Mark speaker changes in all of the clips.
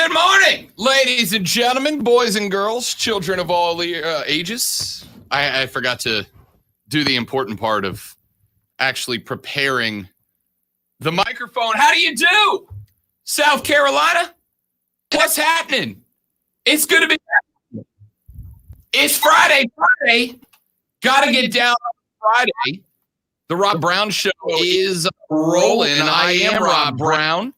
Speaker 1: Good morning, ladies and gentlemen, boys and girls, children of all ages. I forgot to do the important part of actually preparing the microphone. How do you do, South Carolina? What's happening? It's going to be happening. It's Friday. Got to get down on Friday. The Rob Brown Show is rolling. I am Rob Brown.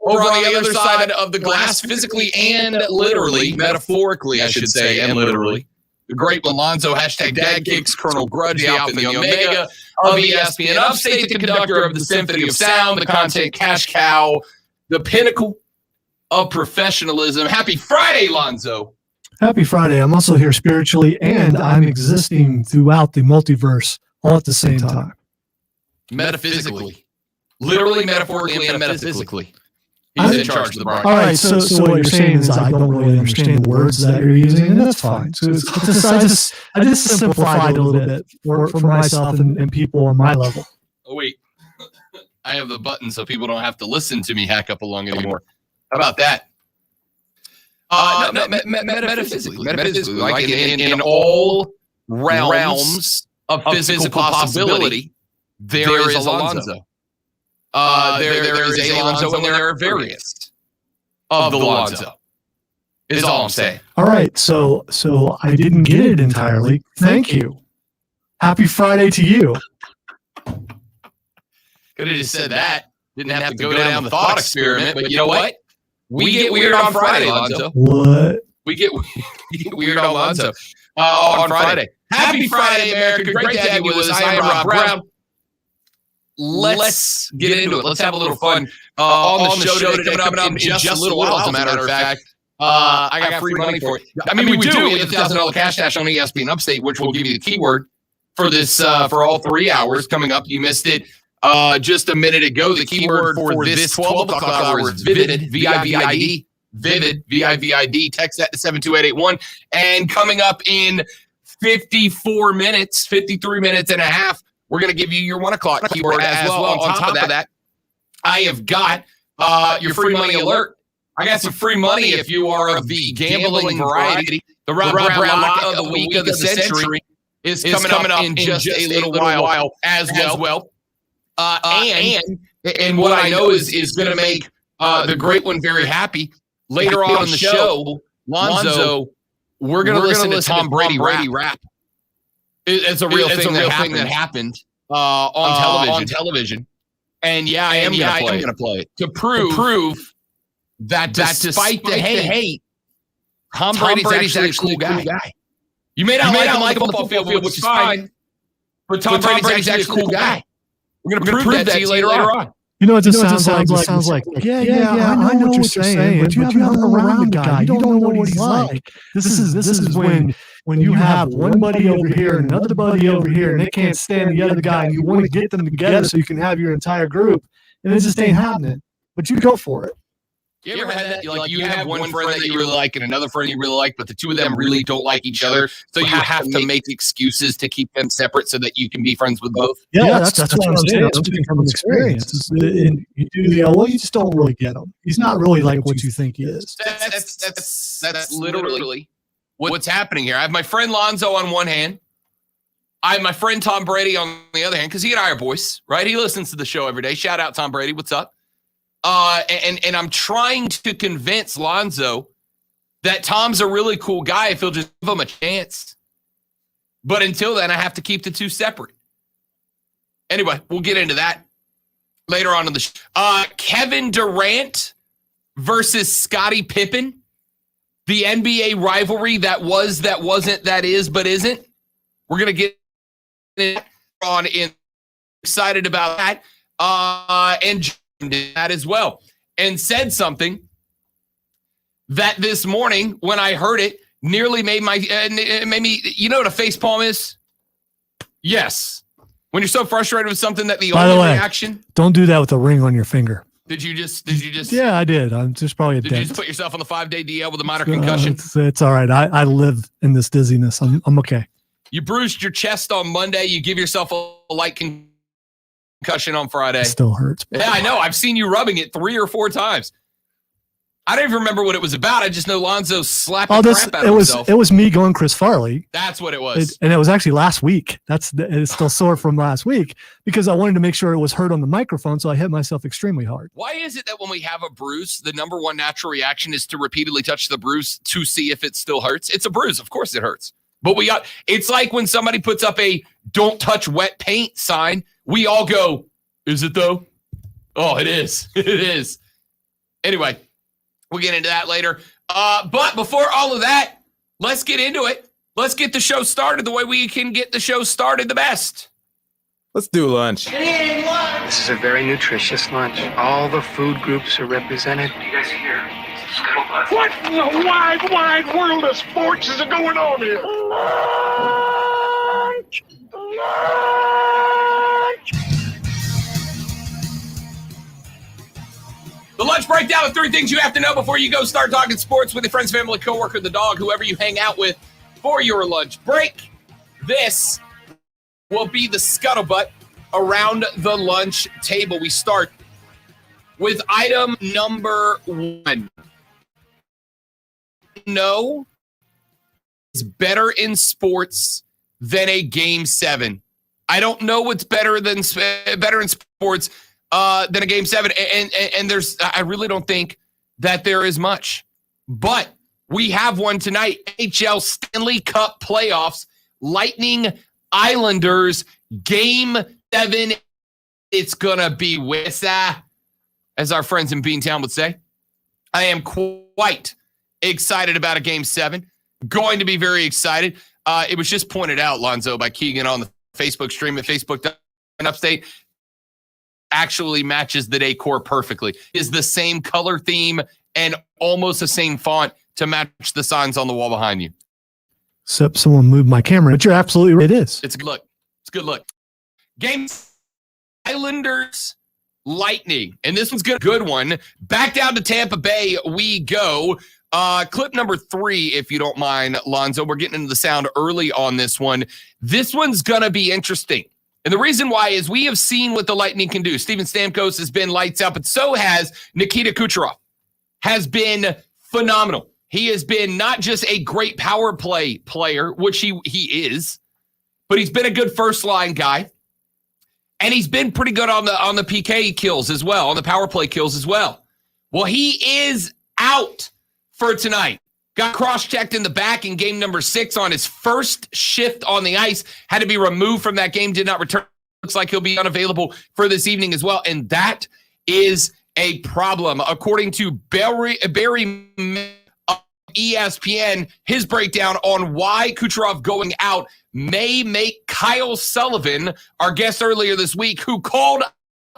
Speaker 1: Over on the other side of the glass, physically and literally, metaphorically, I should say, and literally. The great Alonzo, hashtag Dad Kicks, Colonel Grudge, the Alpha and the Omega of ESPN Upstate, the conductor of the Symphony of Sound, the content cash cow, the pinnacle of professionalism. Happy Friday, Lonzo.
Speaker 2: Happy Friday. I'm also here spiritually, and I'm existing throughout the multiverse all at the same time.
Speaker 1: Metaphysically. Literally, metaphorically, and metaphysically. He's in charge of the broadcast.
Speaker 2: All right, so what you're saying is I don't really understand the words that you're using, and that's fine. So I just simplified it a little bit for myself and people on my level.
Speaker 1: Oh, wait. I have the button so people don't have to listen to me hack up along anymore. How about that? Metaphysically, like in all realms of physical possibility, there is Alonzo. There is a Lonzo, and there are variants of the Lonzo. Is all I'm saying.
Speaker 2: All right, so I didn't get it entirely. Thank you. Happy Friday to you.
Speaker 1: Could have just said that. Didn't have to go down the thought experiment. But you know what? We get weird on Friday, Lonzo.
Speaker 2: What?
Speaker 1: We get weird on Lonzo on Friday. Happy Friday, America. Great to have you with us. I am Rob Brown. Let's get into it. Let's have a little fun on the show today. Coming up in just a little while, as a matter of fact. I got free money for it. I mean, we do. We have a $1,000 cash dash on ESPN Upstate, which will give you the keyword for this for all 3 hours coming up. You missed it just a minute ago. The keyword for this 12 o'clock hour is Vivid, V-I-V-I-D. Vivid, V-I-V-I-D. Text that to 72881. And coming up in 53 minutes and a half, we're going to give you your 1 o'clock keyword as well. On top of that, I have got your free money alert. I got some free money if you are of the gambling variety. The Rob Brown lock of the week of the century is coming up in just a little while as well. And what I know is going to make the great one very happy. Later on in the show, Lonzo, we're going to listen to Tom Brady rap. It's a real thing that happened on television. And yeah, I am going to play it to prove that despite the hate, Tom Brady's actually a cool guy. You may not like him on the football field, which is fine, but Tom Brady's actually a cool guy. We're going to prove that to you later on.
Speaker 2: You know what this sounds like? Yeah, I know what you're saying, but you haven't been around the guy. You don't know what he's like. This is when you have one buddy over here and another buddy over here, and they can't stand the other guy, and you want to get them together so you can have your entire group, and it just ain't happening. But you go for it.
Speaker 1: You ever had that? You have one friend that you really like and another friend you really like, but the two of them really don't like each other, so you have to make excuses to keep them separate so that you can be friends with both?
Speaker 2: Yeah, that's what I'm saying. I'm speaking from experience. You do you just don't really get him. He's not really like what you think he is.
Speaker 1: That's literally what's happening here. I have my friend Lonzo on one hand. I have my friend Tom Brady on the other hand, because he and I are boys, right? He listens to the show every day. Shout out Tom Brady. What's up? And I'm trying to convince Lonzo that Tom's a really cool guy if he'll just give him a chance. But until then, I have to keep the two separate. Anyway, we'll get into that later on in the show. Kevin Durant versus Scottie Pippen. The NBA rivalry that was, that wasn't, that is, but isn't. We're going to get on in. Excited about that. And did that as well, and said something that this morning when I heard it nearly made me. You know what a facepalm is? Yes. When you're so frustrated with something that the only reaction.
Speaker 2: Don't do that with a ring on your finger.
Speaker 1: Did you just?
Speaker 2: Yeah, I did. I'm just probably a dent.
Speaker 1: Did you just put yourself on the 5-day DL with a minor concussion?
Speaker 2: It's all right. I live in this dizziness. I'm okay.
Speaker 1: You bruised your chest on Monday. You give yourself a light concussion on Friday.
Speaker 2: It still hurts.
Speaker 1: Yeah, I know. I've seen you rubbing it 3 or 4 times. I don't even remember what it was about. I just know Lonzo slapped the crap out of himself.
Speaker 2: It was me going Chris Farley.
Speaker 1: That's what it was.
Speaker 2: And it was actually last week. It's still sore from last week because I wanted to make sure it was heard on the microphone, so I hit myself extremely hard.
Speaker 1: Why is it that when we have a bruise, the number one natural reaction is to repeatedly touch the bruise to see if it still hurts? It's a bruise. Of course it hurts. But it's like when somebody puts up a "don't touch wet paint" sign, we all go, "Is it though?" Oh, it is. It is. Anyway, we'll get into that later. But before all of that, let's get into it. Let's get the show started the way we can get the show started the best.
Speaker 3: Let's do lunch.
Speaker 4: This is a very nutritious lunch. All the food groups are represented. You guys are here.
Speaker 5: What in the wide, wide world of sports is going on here? Lunch!
Speaker 1: The lunch breakdown of 3 things you have to know before you go start talking sports with your friends, family, coworker, the dog, whoever you hang out with for your lunch break. This will be the scuttlebutt around the lunch table. We start with item number 1. No is better in sports than a Game 7. I don't know what's better in sports than a Game 7, and I really don't think that there is much. But we have one tonight. NHL Stanley Cup playoffs, Lightning Islanders, Game 7. It's gonna be wissa, as our friends in Beantown would say. I am quite excited about a Game 7. Going to be very excited. It was just pointed out, Lonzo, by Keegan on the Facebook stream at Facebook.upstate. Actually matches the decor perfectly. Is the same color theme and almost the same font to match the signs on the wall behind you.
Speaker 2: So someone moved my camera, but you're absolutely right. It is.
Speaker 1: It's a good look. It's a good look. Game Islanders Lightning. And this one's good. Good one. Back down to Tampa Bay we go. Clip number 3, if you don't mind, Lonzo. We're getting into the sound early on this one. This one's going to be interesting. And the reason why is we have seen what the Lightning can do. Steven Stamkos has been lights out, but so has Nikita Kucherov. Has been phenomenal. He has been not just a great power play player, which he is, but he's been a good first line guy. And he's been pretty good on the PK kills as well, on the power play kills as well. Well, he is out for tonight. Got cross-checked in the back in game number 6 on his first shift on the ice. Had to be removed from that game, did not return. Looks like he'll be unavailable for this evening as well. And that is a problem. According to Barry of ESPN, his breakdown on why Kucherov going out may make Kyle Sullivan, our guest earlier this week, who called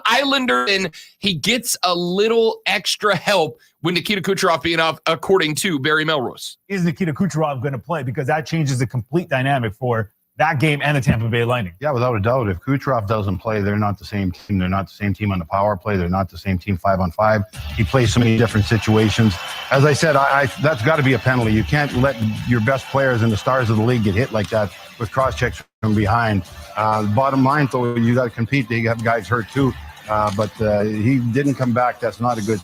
Speaker 1: Islander, and he gets a little extra help with Nikita Kucherov being off, according to Barry Melrose.
Speaker 6: Is Nikita Kucherov going to play? Because that changes the complete dynamic for that game and the Tampa Bay Lightning.
Speaker 7: Yeah, without a doubt. If Kucherov doesn't play, they're not the same team. They're not the same team on the power play. They're not the same team 5-on-5. He plays so many different situations. As I said, that's got to be a penalty. You can't let your best players and the stars of the league get hit like that with cross-checks from behind. Bottom line, though, you got to compete. They have guys hurt too. But he didn't come back. That's not a good.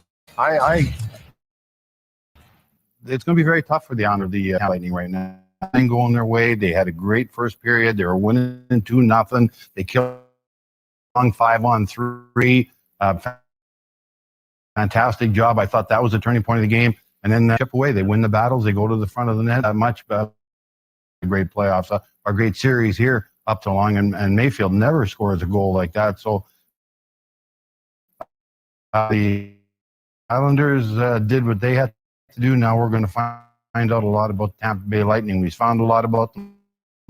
Speaker 7: It's going to be very tough for the Lightning right now. Nothing going their way. They had a great first period. They were winning 2-0. They killed on 5-on-3. Fantastic job. I thought that was the turning point of the game. And then they chip away. They win the battles. They go to the front of the net. Much great playoffs. A great series here up to long. And Mayfield never scores a goal like that. So the Islanders did what they had to do. Now we're going to find out a lot about Tampa Bay Lightning. We found a lot about them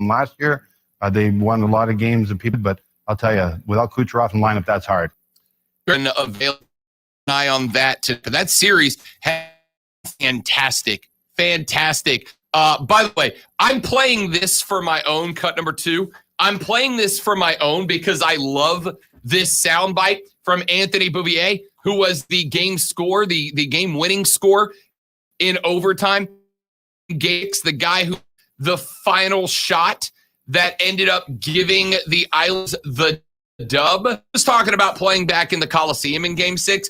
Speaker 7: last year. They won a lot of games and people, but I'll tell you, without Kucherov in lineup, that's hard.
Speaker 1: An eye on that. That series had fantastic. By the way, I'm playing this for my own cut number 2. I'm playing this for my own because I love this soundbite from Anthony Bouvier, who was the game score, the game-winning score in overtime. Gates, the guy who the final shot that ended up giving the Islanders the dub. I was talking about playing back in the Coliseum in Game 6.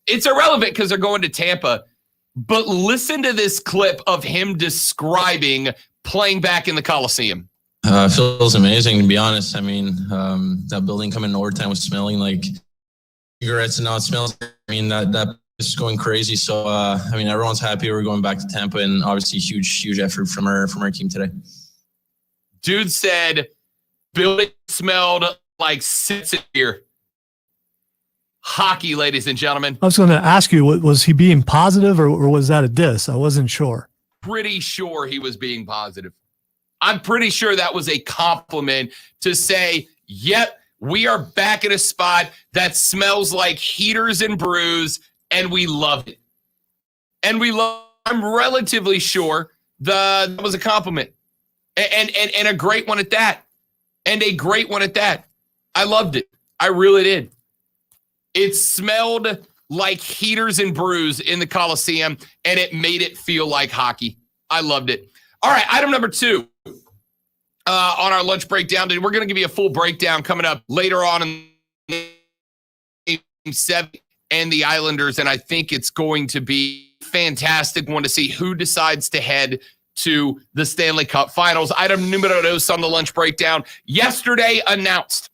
Speaker 1: It's irrelevant because they're going to Tampa. But listen to this clip of him describing playing back in the Coliseum.
Speaker 8: Feels amazing, to be honest. I mean, that building coming in overtime was smelling like cigarettes, and now it smells. I mean, that is going crazy. So, I mean, everyone's happy. We're going back to Tampa, and obviously huge effort from our team today.
Speaker 1: Dude said building smelled like sits beer. Hockey, ladies and gentlemen.
Speaker 2: I was going to ask you, was he being positive or was that a diss? I wasn't sure.
Speaker 1: Pretty sure he was being positive. I'm pretty sure that was a compliment to say, yep, we are back in a spot that smells like heaters and brews, and we love it. And I'm relatively sure that was a compliment. And a great one at that. And a great one at that. I loved it. I really did. It smelled like heaters and brews in the Coliseum, and it made it feel like hockey. I loved it. All right, item number 2 on our lunch breakdown. We're going to give you a full breakdown coming up later on in Game 7 and the Islanders, and I think it's going to be a fantastic one to see who decides to head to the Stanley Cup Finals. Item numero 2 on the lunch breakdown. Yesterday announced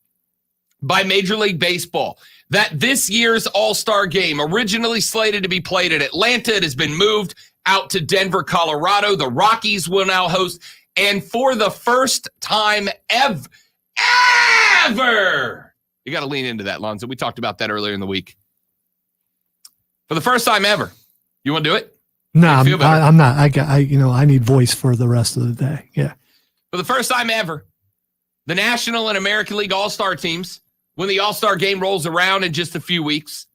Speaker 1: by Major League Baseball that this year's All-Star Game, originally slated to be played in Atlanta, it has been moved out to Denver, Colorado. The Rockies will now host, and for the first time ever, you got to lean into that, Lonzo. We talked about that earlier in the week. For the first time ever, you want to do it?
Speaker 2: No, I'm not. I need voice for the rest of the day. Yeah.
Speaker 1: For the first time ever, the National and American League All-Star teams, when the All-Star Game rolls around in just a few weeks,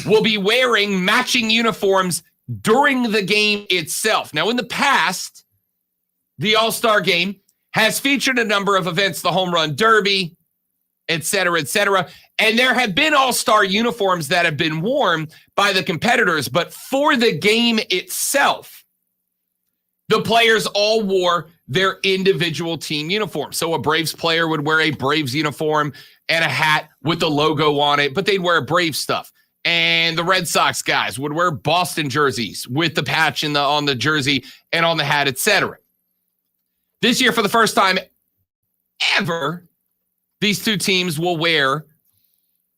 Speaker 1: will be wearing matching uniforms during the game itself. Now, in the past, the All-Star Game has featured a number of events, the Home Run Derby, et cetera, and there have been All-Star uniforms that have been worn by the competitors, but for the game itself, the players all wore their individual team uniform. So a Braves player would wear a Braves uniform and a hat with the logo on it, but they'd wear Braves stuff. And the Red Sox guys would wear Boston jerseys with the patch on the jersey and on the hat, etc. This year, for the first time ever, these two teams will wear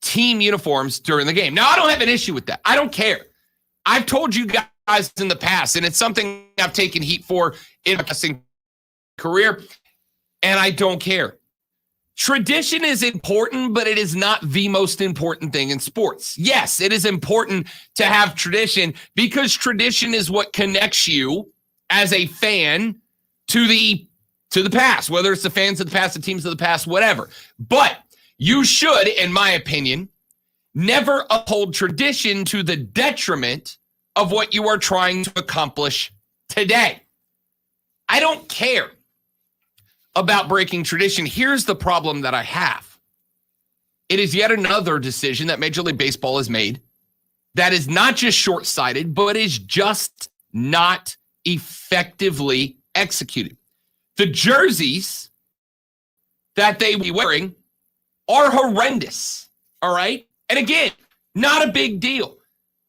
Speaker 1: team uniforms during the game. Now, I don't have an issue with that. I don't care. I've told you guys in the past, and it's something I've taken heat for in my career, and I don't care. Tradition is important, but it is not the most important thing in sports. Yes, it is important to have tradition because tradition is what connects you as a fan to the past, whether it's the fans of the past, the teams of the past, whatever. But you should, in my opinion, never uphold tradition to the detriment of what you are trying to accomplish today. I don't care about breaking tradition. Here's the problem that I have. It is yet another decision that Major League Baseball has made that is not just short-sighted, but is just not effectively executed. The jerseys that they will be wearing are horrendous, all right? And again, not a big deal.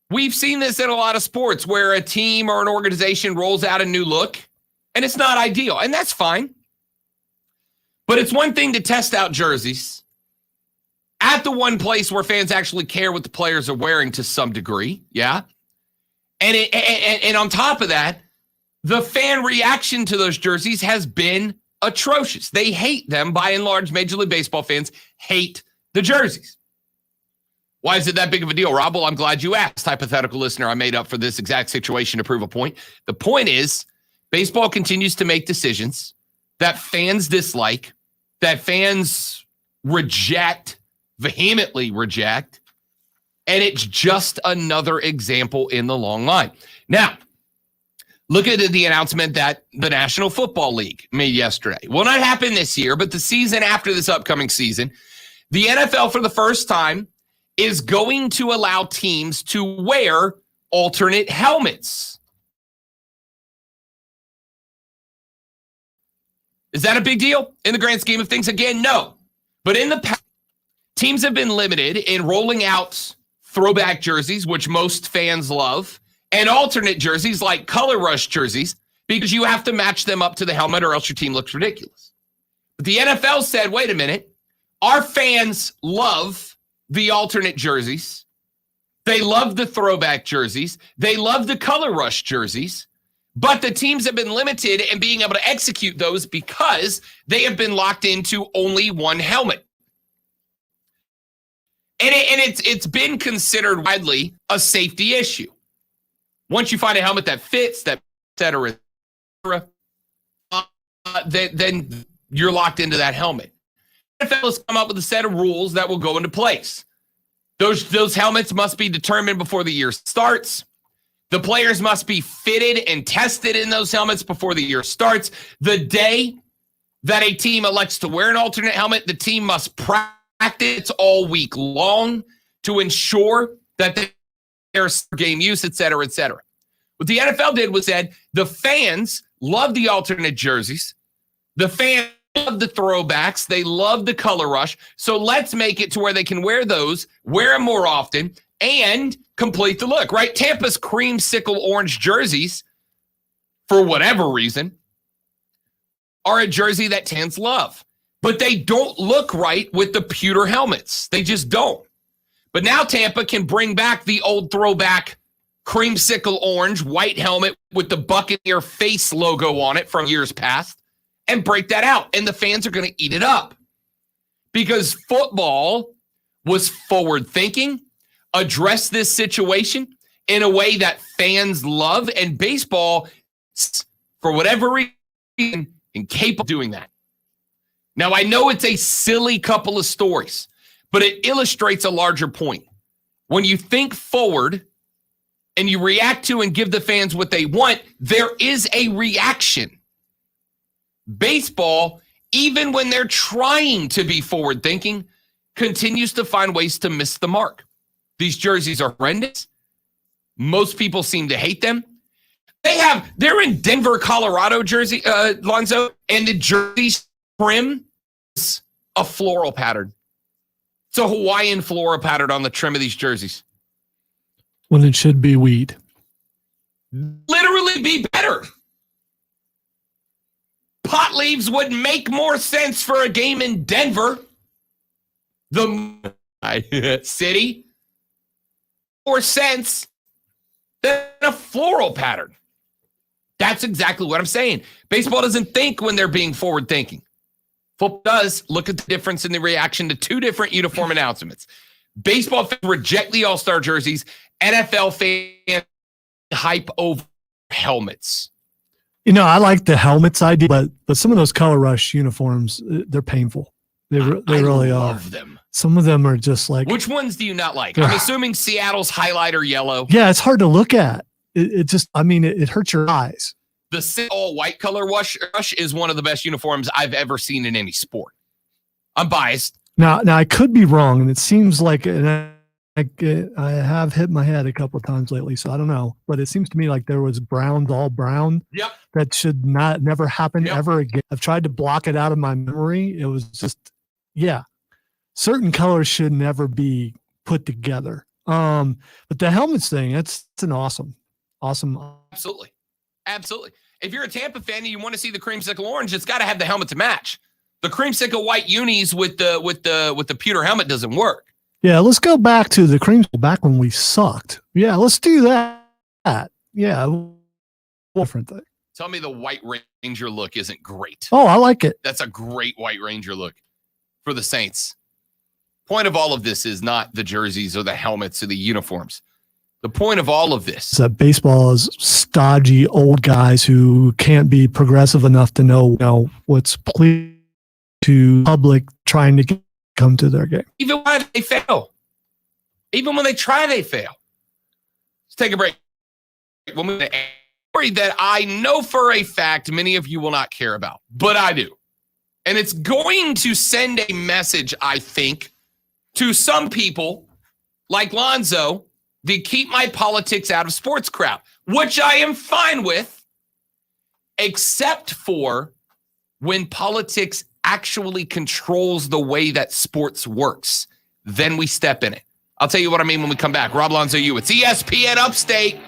Speaker 1: We've seen this in a lot of sports where a team or an organization rolls out a new look, and it's not ideal, and that's fine. But it's one thing to test out jerseys at the one place where fans actually care what the players are wearing to some degree, yeah? And on top of that, the fan reaction to those jerseys has been atrocious. They hate them. By and large, Major League Baseball fans hate the jerseys. Why is it that big of a deal, Rob? Well, I'm glad you asked. Hypothetical listener, I made up for this exact situation to prove a point. The point is, baseball continues to make decisions that fans dislike, that fans reject, vehemently reject, and it's just another example in the long line. Now, look at the announcement that the National Football League made yesterday. Will not happen this year, but the season after this upcoming season, the NFL for the first time is going to allow teams to wear alternate helmets. Is that a big deal in the grand scheme of things? Again, no. But in the past, teams have been limited in rolling out throwback jerseys, which most fans love, and alternate jerseys like color rush jerseys because you have to match them up to the helmet or else your team looks ridiculous. But the NFL said, wait a minute, our fans love the alternate jerseys. They love the throwback jerseys. They love the color rush jerseys. But the teams have been limited in being able to execute those because they have been locked into only one helmet. And it's been considered widely a safety issue. Once you find a helmet that fits, that et cetera, then you're locked into that helmet. The NFL has come up with a set of rules that will go into place. Those helmets must be determined before the year starts. The players must be fitted and tested in those helmets before the year starts. The day that a team elects to wear an alternate helmet, the team must practice all week long to ensure that there's game use, et cetera, et cetera. What the NFL did was said the fans love the alternate jerseys. The fans love the throwbacks. They love the color rush. So let's make it to where they can wear those, wear them more often, and complete the look, right? Tampa's creamsicle orange jerseys, for whatever reason, are a jersey that fans love. But they don't look right with the pewter helmets. They just don't. But now Tampa can bring back the old throwback creamsicle orange white helmet with the Buccaneer face logo on it from years past and break that out. And the fans are going to eat it up because football was forward thinking, addressed this situation in a way that fans love, and baseball, for whatever reason, incapable of doing that. Now, I know it's a silly couple of stories, but it illustrates a larger point. When you think forward and you react to and give the fans what they want, there is a reaction. Baseball, even when they're trying to be forward thinking, continues to find ways to miss the mark. These jerseys are horrendous. Most people seem to hate them. They're in Denver, Colorado jersey, Lonzo, and the jersey trim is a floral pattern. It's a Hawaiian floral pattern on the trim of these jerseys.
Speaker 2: When it should be wheat.
Speaker 1: Literally be better. Pot leaves would make more sense for a game in Denver. The city. More sense than a floral pattern. That's exactly what I'm saying. Baseball doesn't think when they're being forward thinking. Football does. Look at the difference in the reaction to two different uniform announcements. Baseball fans reject the all-star jerseys. NFL fans hype over helmets.
Speaker 2: You know, I like the helmets idea, but some of those color rush uniforms, they're painful. They really are.
Speaker 1: I love them.
Speaker 2: Some of them are just like.
Speaker 1: Which ones do you not like? I'm assuming Seattle's highlighter yellow.
Speaker 2: Yeah, it's hard to look at. It just, I mean, it hurts your eyes.
Speaker 1: The all white color rush is one of the best uniforms I've ever seen in any sport. I'm biased.
Speaker 2: Now I could be wrong, and it seems like, and I have hit my head a couple of times lately, so I don't know. But it seems to me like there was all brown.
Speaker 1: Yep.
Speaker 2: That should never happen ever again. I've tried to block it out of my memory. It was just, yeah. Certain colors should never be put together. But the helmets thing, it's an awesome.
Speaker 1: Absolutely. If you're a Tampa fan and you want to see the creamsicle orange, it's got to have the helmet to match. The creamsicle white unis with the pewter helmet doesn't work.
Speaker 2: Yeah, let's go back to the creamsicle back when we sucked. Yeah, let's do that. Yeah, different thing.
Speaker 1: Tell me the White Ranger look isn't great.
Speaker 2: Oh, I like it.
Speaker 1: That's a great White Ranger look for the Saints. Point of all of this is not the jerseys or the helmets or the uniforms. The point of all of this
Speaker 2: is that baseball is stodgy old guys who can't be progressive enough to know what's pleasing to public trying to come to their game.
Speaker 1: Even when they fail. Even when they try, they fail. Let's take a break. When we story that I know for a fact many of you will not care about, but I do. And it's going to send a message, I think, to some people like Lonzo, the keep my politics out of sports crowd, which I am fine with, except for when politics actually controls the way that sports works. Then we step in it. I'll tell you what I mean when we come back. Rob Lonzo, it's ESPN Upstate.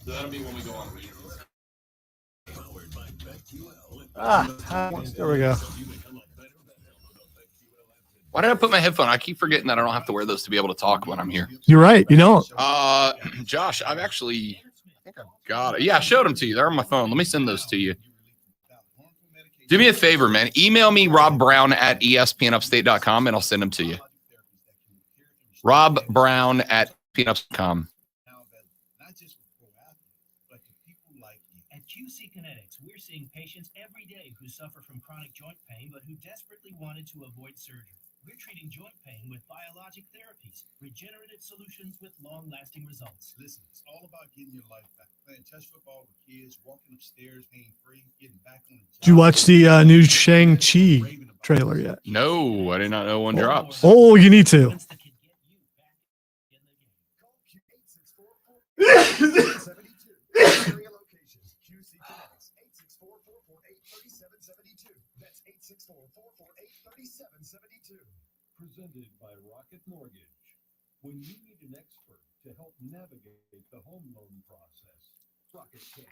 Speaker 1: That'll be when we go on.
Speaker 2: There we go.
Speaker 1: Why did I put my headphone? I keep forgetting that I don't have to wear those to be able to talk when I'm here.
Speaker 2: You're right. You know,
Speaker 1: Josh, I think I've got it. Yeah, I showed them to you. They're on my phone. Let me send those to you. Do me a favor, man. Email me robbrown@espnupstate.com and I'll send them to you. robbrown@espnupstate.com.
Speaker 9: At QC Kinetics, we're seeing patients every day who suffer from chronic joint pain but who desperately wanted to avoid surgery. We're treating joint pain with biologic therapies, regenerative solutions with long-lasting results.
Speaker 10: Listen, it's all about getting your life back. Playing touch football with kids, walking upstairs, pain free, getting back on the job.
Speaker 2: did you watch the new Shang-Chi trailer yet?
Speaker 1: No, I did not know one drops.
Speaker 2: Oh, you need to.
Speaker 5: Presented by Rocket Mortgage. When you need an expert to help navigate the home loan process, Rocket can.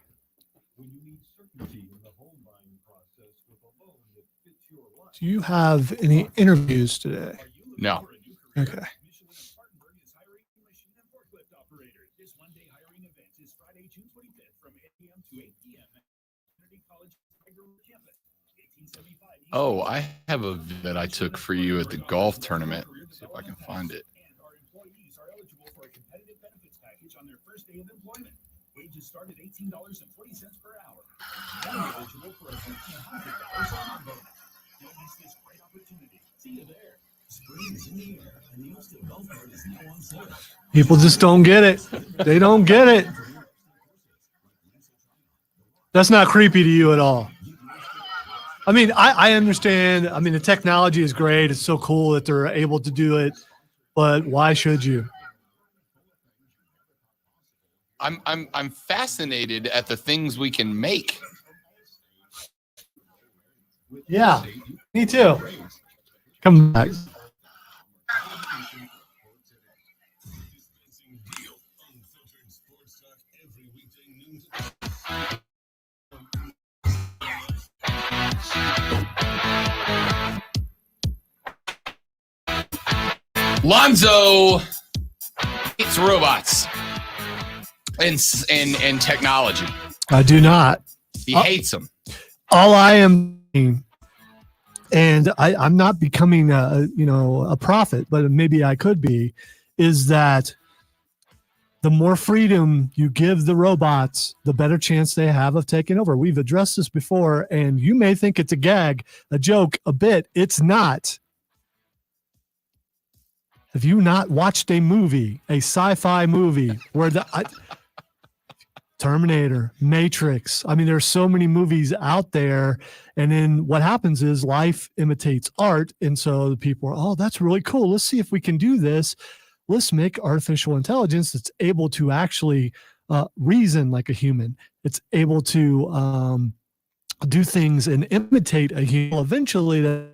Speaker 5: When you need certainty in the home buying process with a loan that fits your life.
Speaker 2: Do you have any interviews today?
Speaker 1: No.
Speaker 2: Okay.
Speaker 5: Michelin of Spartanburg is hiring machine and forklift operators. This one-day hiring event is Friday, June 25th from 8 a.m. to 8 p.m. at Trinity College Tiger Campus. 1875.
Speaker 1: Oh, I have a video that I took for you at the golf tournament. Let's see if I can find it.
Speaker 5: And our employees are eligible for a competitive benefits package on their first day of employment. Wages start at $18.20 per hour. And eligible for a $1,500 sign-on bonus. Don't miss this great opportunity. See you there. Spring is in the air, and the Austin Golf Cart is now on sale.
Speaker 2: People just don't get it. They don't get it. That's not creepy to you at all. I mean, I understand. I mean, the technology is great. It's so cool that they're able to do it, but why should you?
Speaker 1: I'm fascinated at the things we can make.
Speaker 2: Yeah, me too. Come back.
Speaker 1: Lonzo hates robots and technology.
Speaker 2: I do not.
Speaker 1: He hates them.
Speaker 2: All I am, and I'm not becoming a prophet, but maybe I could be, is that the more freedom you give the robots, the better chance they have of taking over. We've addressed this before, and you may think it's a gag, a joke, a bit. It's not. Have you not watched a movie, a sci-fi movie where Terminator, Matrix? I mean, there's so many movies out there. And then what happens is life imitates art. And so the people are, oh, that's really cool. Let's see if we can do this. Let's make artificial intelligence that's able to actually reason like a human. It's able to do things and imitate a human. Eventually,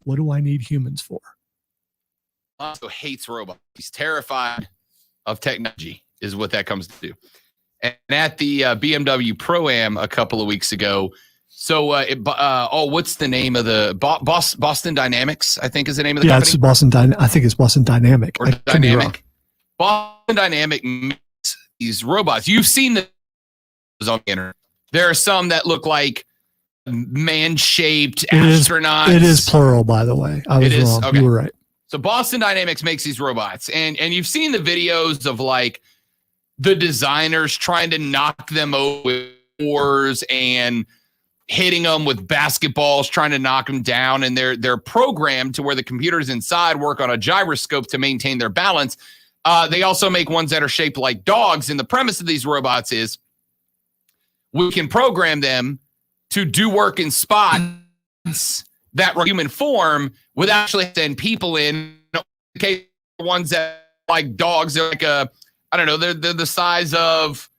Speaker 2: what do I need humans for?
Speaker 1: Also hates robots. He's terrified of technology, is what that comes to. And at the BMW Pro-Am a couple of weeks ago, so what's the name of the Boston Dynamics? I think is the name of the company.
Speaker 2: It's Boston. I think it's Boston Dynamic.
Speaker 1: Or Dynamic. Boston Dynamic makes these robots. You've seen the on the internet. There are some that look like man-shaped astronauts.
Speaker 2: It is plural, by the way. I was wrong.
Speaker 1: Okay.
Speaker 2: You were right.
Speaker 1: So Boston Dynamics makes these robots, and you've seen the videos of like the designers trying to knock them over with oars and hitting them with basketballs, trying to knock them down, and they're programmed to where the computers inside work on a gyroscope to maintain their balance. They also make ones that are shaped like dogs, and the premise of these robots is we can program them to do work in spots that were human form without actually sending people in. In case ones that like dogs, they're like they're the size of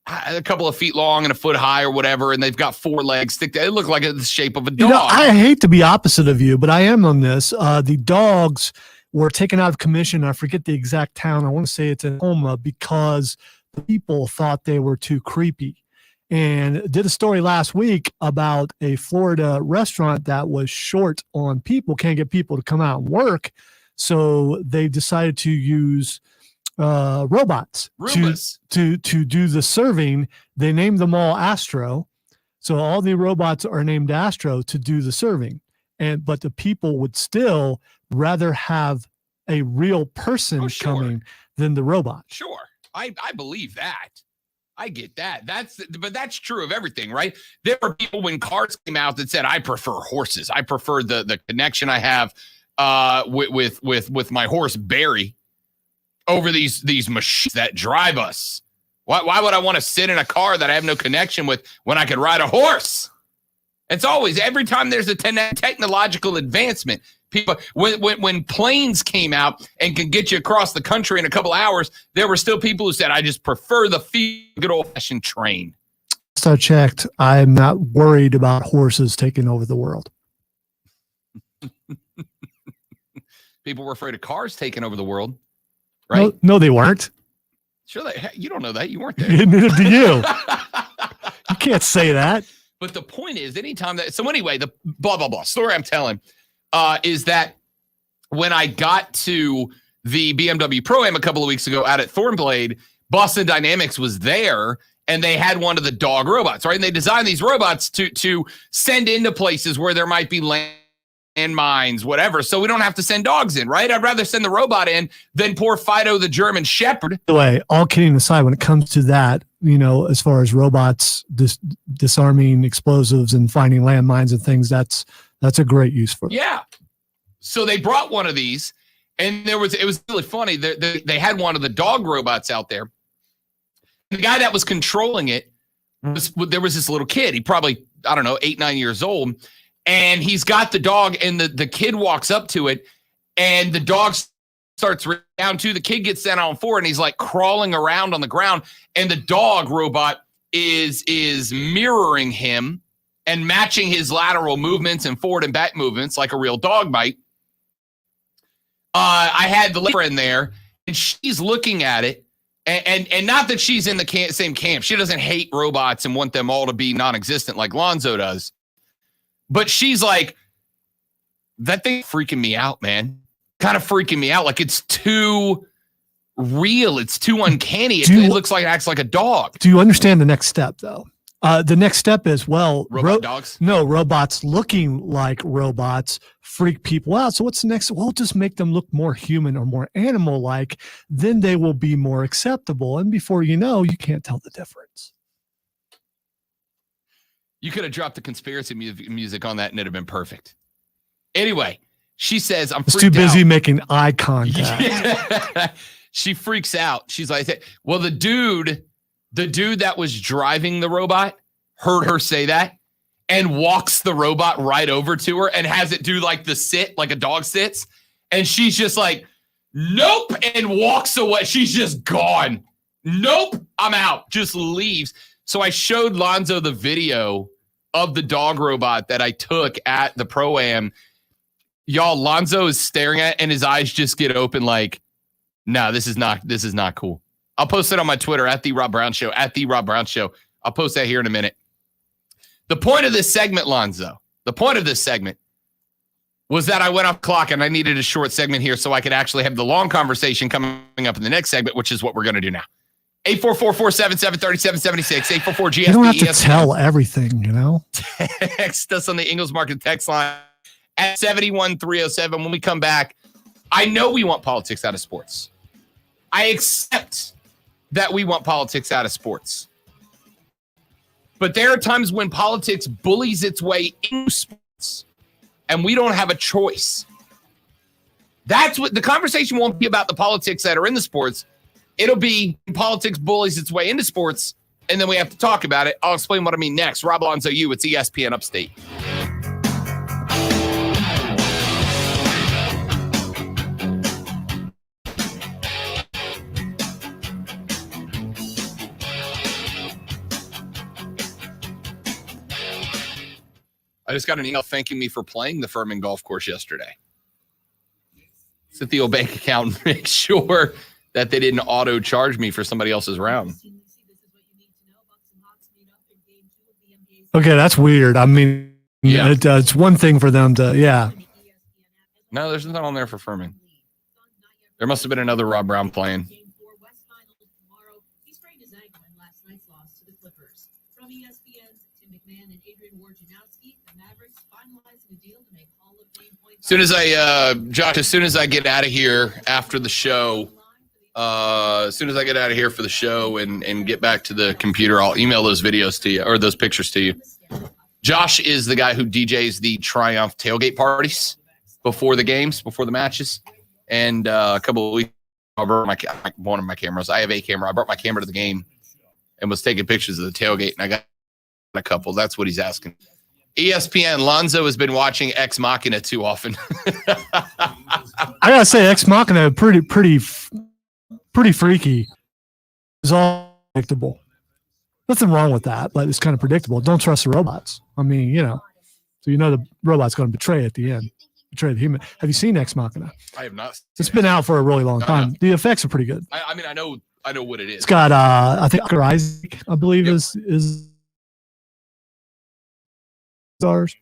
Speaker 1: a couple of feet long and a foot high or whatever, and they've got four legs. They look like the shape of a dog.
Speaker 2: I hate to be opposite of you, but I am on this. The dogs were taken out of commission. I forget the exact town. I want to say it's in Oklahoma because the people thought they were too creepy. And did a story last week about a Florida restaurant that was short on people, can't get people to come out and work. So they decided to use robots to do the serving. They named them all Astro. So all the robots are named Astro to do the serving. But the people would still rather have a real person coming than the robot.
Speaker 1: Sure. I believe that. I get that. But that's true of everything, right? There were people when cars came out that said, I prefer horses. I prefer the connection I have with my horse Barry over these machines that drive us. Why would I want to sit in a car that I have no connection with when I could ride a horse? It's always, every time there's a technological advancement, people, when planes came out and can get you across the country in a couple hours, there were still people who said, I just prefer the good old-fashioned train.
Speaker 2: So I checked. I'm not worried about horses taking over the world.
Speaker 1: People were afraid of cars taking over the world, right?
Speaker 2: No, they weren't.
Speaker 1: Sure, you don't know that. You weren't there.
Speaker 2: Neither do you. You can't say that.
Speaker 1: But the point is, anytime that, so anyway, the blah, blah, blah story I'm telling is that when I got to the BMW Pro-Am a couple of weeks ago out at Thornblade, Boston Dynamics was there and they had one of the dog robots, right? And they designed these robots to send into places where there might be landmines, whatever. So we don't have to send dogs in, right? I'd rather send the robot in than poor Fido, the German Shepherd.
Speaker 2: By the way, all kidding aside, when it comes to that, as far as robots disarming explosives and finding landmines and things, that's a great use for it.
Speaker 1: Yeah. So they brought one of these, and it was really funny. They had one of the dog robots out there. The guy that was controlling it there was this little kid. He probably, 8, 9 years old. And he's got the dog, and the kid walks up to it, and the dog starts down too. The kid gets down on 4, and he's like crawling around on the ground, and the dog robot is mirroring him and matching his lateral movements and forward and back movements like a real dog might. I had the friend there, and she's looking at it, and not that she's in the same camp. She doesn't hate robots and want them all to be non-existent like Lonzo does. But she's like, that thing freaking me out, man. Kind of freaking me out. Like, it's too real. It's too uncanny. It looks like it acts like a dog.
Speaker 2: Do you understand the next step, though? The next step is,
Speaker 1: robot dogs?
Speaker 2: No, robots looking like robots freak people out. So what's the next? Well, just make them look more human or more animal-like. Then they will be more acceptable. And before you know, you can't tell the difference.
Speaker 1: You could have dropped the conspiracy music on that and it'd have been perfect. Anyway, she says, I'm freaked out.
Speaker 2: Too busy making eye contact.
Speaker 1: Yeah. She freaks out. She's like, well, the dude that was driving the robot heard her say that and walks the robot right over to her and has it do like the sit, like a dog sits. And she's just like, nope, and walks away. She's just gone. Nope, I'm out. Just leaves. So I showed Lonzo the video of the dog robot that I took at the Pro-Am. Y'all, Lonzo is staring at it and his eyes just get open like, no, this is not cool. I'll post it on my Twitter at The Rob Brown Show, at The Rob Brown Show. I'll post that here in a minute. The point of this segment, Lonzo, was that I went off clock and I needed a short segment here so I could actually have the long conversation coming up in the next segment, which is what we're going to do now. 844-477-3776, 844-GSP.
Speaker 2: You don't have to tell everything,
Speaker 1: Text us on the Ingles Market text line at 71307. When we come back, I know we want politics out of sports. I accept that we want politics out of sports. But there are times when politics bullies its way into sports, and we don't have a choice. That's what the conversation won't be about, the politics that are in the sports. It'll be politics bullies its way into sports, and then we have to talk about it. I'll explain what I mean next. Rob Alonzo, it's ESPN Upstate. I just got an email thanking me for playing the Furman golf course yesterday. Cithio bank account and make sure that they didn't auto charge me for somebody else's round.
Speaker 2: Okay, that's weird. I mean,
Speaker 1: Yeah.
Speaker 2: it's one thing for them to, yeah.
Speaker 1: No, there's nothing on there for Furman. There must have been another Rob Brown playing. Josh, as soon as I get out of here after the show, as soon as I get out of here for the show and get back to the computer, I'll email those videos to you or those pictures to you. Josh is the guy who DJs the Triumph tailgate parties before the games, before the matches. And a couple of weeks ago, I brought one of my cameras. I have a camera. I brought my camera to the game and was taking pictures of the tailgate, and I got a couple. That's what he's asking. ESPN, Lonzo has been watching Ex Machina too often.
Speaker 2: I gotta say, Ex Machina pretty freaky. It's all predictable. Nothing wrong with that, but it's kind of predictable. Don't trust the robots. I mean, so the robot's going to betray at the end, betray the human. Have you seen Ex Machina?
Speaker 1: I have not.
Speaker 2: It's been out for a really long time. The effects are pretty good.
Speaker 1: I mean, I know what it is.
Speaker 2: It's got I think Oscar Isaac, I believe, is ours.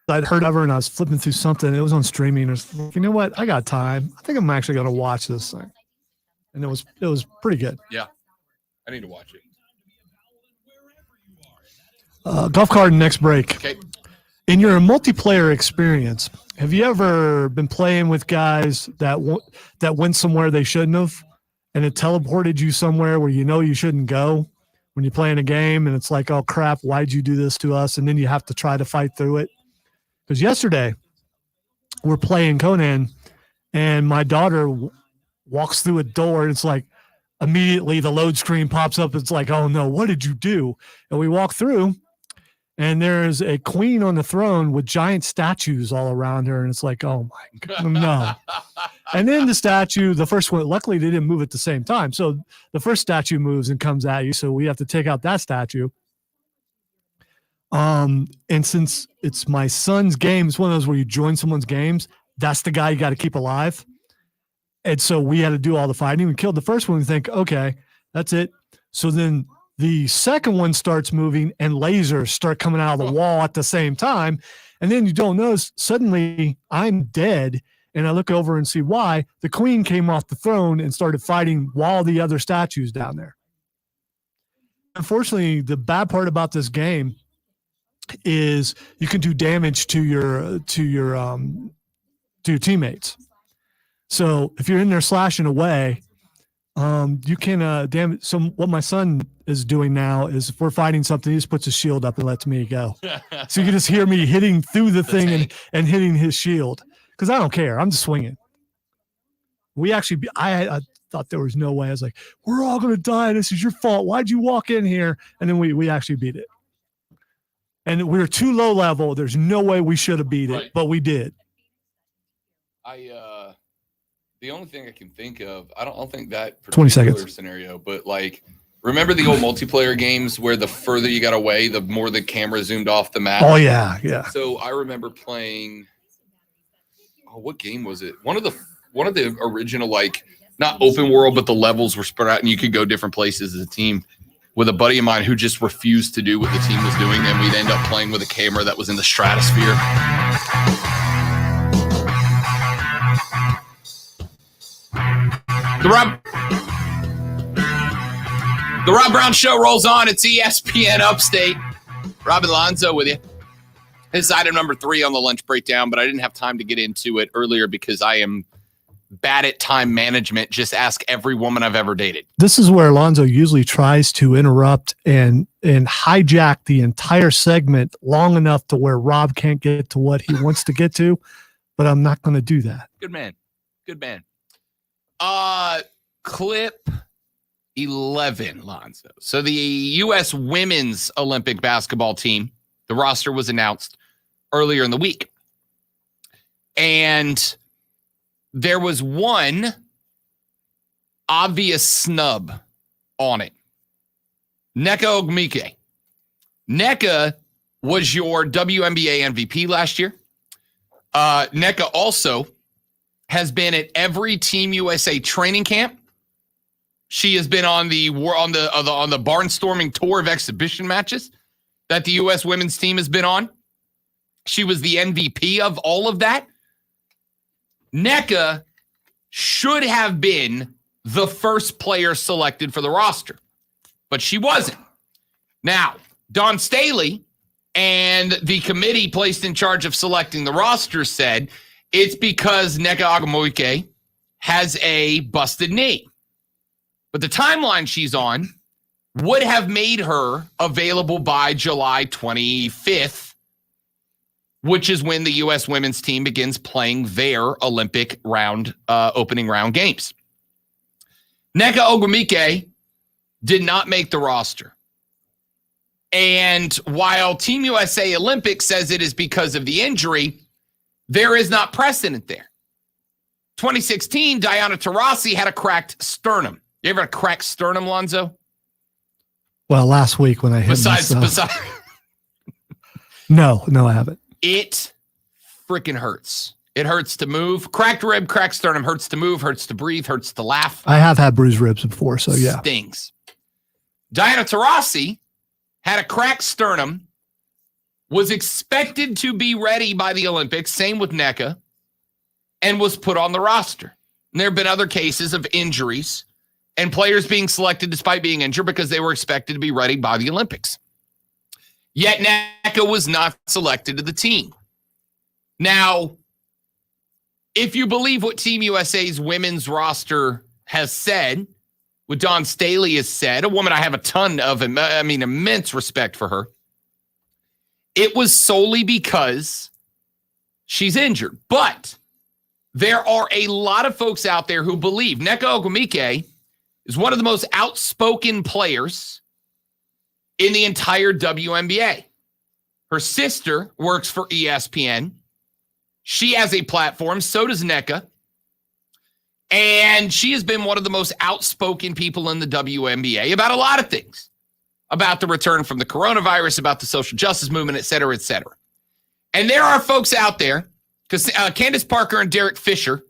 Speaker 2: I'd heard of her and I was flipping through something. It was on streaming. I was like, you know what? I got time. I think I'm actually going to watch this thing. And it was pretty good.
Speaker 1: Yeah, I need to watch it.
Speaker 2: Golf cart next break.
Speaker 1: Okay.
Speaker 2: In your multiplayer experience, have you ever been playing with guys that went somewhere they shouldn't have, and it teleported you somewhere where you shouldn't go when you're playing a game, and it's like, oh crap, why'd you do this to us? And then you have to try to fight through it. Because yesterday we're playing Conan, and my daughter walks through a door, and it's like immediately the load screen pops up. It's like, oh no, what did you do? And we walk through, and there's a queen on the throne with giant statues all around her. And it's like, oh my God, no. And then the statue, the first one, luckily they didn't move at the same time. So the first statue moves and comes at you. So we have to take out that statue. And since it's my son's game, it's one of those where you join someone's games. That's the guy you got to keep alive. And so we had to do all the fighting. We killed the first one. We think, okay, that's it. So then the second one starts moving and lasers start coming out of the wall at the same time. And then you don't notice, suddenly I'm dead. And I look over and see why. The queen came off the throne and started fighting while the other statues down there. Unfortunately, the bad part about this game is you can do damage to your teammates. So if you're in there slashing away, you can damage. So what my son is doing now is if we're fighting something, he just puts his shield up and lets me go. So you can just hear me hitting through the thing and hitting his shield because I don't care. I'm just swinging. I thought there was no way. I was like, we're all going to die. This is your fault. Why'd you walk in here? And then we actually beat it. And we were too low level. There's no way we should have beat it, but we did.
Speaker 1: The only thing I can think of, I don't think that
Speaker 2: 20 seconds
Speaker 1: scenario, but like, remember the old multiplayer games where the further you got away, the more the camera zoomed off the map?
Speaker 2: Oh yeah, yeah.
Speaker 1: So I remember playing. Oh, what game was it? One of the original, like, not open world, but the levels were spread out and you could go different places as a team. With a buddy of mine who just refused to do what the team was doing, and we'd end up playing with a camera that was in the stratosphere. The Rob Brown Show rolls on. It's ESPN Upstate. Rob Alonzo with you. This is item number 3 on the lunch breakdown, but I didn't have time to get into it earlier because I am bad at time management. Just ask every woman I've ever dated.
Speaker 2: This is where Alonzo usually tries to interrupt and hijack the entire segment long enough to where Rob can't get to what he wants to get to, but I'm not going to do that.
Speaker 1: Good man. Good man. Clip 11, Lonzo. So the U.S. women's Olympic basketball team, the roster was announced earlier in the week. And there was one obvious snub on it. Nneka Ogwumike. Nneka was your WNBA MVP last year. Nneka also has been at every Team USA training camp. She has been on the barnstorming tour of exhibition matches that the U.S. women's team has been on. She was the MVP of all of that. Nneka should have been the first player selected for the roster, but she wasn't. Now, Dawn Staley and the committee placed in charge of selecting the roster said it's because Nneka Ogwumike has a busted knee. But the timeline she's on would have made her available by July 25th, which is when the U.S. women's team begins playing their Olympic round, opening round games. Nneka Ogwumike did not make the roster. And while Team USA Olympics says it is because of the injury, there is not precedent there. 2016, Diana Taurasi had a cracked sternum. You ever had a cracked sternum, Lonzo?
Speaker 2: Well, last week when I hit
Speaker 1: Besides,
Speaker 2: No, I haven't.
Speaker 1: It freaking hurts. It hurts to move. Cracked rib, cracked sternum, hurts to move, hurts to breathe, hurts to laugh.
Speaker 2: I have had bruised ribs before, so yeah.
Speaker 1: Stings. Diana Taurasi had a cracked sternum, was expected to be ready by the Olympics, same with Nneka, and was put on the roster. And there have been other cases of injuries and players being selected despite being injured because they were expected to be ready by the Olympics. Yet Nneka was not selected to the team. Now, if you believe what Team USA's women's roster has said, what Dawn Staley has said, a woman I have a ton of, immense respect for her, it was solely because she's injured. But there are a lot of folks out there who believe Nneka Ogwumike is one of the most outspoken players in the entire WNBA. Her sister works for ESPN. She has a platform. So does Nneka. And she has been one of the most outspoken people in the WNBA about a lot of things. About the return from the coronavirus, about the social justice movement, et cetera, et cetera. And there are folks out there, because Candace Parker and Derek Fisher,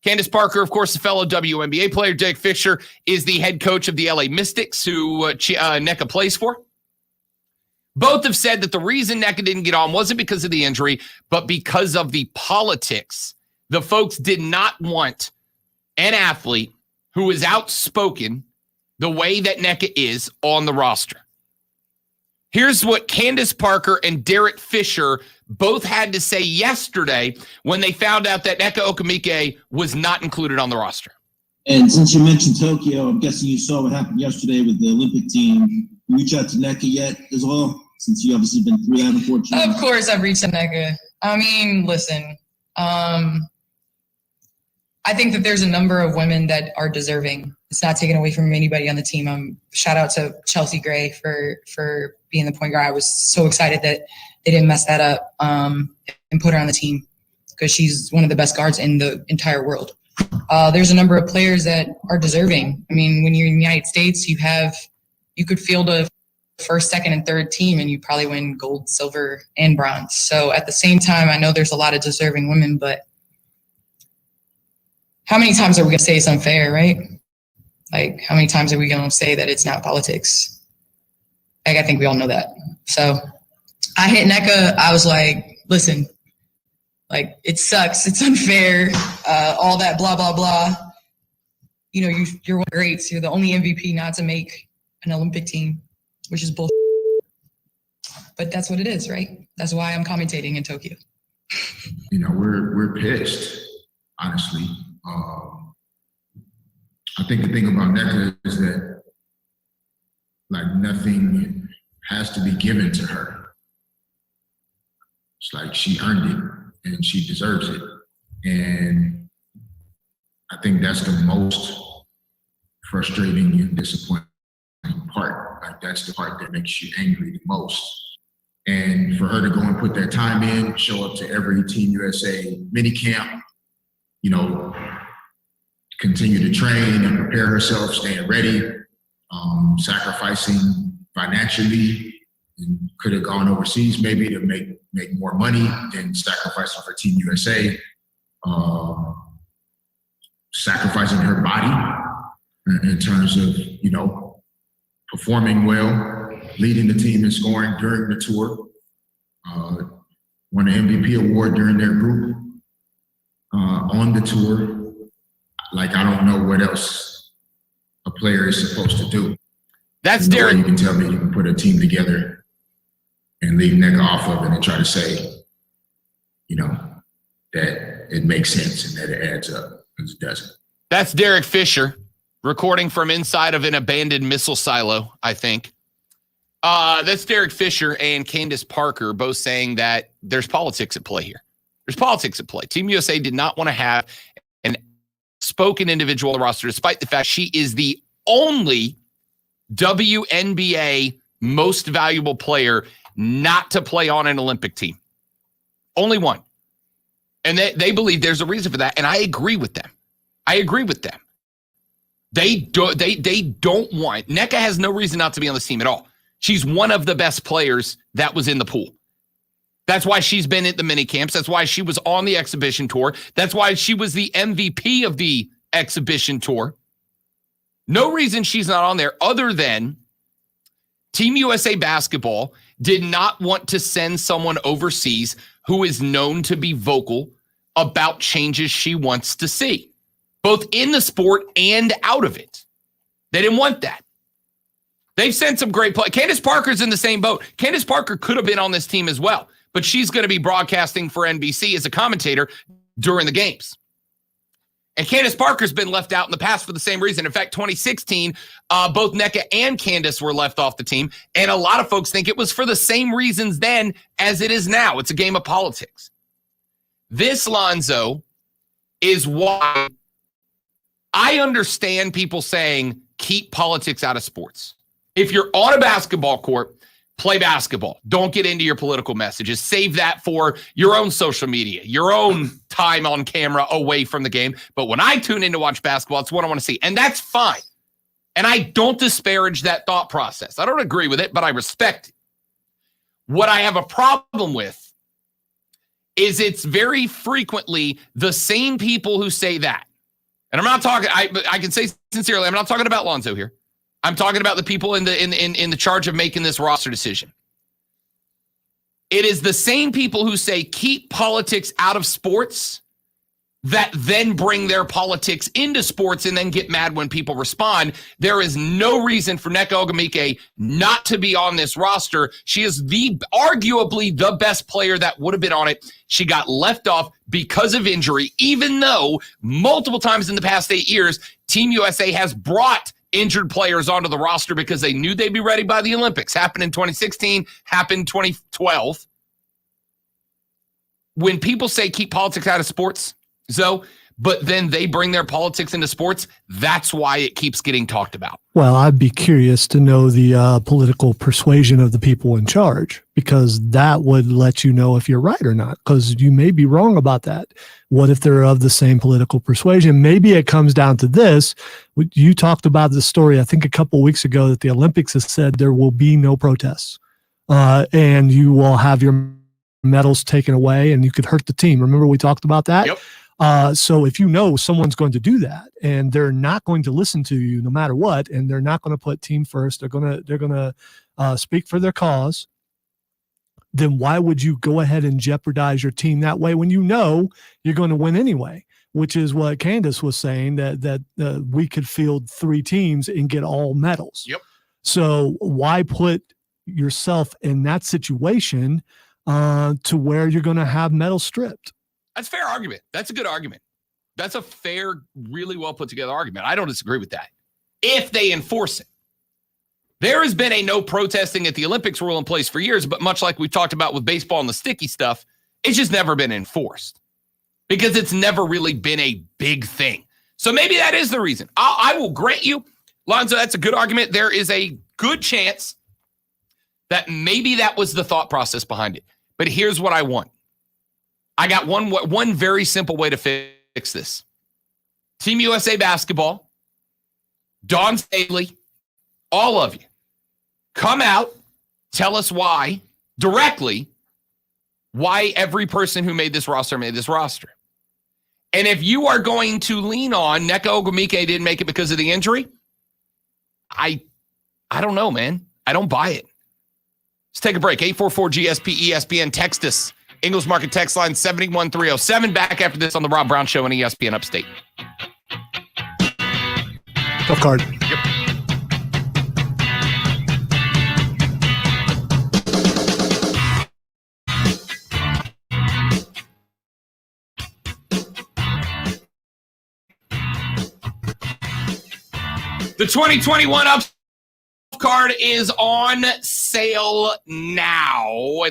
Speaker 1: Candace Parker, of course, a fellow WNBA player. Derek Fisher is the head coach of the LA Mystics, who Nneka plays for. Both have said that the reason Nneka didn't get on wasn't because of the injury, but because of the politics. The folks did not want an athlete who is outspoken the way that Nneka is on the roster. Here's what Candace Parker and Derek Fisher both had to say yesterday when they found out that Nneka Ogwumike was not included on the roster.
Speaker 11: And since you mentioned Tokyo, I'm guessing you saw what happened yesterday with the Olympic team. You reach out to Nneka yet as well, since you obviously been through that, unfortunately?
Speaker 12: Of course I've reached out to Nneka. I mean, listen, I think that there's a number of women that are deserving. It's not taken away from anybody on the team. Shout out to Chelsea Gray for being the point guard. I was so excited that they didn't mess that up and put her on the team because she's one of the best guards in the entire world. There's a number of players that are deserving. I mean, when you're in the United States, you could field a first, second, and third team, and you probably win gold, silver, and bronze. So at the same time, I know there's a lot of deserving women, but how many times are we going to say it's unfair, right? Like, how many times are we going to say that it's not politics? Like, I think we all know that. So I hit Nneka. I was like, listen, like, it sucks. It's unfair. All that blah, blah, blah. You know, you're one of the greats. You're the only MVP not to make an Olympic team, which is bullshit. But that's what it is, right? That's why I'm commentating in Tokyo.
Speaker 13: You know, we're pissed, honestly. I think the thing about Nneka is that, like, nothing has to be given to her. It's like she earned it and she deserves it. And I think that's the most frustrating and disappointing part. Like, that's the part that makes you angry the most. And for her to go and put that time in, show up to every Team USA mini camp, you know, continue to train and prepare herself, staying ready, sacrificing financially and could have gone overseas maybe to make more money than sacrificing for Team USA, sacrificing her body in terms of, performing well, leading the team in scoring during the tour, won an MVP award during their group on the tour. Like, I don't know what else a player is supposed to do.
Speaker 1: That's
Speaker 13: No way
Speaker 1: Derek.
Speaker 13: You can tell me you can put a team together and leave Nneka off of it and try to say, that it makes sense and that it adds up, because it doesn't.
Speaker 1: That's Derek Fisher recording from inside of an abandoned missile silo, I think. That's Derek Fisher and Candace Parker both saying that there's politics at play here. There's politics at play. Team USA did not want to have an spoken individual on the roster, despite the fact she is the only WNBA most valuable player not to play on an Olympic team. Only one. And they believe there's a reason for that, and I agree with them. They don't want. Nneka has no reason not to be on this team at all. She's one of the best players that was in the pool. That's why she's been at the mini camps. That's why she was on the exhibition tour. That's why she was the MVP of the exhibition tour. No reason she's not on there other than Team USA basketball did not want to send someone overseas who is known to be vocal about changes she wants to see, both in the sport and out of it. They didn't want that. They've sent some great play. Candace Parker's in the same boat. Candace Parker could have been on this team as well, but she's going to be broadcasting for NBC as a commentator during the games. And Candace Parker's been left out in the past for the same reason. In fact, 2016, both Nneka and Candace were left off the team. And a lot of folks think it was for the same reasons then as it is now. It's a game of politics. This, Lonzo, is why I understand people saying keep politics out of sports. If you're on a basketball court, play basketball. Don't get into your political messages. Save that for your own social media, your own time on camera away from the game. But when I tune in to watch basketball, it's what I want to see. And that's fine. And I don't disparage that thought process. I don't agree with it, but I respect it. What I have a problem with is it's very frequently the same people who say that. And I'm not talking, I can say sincerely, I'm not talking about Lonzo here. I'm talking about the people in the charge of making this roster decision. It is the same people who say keep politics out of sports that then bring their politics into sports and then get mad when people respond. There is no reason for Nneka Ogwumike not to be on this roster. She is arguably the best player that would have been on it. She got left off because of injury, even though multiple times in the past 8 years, Team USA has brought injured players onto the roster because they knew they'd be ready by the Olympics. Happened in 2016, happened in 2012. When people say keep politics out of sports, Zoe, but then they bring their politics into sports, that's why it keeps getting talked about.
Speaker 2: Well, I'd be curious to know the political persuasion of the people in charge, because that would let you know if you're right or not, because you may be wrong about that. What if they're of the same political persuasion? Maybe it comes down to this. You talked about the story, I think a couple of weeks ago, that the Olympics has said there will be no protests and you will have your medals taken away and you could hurt the team. Remember we talked about that?
Speaker 1: Yep.
Speaker 2: So if you know someone's going to do that and they're not going to listen to you no matter what, and they're not going to put team first, they're going to speak for their cause, then why would you go ahead and jeopardize your team that way when you know you're going to win anyway? Which is what Candace was saying, that we could field 3 teams and get all medals.
Speaker 1: Yep.
Speaker 2: So why put yourself in that situation to where you're going to have medals stripped?
Speaker 1: That's a fair argument. That's a good argument. That's a fair, really well put together argument. I don't disagree with that. If they enforce it. There has been a no protesting at the Olympics rule in place for years, but much like we talked about with baseball and the sticky stuff, it's just never been enforced because it's never really been a big thing. So maybe that is the reason. I will grant you, Lonzo, that's a good argument. There is a good chance that maybe that was the thought process behind it. But here's what I want. I got one very simple way to fix this. Team USA basketball, Dawn Staley, all of you, come out, Tell us why, directly, why every person who made this roster. And if you are going to lean on Nneka Ogwumike didn't make it because of the injury, I don't know, man. I don't buy it. Let's take a break. 844-GSP-ESPN. Text us. Ingles Market text line 71307. Back after this on the Rob Brown Show on ESPN Upstate.
Speaker 2: Tough card.
Speaker 1: Yep. The 2021 Up card is on sale now.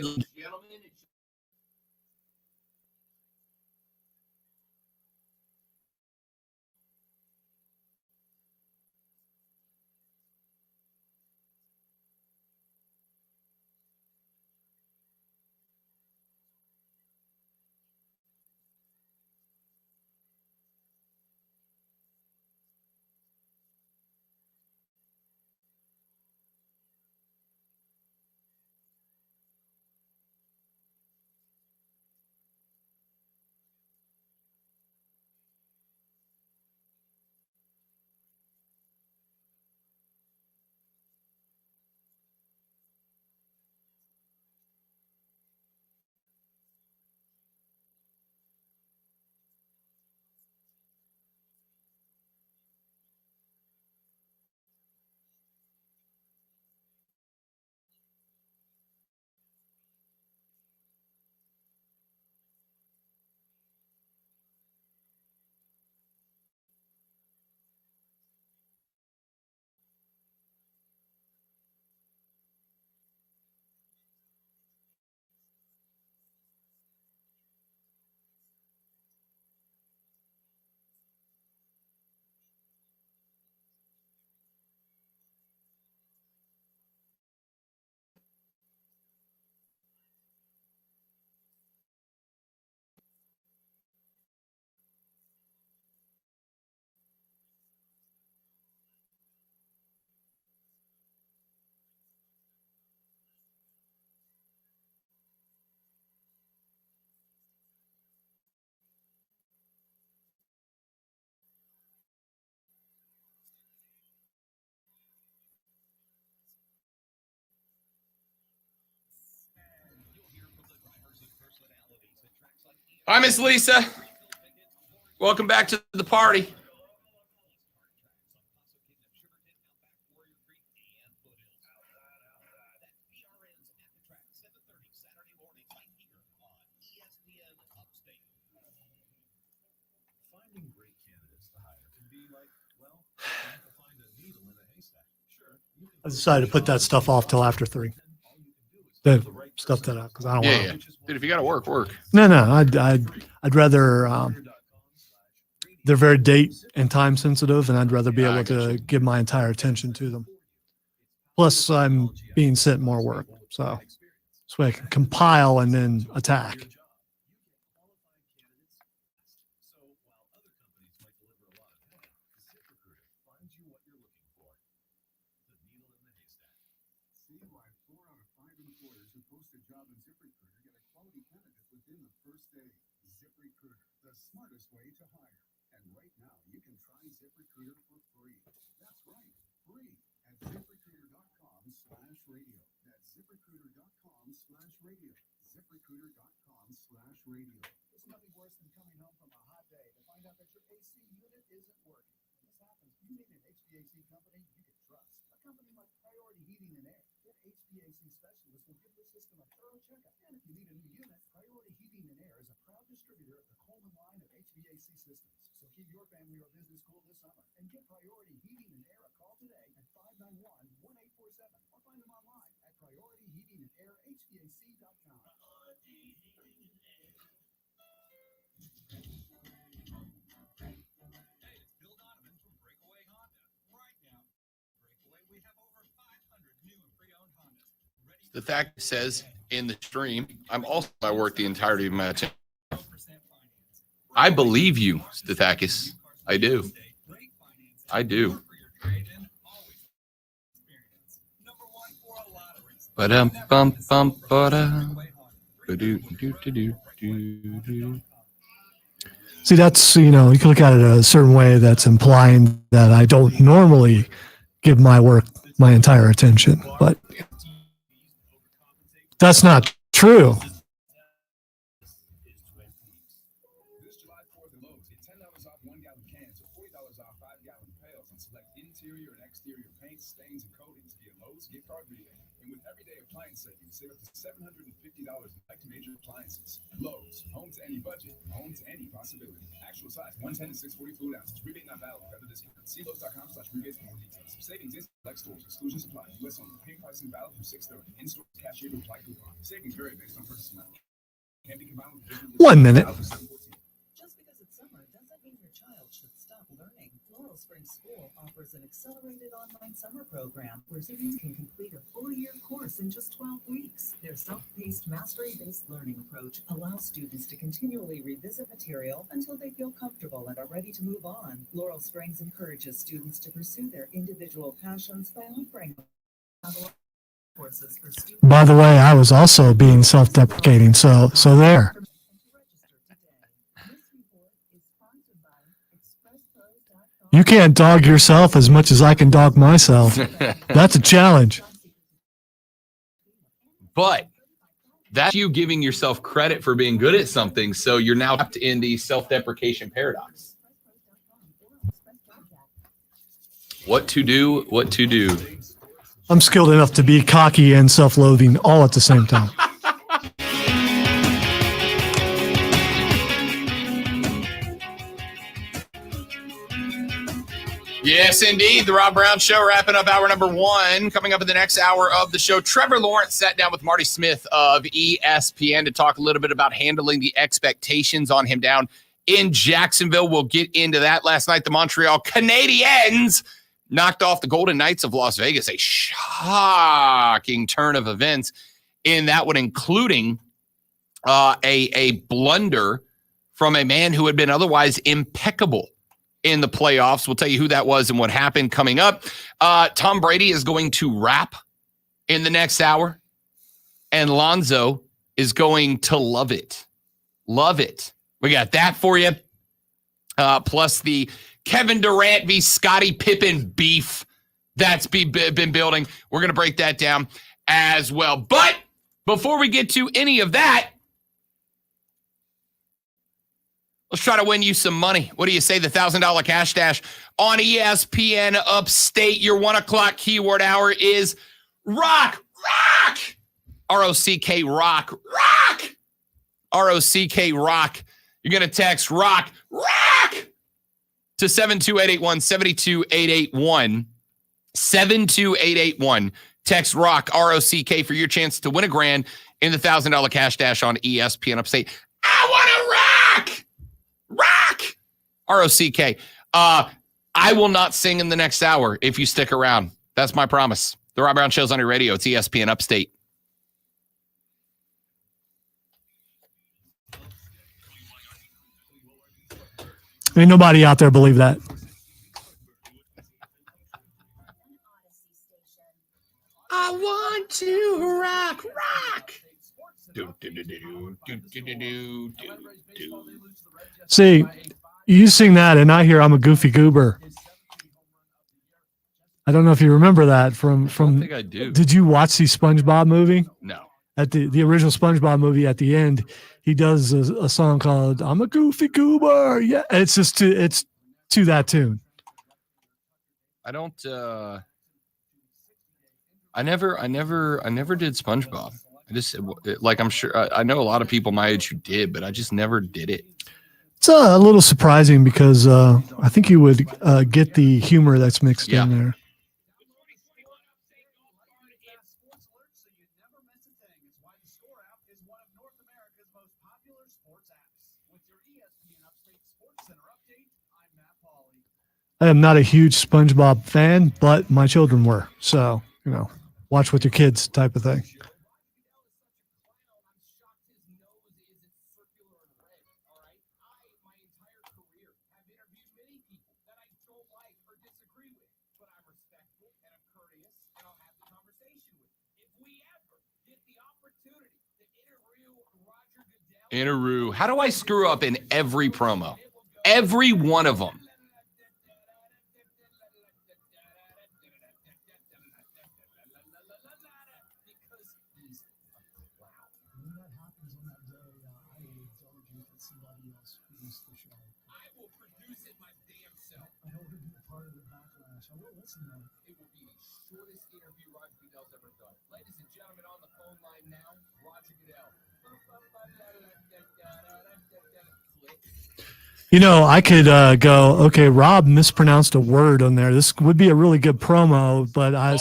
Speaker 1: Hi, Miss Lisa. Welcome back to the party.
Speaker 5: Finding great candidates to hire can be like, well, trying to find a needle in a haystack. Sure.
Speaker 2: I decided to put that stuff off till after 3. Then stuff that out because I don't want to.
Speaker 1: Dude, if you got to work.
Speaker 2: No. I'd rather. They're very date and time sensitive, and I'd rather be able to give my entire attention to them. Plus, I'm being sent more work, so this way I can compile and then attack.
Speaker 5: The smartest way to hire. And right now, you can try ZipRecruiter for free. That's right, free at ZipRecruiter.com/radio. That's ZipRecruiter.com/radio. ZipRecruiter.com/radio. There's nothing worse than coming home from a hot day to find out that your AC unit isn't working. When this happens, you need an HVAC company you can trust. A company like Priority Heating and Air. Their HVAC specialist will give the system a thorough checkup. And if you need a new unit, Priority Heating and Air is a proud distributor of the Coleman line of HVAC systems. So keep your family or business cool this summer and give Priority Heating and Air a call today at 591-1847 or find them online at PriorityHeatingandAirHVAC.com. Hey, it's Bill Donovan from Breakaway Honda. Right now, Breakaway, we have over 500 new and pre-owned Hondas.
Speaker 1: The fact says in the stream, I'm also at work the entirety of my attention. I believe you, Stathakis. I do.
Speaker 2: See, that's, you can look at it a certain way that's implying that I don't normally give my work my entire attention, but that's not true.
Speaker 5: This July 4th at Lowe's, get $10 off 1-gallon cans or $40 off 5-gallon pails on select interior and exterior paints, stains, and coatings via Lowe's gift card reading. And with everyday appliance savings, save up to $750 in select major appliances. Lowe's, home to any budget, home to any possibility. Actual size, 110 to 640 fluid ounces. Rebate not valid with other discounts. See Lowe's.com/rebates for more details. Savings in select stores. Exclusions apply. U.S. only. Pay pricing valid through 6/30. In-store cashier to apply coupon. Savings vary based on purchase amount. Can be combined with business.
Speaker 2: 1 minute.
Speaker 14: Just because it's summer doesn't mean your child should stop learning. Laurel Springs School offers an accelerated online summer program where students can complete a full-year course in just 12 weeks. Their self-paced, mastery-based learning approach allows students to continually revisit material until they feel comfortable and are ready to move on. Laurel Springs encourages students to pursue their individual passions by offering courses for students.
Speaker 2: By the way, I was also being self-deprecating, so there. You can't dog yourself as much as I can dog myself. That's a challenge.
Speaker 1: But that's you giving yourself credit for being good at something, so you're now trapped in the self-deprecation paradox. What to do, what to do.
Speaker 2: I'm skilled enough to be cocky and self-loathing all at the same time.
Speaker 1: Yes, indeed. The Rob Brown Show wrapping up hour number 1. Coming up in the next hour of the show, Trevor Lawrence sat down with Marty Smith of ESPN to talk a little bit about handling the expectations on him down in Jacksonville. We'll get into that. Last night, the Montreal Canadiens knocked off the Golden Knights of Las Vegas. A shocking turn of events in that one, including a blunder from a man who had been otherwise impeccable in the playoffs. We'll tell you who that was and what happened coming up. Tom Brady is going to rap in the next hour, and Lonzo is going to love it. Love it. We got that for you. Plus the Kevin Durant v. Scottie Pippen beef that's been building. We're going to break that down as well. But before we get to any of that, let's try to win you some money. What do you say? The $1,000 cash dash on ESPN Upstate. Your 1 o'clock keyword hour is rock. R-O-C-K, rock. R-O-C-K, rock. You're going to text rock to 72881, 72881, 72881. Text rock, R-O-C-K, for your chance to win $1,000 in the $1,000 cash dash on ESPN Upstate. I want to rock. R-O-C-K. I will not sing in the next hour if you stick around. That's my promise. The Rob Brown Show's on your radio. It's ESPN Upstate.
Speaker 2: Ain't nobody out there believe that.
Speaker 1: I want to rock.
Speaker 2: See, you sing that, and I hear I'm a goofy goober. I don't know if you remember that from.
Speaker 1: I don't think I do.
Speaker 2: Did you watch the SpongeBob movie?
Speaker 1: No.
Speaker 2: At the original SpongeBob movie, at the end, he does a song called "I'm a Goofy Goober." Yeah, it's just it's to that tune.
Speaker 1: I don't. I never did SpongeBob. I just like I'm sure I know a lot of people my age who did, but I just never did it.
Speaker 2: It's a little surprising because I think you would get the humor that's mixed in there. I am not a huge SpongeBob fan, but my children were. So, watch with your kids type of thing.
Speaker 1: Inaroo. How do I screw up in every promo? Every one of them.
Speaker 5: Ladies and gentlemen, on the phone line now, Roger Goodell.
Speaker 2: You know, I could go, okay, Rob mispronounced a word on there. This would be a really good promo, but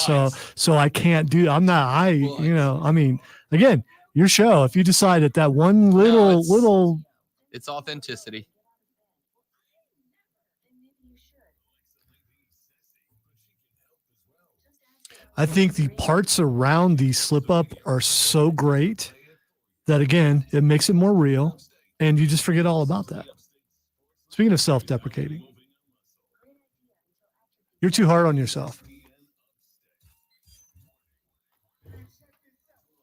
Speaker 2: so I can't do. I'm not. I mean, again, your show. If you decide that one little,
Speaker 1: it's authenticity.
Speaker 2: I think the parts around the slip up are so great that, again, it makes it more real, and you just forget all about that. Speaking of self-deprecating, you're too hard on yourself.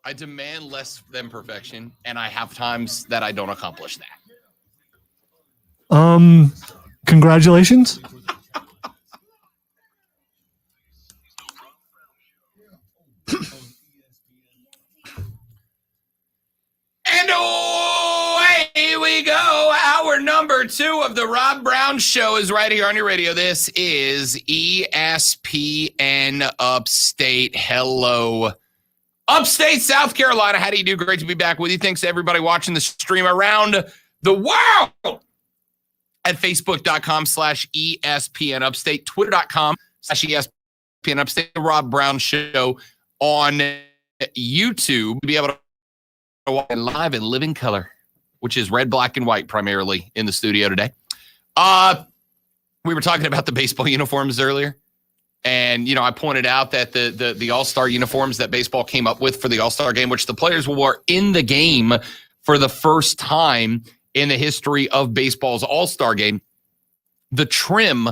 Speaker 1: I demand less than perfection, and I have times that I don't accomplish that.
Speaker 2: Congratulations.
Speaker 1: And away we go. Hour number 2 of the Rob Brown Show is right here on your radio. This is ESPN Upstate. Hello, Upstate South Carolina. How do you do? Great to be back with you. Thanks to everybody watching the stream around the world at Facebook.com/ESPN Upstate, Twitter.com/ESPN Upstate, the Rob Brown Show on YouTube. Be able to watch live in living color, which is red, black, and white primarily in the studio today. We were talking about the baseball uniforms earlier. And, you know, I pointed out that the All-Star uniforms that baseball came up with for the All-Star game, which the players wore in the game for the first time in the history of baseball's All-Star game, the trim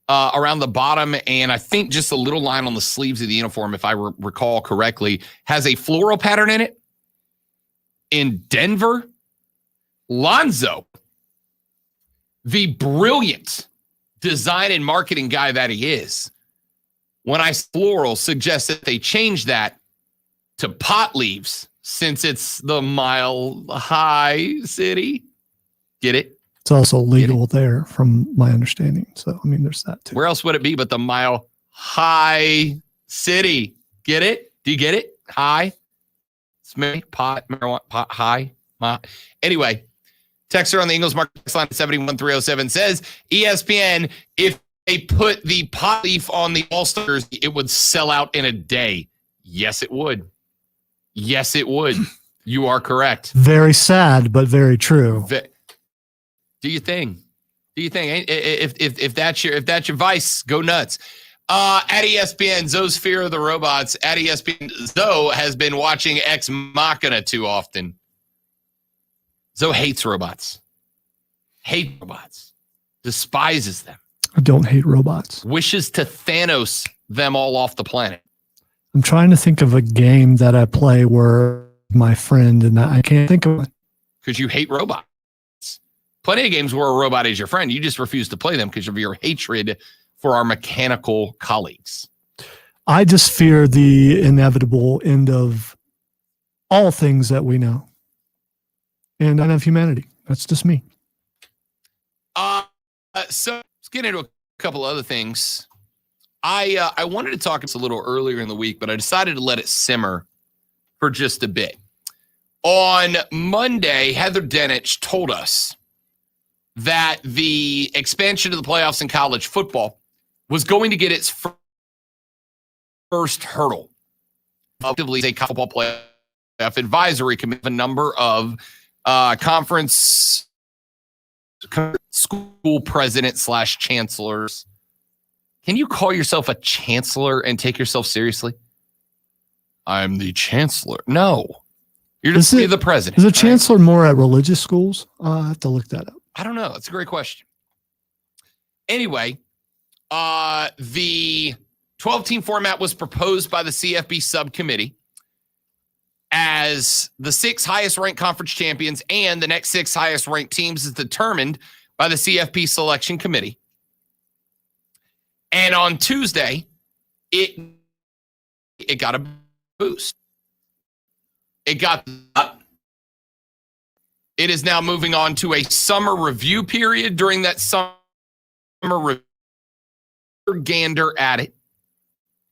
Speaker 1: around the bottom and I think just a little line on the sleeves of the uniform, if I recall correctly, has a floral pattern in it. In Denver, Lonzo, the brilliant design and marketing guy that he is, when I floral, suggests that they change that to pot leaves since it's the Mile High City. Get it?
Speaker 2: It's also legal there from my understanding. So, I mean, there's that too.
Speaker 1: Where else would it be but the Mile High City? Get it? Do you get it? High? Smitty, pot, marijuana, pot, high. Anyway, texter on the Ingles Market line 71307 says, ESPN, if they put the pot leaf on the All-Stars, it would sell out in a day. Yes, it would. Yes, it would. You are correct.
Speaker 2: Very sad, but very true.
Speaker 1: Do your thing. Do you think? If that's your vice, go nuts. At ESPN, Zoe's fear of the robots. At ESPN, Zoe has been watching Ex Machina too often. Zoe hates robots. Hates robots. Despises them.
Speaker 2: I don't hate robots.
Speaker 1: Wishes to Thanos them all off the planet.
Speaker 2: I'm trying to think of a game that I play where my friend, and I can't think of one.
Speaker 1: Because you hate robots. Plenty of games where a robot is your friend. You just refuse to play them because of your hatred for our mechanical colleagues.
Speaker 2: I just fear the inevitable end of all things that we know. And I have humanity. That's just me.
Speaker 1: So let's get into a couple other things. I wanted to talk a little earlier in the week, but I decided to let it simmer for just a bit. On Monday, Heather Dinich told us that the expansion of the playoffs in college football was going to get its first hurdle. Effectively, a college football playoff advisory committee, a number of conference school presidents / chancellors. Can you call yourself a chancellor and take yourself seriously? I'm the chancellor. No, you're just the president.
Speaker 2: Is a chancellor more at religious schools? I have to look that up.
Speaker 1: I don't know. It's a great question. Anyway, the 12-team format was proposed by the CFB subcommittee as as the 6 highest ranked conference champions and the next 6 highest ranked teams is determined by the CFP selection committee. And on Tuesday, it got a boost. It got up. It is now moving on to a summer review period. During that summer review, gander at it,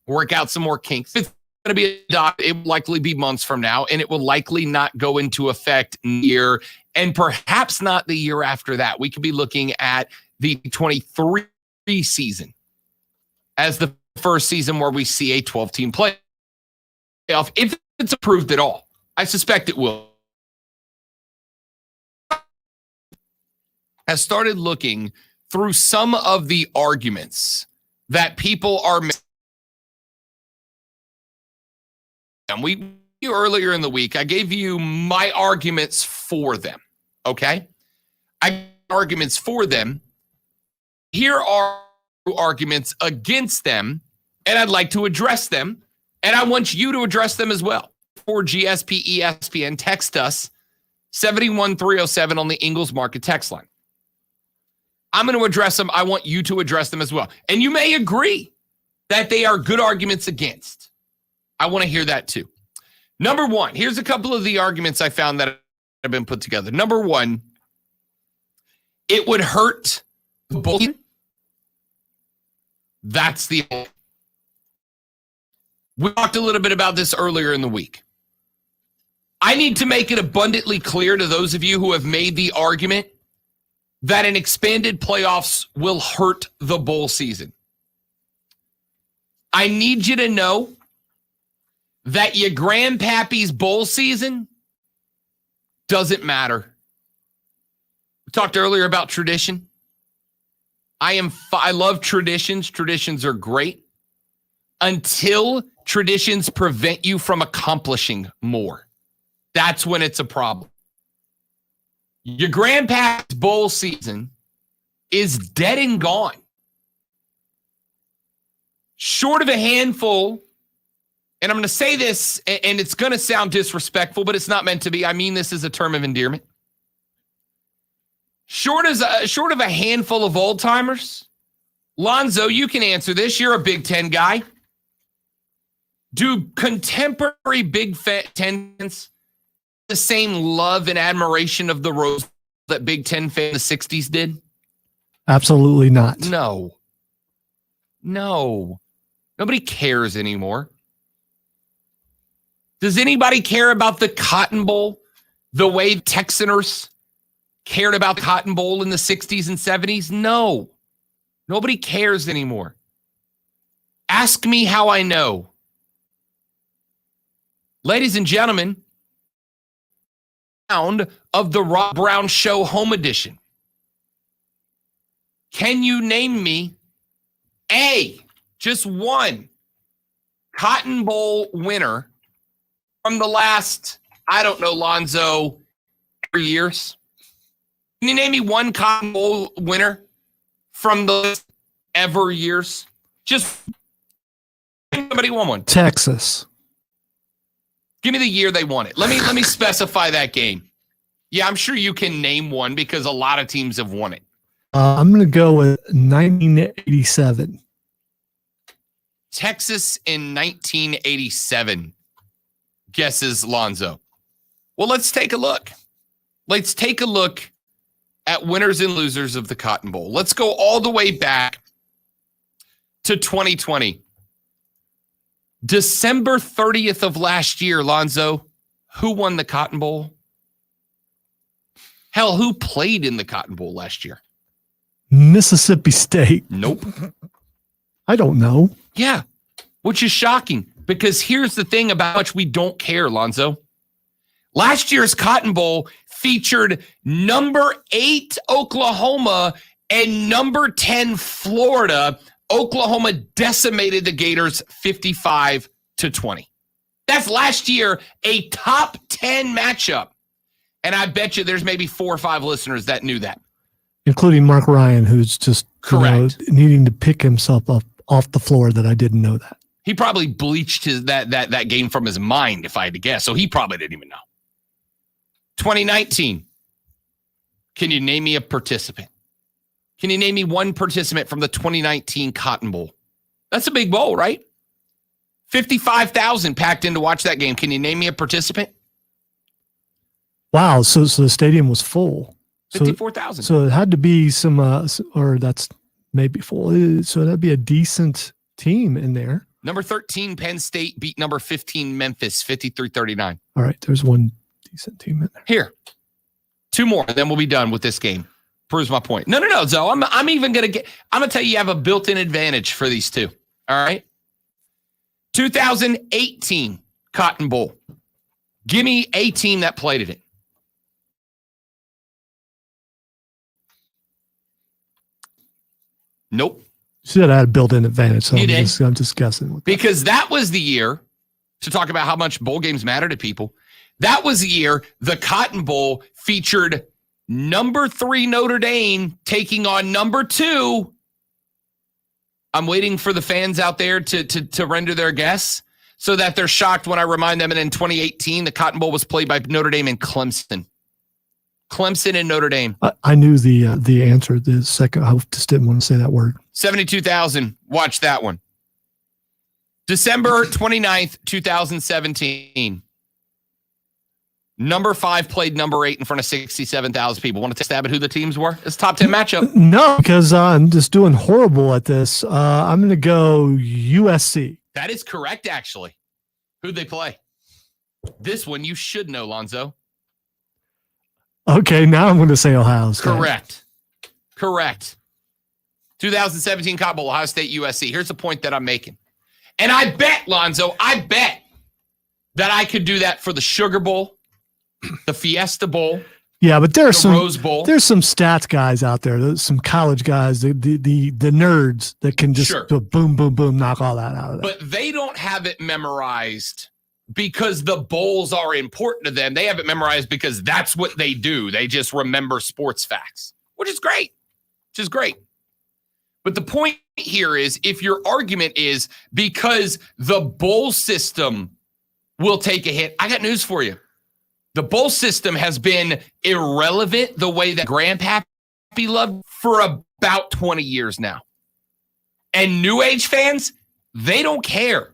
Speaker 1: work out some more kinks. It's going to be adopted. It will likely be months from now, and it will likely not go into effect near, and perhaps not the year after that. We could be looking at the 23 season as the first season where we see a 12-team playoff, if it's approved at all. I suspect it will. Has started looking through some of the arguments that people are making. And we earlier in the week, I gave you my arguments for them. Okay? I arguments for them. Here are arguments against them, and I'd like to address them, and I want you to address them as well. For GSP ESPN, text us 71307 on the Ingles Market text line. I'm going to address them. I want you to address them as well. And you may agree that they are good arguments against. I want to hear that too. Number one, here's a couple of the arguments I found that have been put together. Number one, it would hurt the bowl. That's the. We talked a little bit about this earlier in the week. I need to make it abundantly clear to those of you who have made the argument that an expanded playoffs will hurt the bowl season. I need you to know that your grandpappy's bowl season doesn't matter. We talked earlier about tradition. I love traditions. Traditions are great until traditions prevent you from accomplishing more. That's when it's a problem. Your grandpa's bowl season is dead and gone. Short of a handful, and I'm going to say this, and it's going to sound disrespectful, but it's not meant to be. I mean this as a term of endearment. Short of a handful of old-timers, Lonzo, you can answer this. You're a Big Ten guy. Do contemporary Big Ten fans the same love and admiration of the Rose that Big Ten fans in the 60s did?
Speaker 2: Absolutely not.
Speaker 1: No. Nobody cares anymore. Does anybody care about the Cotton Bowl the way Texaners cared about the Cotton Bowl in the 60s and 70s? No. Nobody cares anymore. Ask me how I know. Ladies and gentlemen, round of the Rob Brown Show Home Edition. Can you name me just one Cotton Bowl winner from the last, I don't know, Lonzo, 3 years? Can you name me one Cotton Bowl winner from the ever years? Just somebody won one.
Speaker 2: Texas.
Speaker 1: Give me the year they won it. Let me specify that game. Yeah, I'm sure you can name one because a lot of teams have won it.
Speaker 2: I'm going to go with 1987.
Speaker 1: Texas in 1987. Guesses Lonzo. Well, let's take a look. Let's take a look at winners and losers of the Cotton Bowl. Let's go all the way back to 2020. December 30th of last year, Lonzo, who won the Cotton Bowl? Hell, who played in the Cotton Bowl last year?
Speaker 2: Mississippi State.
Speaker 1: Nope.
Speaker 2: I don't know.
Speaker 1: Yeah, which is shocking because here's the thing about which we don't care, Lonzo. Last year's Cotton Bowl featured number 8 Oklahoma and number 10 Florida. Oklahoma decimated the Gators 55-20. That's last year, a top 10 matchup. And I bet you there's maybe 4 or 5 listeners that knew that.
Speaker 2: Including Mark Ryan, who's just
Speaker 1: correct,
Speaker 2: needing to pick himself up off the floor that I didn't know that.
Speaker 1: He probably bleached that game from his mind, if I had to guess. So he probably didn't even know. 2019. Can you name me a participant? Can you name me one participant from the 2019 Cotton Bowl? That's a big bowl, right? 55,000 packed in to watch that game. Can you name me a participant?
Speaker 2: Wow. So the stadium was full.
Speaker 1: 54,000.
Speaker 2: So it had to be or that's maybe full. So that'd be a decent team in there.
Speaker 1: Number 13, Penn State beat number 15, Memphis, 53-39.
Speaker 2: All right. There's one decent team in there.
Speaker 1: Here. 2 more, then we'll be done with this game. Proves my point. No, Zoe. I'm even going to tell you have a built-in advantage for these two. All right. 2018 Cotton Bowl. Give me a team that played at it. Nope.
Speaker 2: She said I had a built-in advantage, so I'm just guessing.
Speaker 1: Because that was the year, to talk about how much bowl games matter to people, that was the year the Cotton Bowl featured number 3 Notre Dame taking on number 2. I'm waiting for the fans out there to render their guess so that they're shocked when I remind them that in 2018, the Cotton Bowl was played by Notre Dame and Clemson. Clemson and Notre Dame.
Speaker 2: I knew the answer the second. I just didn't want to say that word.
Speaker 1: 72,000. Watch that one. December 29th, 2017. Number 5 played number 8 in front of 67,000 people. Want to take a stab at who the teams were? It's a top 10 matchup.
Speaker 2: No, because I'm just doing horrible at this. I'm going to go USC.
Speaker 1: That is correct, actually. Who'd they play? This one you should know, Lonzo.
Speaker 2: Okay, now I'm going to say Ohio State.
Speaker 1: Correct. 2017 Cotton Bowl, Ohio State, USC. Here's the point that I'm making. And I bet, Lonzo, that I could do that for the Sugar Bowl, the Fiesta Bowl.
Speaker 2: Yeah, but there's some
Speaker 1: Rose Bowl.
Speaker 2: There's some stats guys out there. There's some college guys, the nerds that can just boom, boom, boom, knock all that out of there.
Speaker 1: But they don't have it memorized because the bowls are important to them. They have it memorized because that's what they do. They just remember sports facts, which is great. But the point here is, if your argument is because the bowl system will take a hit, I got news for you. The bowl system has been irrelevant the way that Grandpappy loved for about 20 years now. And New Age fans, they don't care.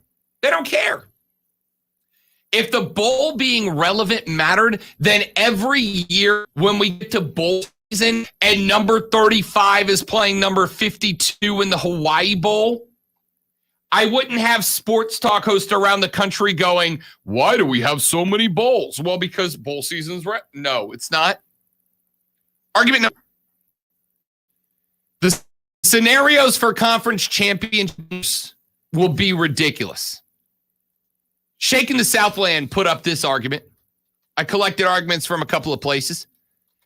Speaker 1: If the bowl being relevant mattered, then every year when we get to bowl season and number 35 is playing number 52 in the Hawaii Bowl, I wouldn't have sports talk hosts around the country going, why do we have so many bowls? Well, because bowl season's right. No, it's not. Argument number. The scenarios for conference championships will be ridiculous. Shaking the Southland put up this argument. I collected arguments from a couple of places.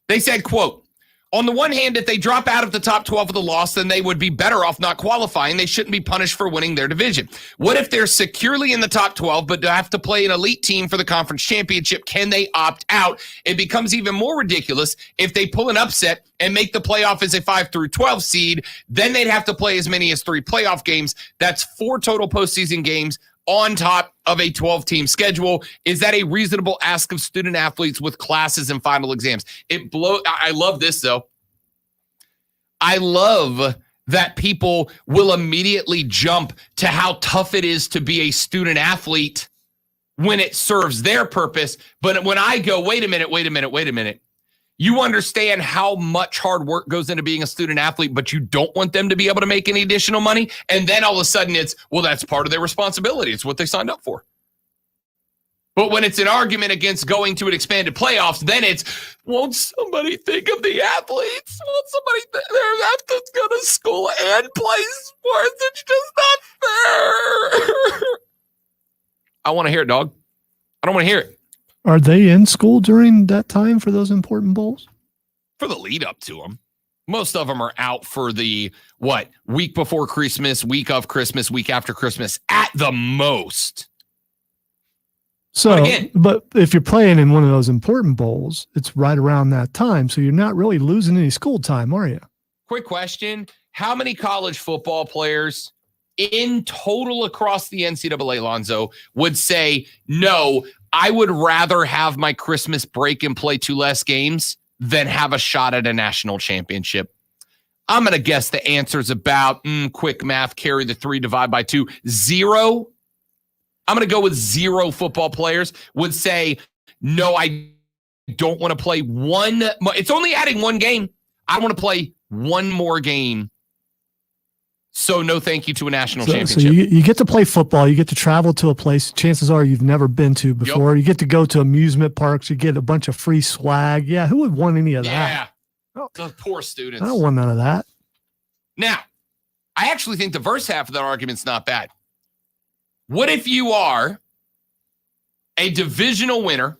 Speaker 1: They said, quote, on the one hand, if they drop out of the top 12 of the loss, then they would be better off not qualifying. They shouldn't be punished for winning their division. What if they're securely in the top 12, but have to play an elite team for the conference championship? Can they opt out? It becomes even more ridiculous if they pull an upset and make the playoff as a 5 through 12 seed. Then they'd have to play as many as 3 playoff games. That's 4 total postseason games on top of a 12-team schedule. Is that a reasonable ask of student athletes with classes and final exams? I love this, though. I love that people will immediately jump to how tough it is to be a student athlete when it serves their purpose. But when I go, wait a minute. You understand how much hard work goes into being a student athlete, but you don't want them to be able to make any additional money. And then all of a sudden it's, well, that's part of their responsibility. It's what they signed up for. But when it's an argument against going to an expanded playoffs, then it's, won't somebody think of the athletes? Won't somebody that's go to school and play sports? It's just not fair. I want to hear it, dog. I don't want to hear it.
Speaker 2: Are they in school during that time for those important bowls?
Speaker 1: For the lead up to them. Most of them are out for the, week before Christmas, week of Christmas, week after Christmas, at the most.
Speaker 2: So, but if you're playing in one of those important bowls, it's right around that time. So you're not really losing any school time, are you?
Speaker 1: Quick question. How many college football players in total across the NCAA, Lonzo, would say, no, I would rather have my Christmas break and play 2 less games than have a shot at a national championship? I'm going to guess the answer is about, quick math, carry the 3, divide by 2, 0. I'm going to go with 0 football players would say, no, I don't want to play one. It's only adding 1 game. I want to play 1 more game. So no thank you to a national championship.
Speaker 2: So you get to play football. You get to travel to a place chances are you've never been to before. Yep. You get to go to amusement parks. You get a bunch of free swag. Yeah, who would want any of that?
Speaker 1: Yeah, the poor students.
Speaker 2: I don't want none of that.
Speaker 1: Now, I actually think the verse half of that argument's not bad. What if you are a divisional winner?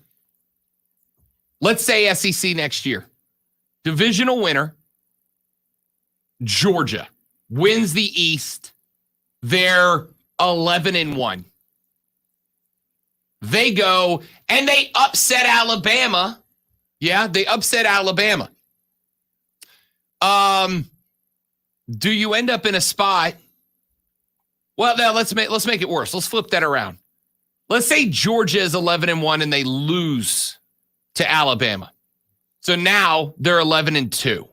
Speaker 1: Let's say SEC next year. Divisional winner, Georgia wins the East. They're 11-1. They go and they upset Alabama. Yeah, they upset Alabama. Do you end up in a spot? Well, now let's make it worse. Let's flip that around. Let's say Georgia is 11-1 and they lose to Alabama. So now they're 11-2.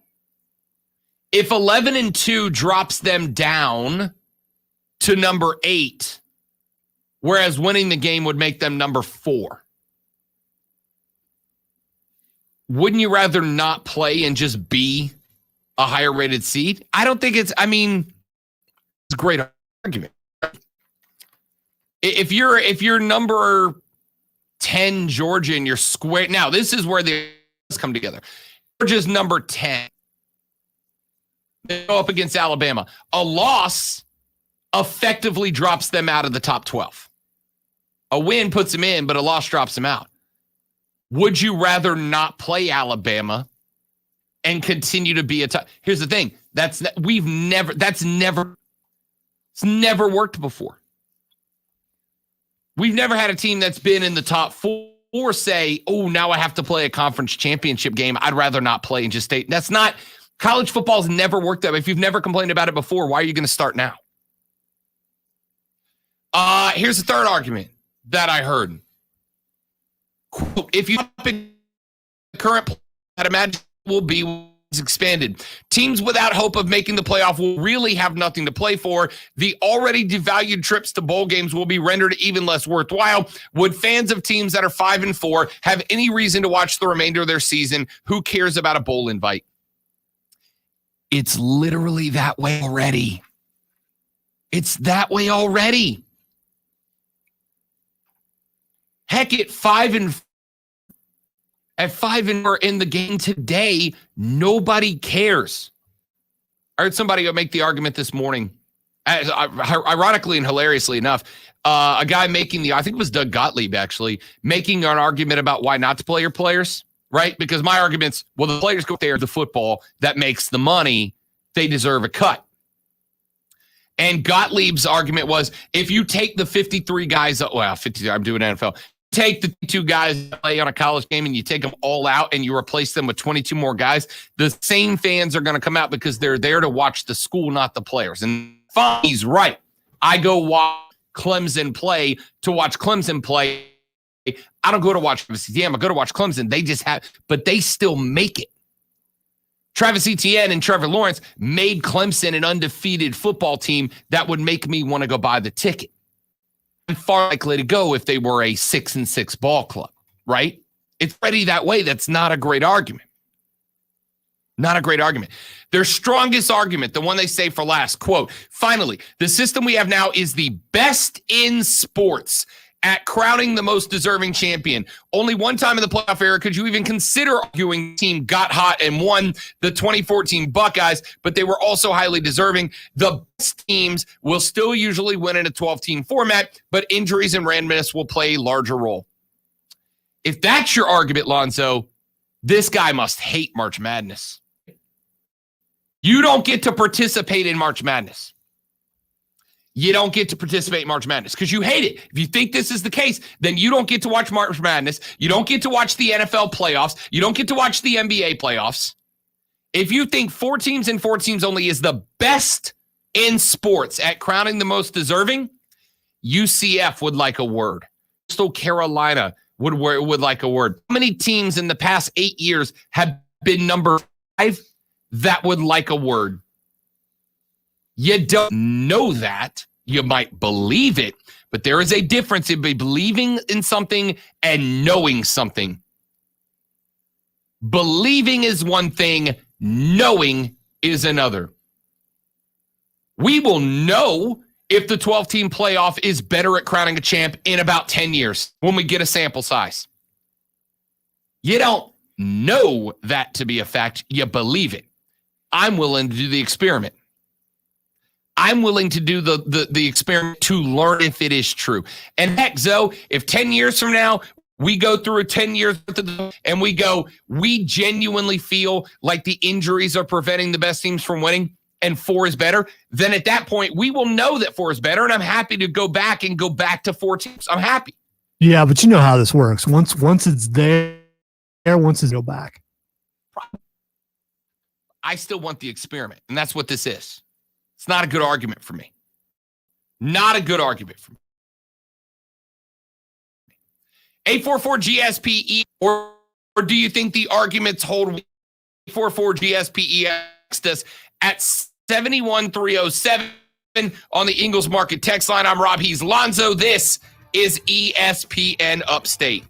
Speaker 1: If 11-2 drops them down to number 8, whereas winning the game would make them number 4, wouldn't you rather not play and just be a higher rated seed? I don't think it's a great argument. If you're number 10 Georgia and you're square, now this is where the come together. Georgia's number 10. They go up against Alabama. A loss effectively drops them out of the top 12. A win puts them in, but a loss drops them out. Would you rather not play Alabama and continue to be a top? Here's the thing. It's never worked before. We've never had a team that's been in the top 4 say, oh, now I have to play a conference championship game. I'd rather not play and just stay. That's not, college football's never worked that way. If you've never complained about it before, why are you going to start now? Here's the third argument that I heard. Quote, if you pick the current, I'd imagine will be expanded. Teams without hope of making the playoff will really have nothing to play for. The already devalued trips to bowl games will be rendered even less worthwhile. Would fans of teams that are 5-4 have any reason to watch the remainder of their season? Who cares about a bowl invite? It's literally that way already. It's that way already. Heck, at 5-4 in the game today, nobody cares. I heard somebody make the argument this morning, ironically and hilariously enough, a guy making I think it was Doug Gottlieb actually, making an argument about why not to play your players, right? Because my argument's, well, the players go there, the football that makes the money, they deserve a cut. And Gottlieb's argument was, if you take the 53 guys, 53, I'm doing NFL, take the 2 guys that play on a college game and you take them all out and you replace them with 22 more guys, the same fans are going to come out because they're there to watch the school, not the players. And he's right. I go watch Clemson play to watch Clemson play. I don't go to watch Travis Etienne. I go to watch Clemson. But they still make it. Travis Etienne and Trevor Lawrence made Clemson an undefeated football team that would make me want to go buy the ticket. I'm far likely to go if they were a 6-6 ball club, right? It's already that way. That's not a great argument. Not a great argument. Their strongest argument, the one they say for last, quote, finally, the system we have now is the best in sports at crowning the most deserving champion. Only one time in the playoff era could you even consider arguing the team got hot and won, the 2014 Buckeyes, but they were also highly deserving. The best teams will still usually win in a 12-team format, but injuries and randomness will play a larger role. If that's your argument, Lonzo, this guy must hate March Madness. You don't get to participate in March Madness. You don't get to participate in March Madness because you hate it. If you think this is the case, then you don't get to watch March Madness. You don't get to watch the NFL playoffs. You don't get to watch the NBA playoffs. If you think 4 teams and 4 teams only is the best in sports at crowning the most deserving, UCF would like a word. Coastal Carolina would like a word. How many teams in the past 8 years have been number 5 that would like a word? You don't know that. You might believe it, but there is a difference in believing in something and knowing something. Believing is one thing, knowing is another. We will know if the 12-team playoff is better at crowning a champ in about 10 years when we get a sample size. You don't know that to be a fact. You believe it. I'm willing to do the experiment. I'm willing to do the experiment to learn if it is true. And heck, Zoe, if 10 years from now, we go through a 10 years and we genuinely feel like the injuries are preventing the best teams from winning and 4 is better, then at that point, we will know that 4 is better, and I'm happy to go back to 4 teams. I'm happy.
Speaker 2: Yeah, but you know how this works. Once it's there, once it's go back.
Speaker 1: I still want the experiment, and that's what this is. It's not a good argument for me. Not a good argument for me. 844-GSPE, or do you think the arguments hold? 844-GSPE text us at 71307 on the Ingles Market text line. I'm Rob. He's Lonzo. This is ESPN Upstate.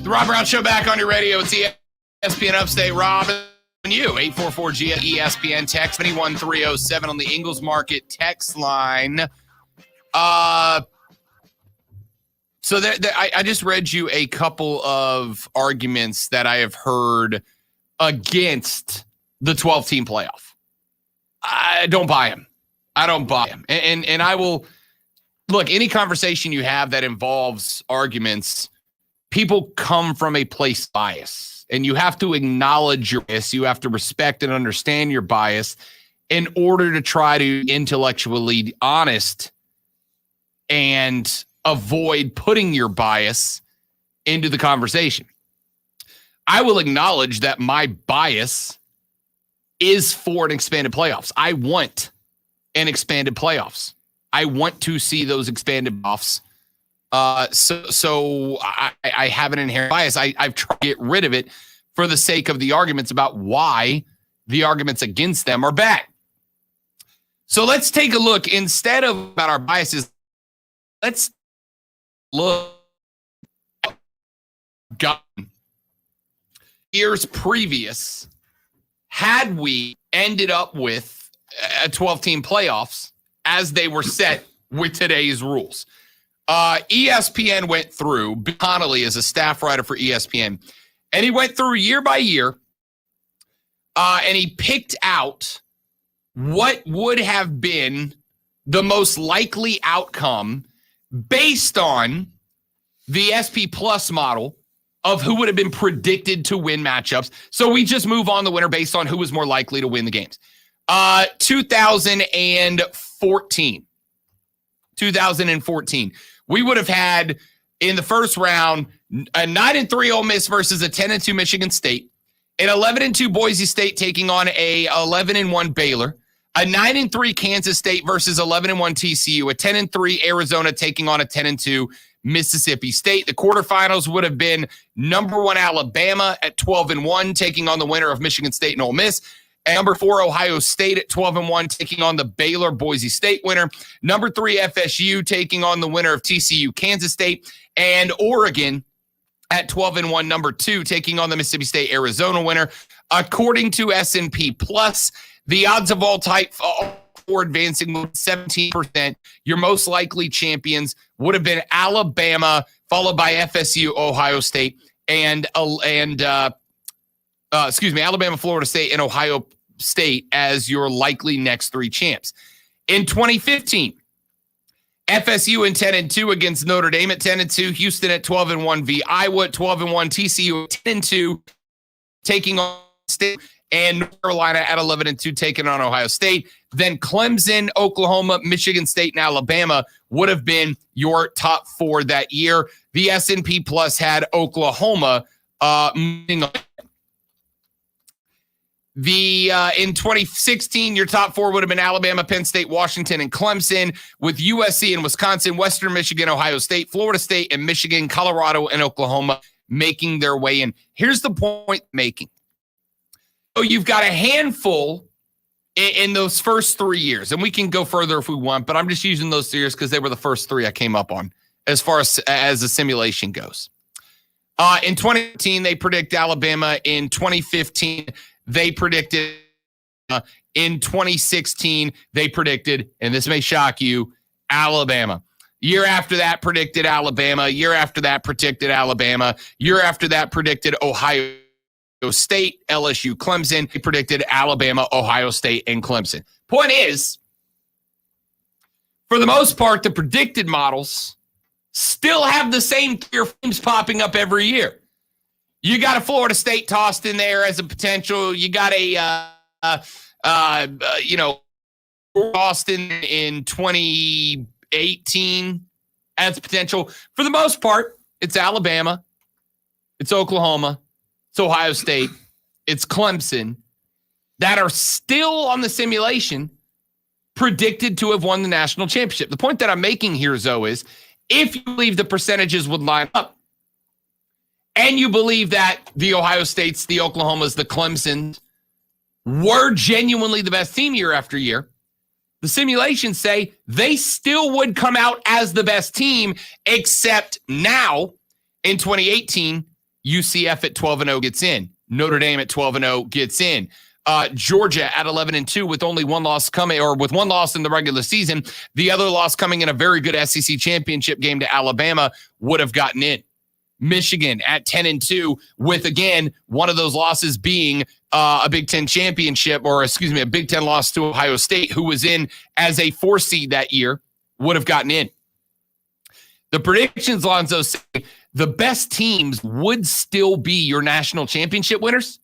Speaker 1: The Rob Brown Show back on your radio. It's ESPN Upstate. Rob and you, 844-ESPN, text 21307 on the Ingles Market text line. So I just read you a couple of arguments that I have heard against the 12-team playoff. I don't buy them. I don't buy them. And I will, look, any conversation you have that involves arguments, people come from a place of bias. And you have to acknowledge your bias. You have to respect and understand your bias in order to try to be intellectually honest and avoid putting your bias into the conversation. I will acknowledge that my bias is for an expanded playoffs. I want an expanded playoffs. I want to see those expanded playoffs. So I have an inherent bias. I've tried to get rid of it for the sake of the arguments about why the arguments against them are bad. So let's take a look. Instead of about our biases, let's look years previous, had we ended up with a 12-team playoffs as they were set with today's rules. ESPN went through, Bill Connolly is a staff writer for ESPN, and he went through year by year, and he picked out what would have been the most likely outcome based on the SP Plus model of who would have been predicted to win matchups. So we just move on the winner based on who was more likely to win the games. 2014. We would have had in the first round a 9-3 Ole Miss versus a 10-2 Michigan State, an 11-2 Boise State taking on a 11-1 Baylor, a 9-3 Kansas State versus 11-1 TCU, a 10-3 Arizona taking on a 10-2 Mississippi State. The quarterfinals would have been number 1 Alabama at 12-1 taking on the winner of Michigan State and Ole Miss. And number 4 Ohio State at 12-1 taking on the Baylor Boise State winner. Number 3 FSU taking on the winner of TCU Kansas State, and Oregon at 12-1 number 2 taking on the Mississippi State Arizona winner. According to S&P Plus, the odds of all type for advancing 17%. Your most likely champions would have been Alabama, followed by FSU, Ohio State, Alabama, Florida State, and Ohio State as your likely next 3 champs. In 2015, FSU in 10-2 against Notre Dame at 10-2, Houston at 12-1 v. Iowa at 12-1, TCU at 10-2 taking on State, and North Carolina at 11-2 taking on Ohio State. Then Clemson, Oklahoma, Michigan State, and Alabama would have been your top 4 that year. The S&P Plus had Oklahoma moving on. In 2016, your top 4 would have been Alabama, Penn State, Washington, and Clemson, with USC and Wisconsin, Western Michigan, Ohio State, Florida State, and Michigan, Colorado, and Oklahoma making their way in. Here's the point making. So you've got a handful in those first 3 years, and we can go further if we want, but I'm just using those 3 years because they were the first 3 I came up on as far as the simulation goes. In 2018, they predict Alabama. In 2015, they predicted. In 2016, they predicted, and this may shock you, Alabama. Year after that, predicted Alabama. Year after that, predicted Alabama. Year after that, predicted Ohio State, LSU, Clemson. They predicted Alabama, Ohio State, and Clemson. Point is, for the most part, the predicted models still have the same tier teams popping up every year. You got a Florida State tossed in there as a potential. You got Boston in 2018 as potential. For the most part, it's Alabama, it's Oklahoma, it's Ohio State, it's Clemson that are still on the simulation predicted to have won the national championship. The point that I'm making here, Zoe, is if you believe the percentages would line up and you believe that the Ohio States, the Oklahomas, the Clemsons were genuinely the best team year after year, the simulations say they still would come out as the best team, except now in 2018, UCF at 12-0 gets in. Notre Dame at 12-0 gets in. Georgia at 11-2 with only one loss coming, or with one loss in the regular season. The other loss coming in a very good SEC championship game to Alabama would have gotten in. Michigan at 10-2 with, again, one of those losses being a Big Ten championship, or excuse me, a Big Ten loss to Ohio State, who was in as a 4 seed that year, would have gotten in. The predictions, Lonzo, say the best teams would still be your national championship winners.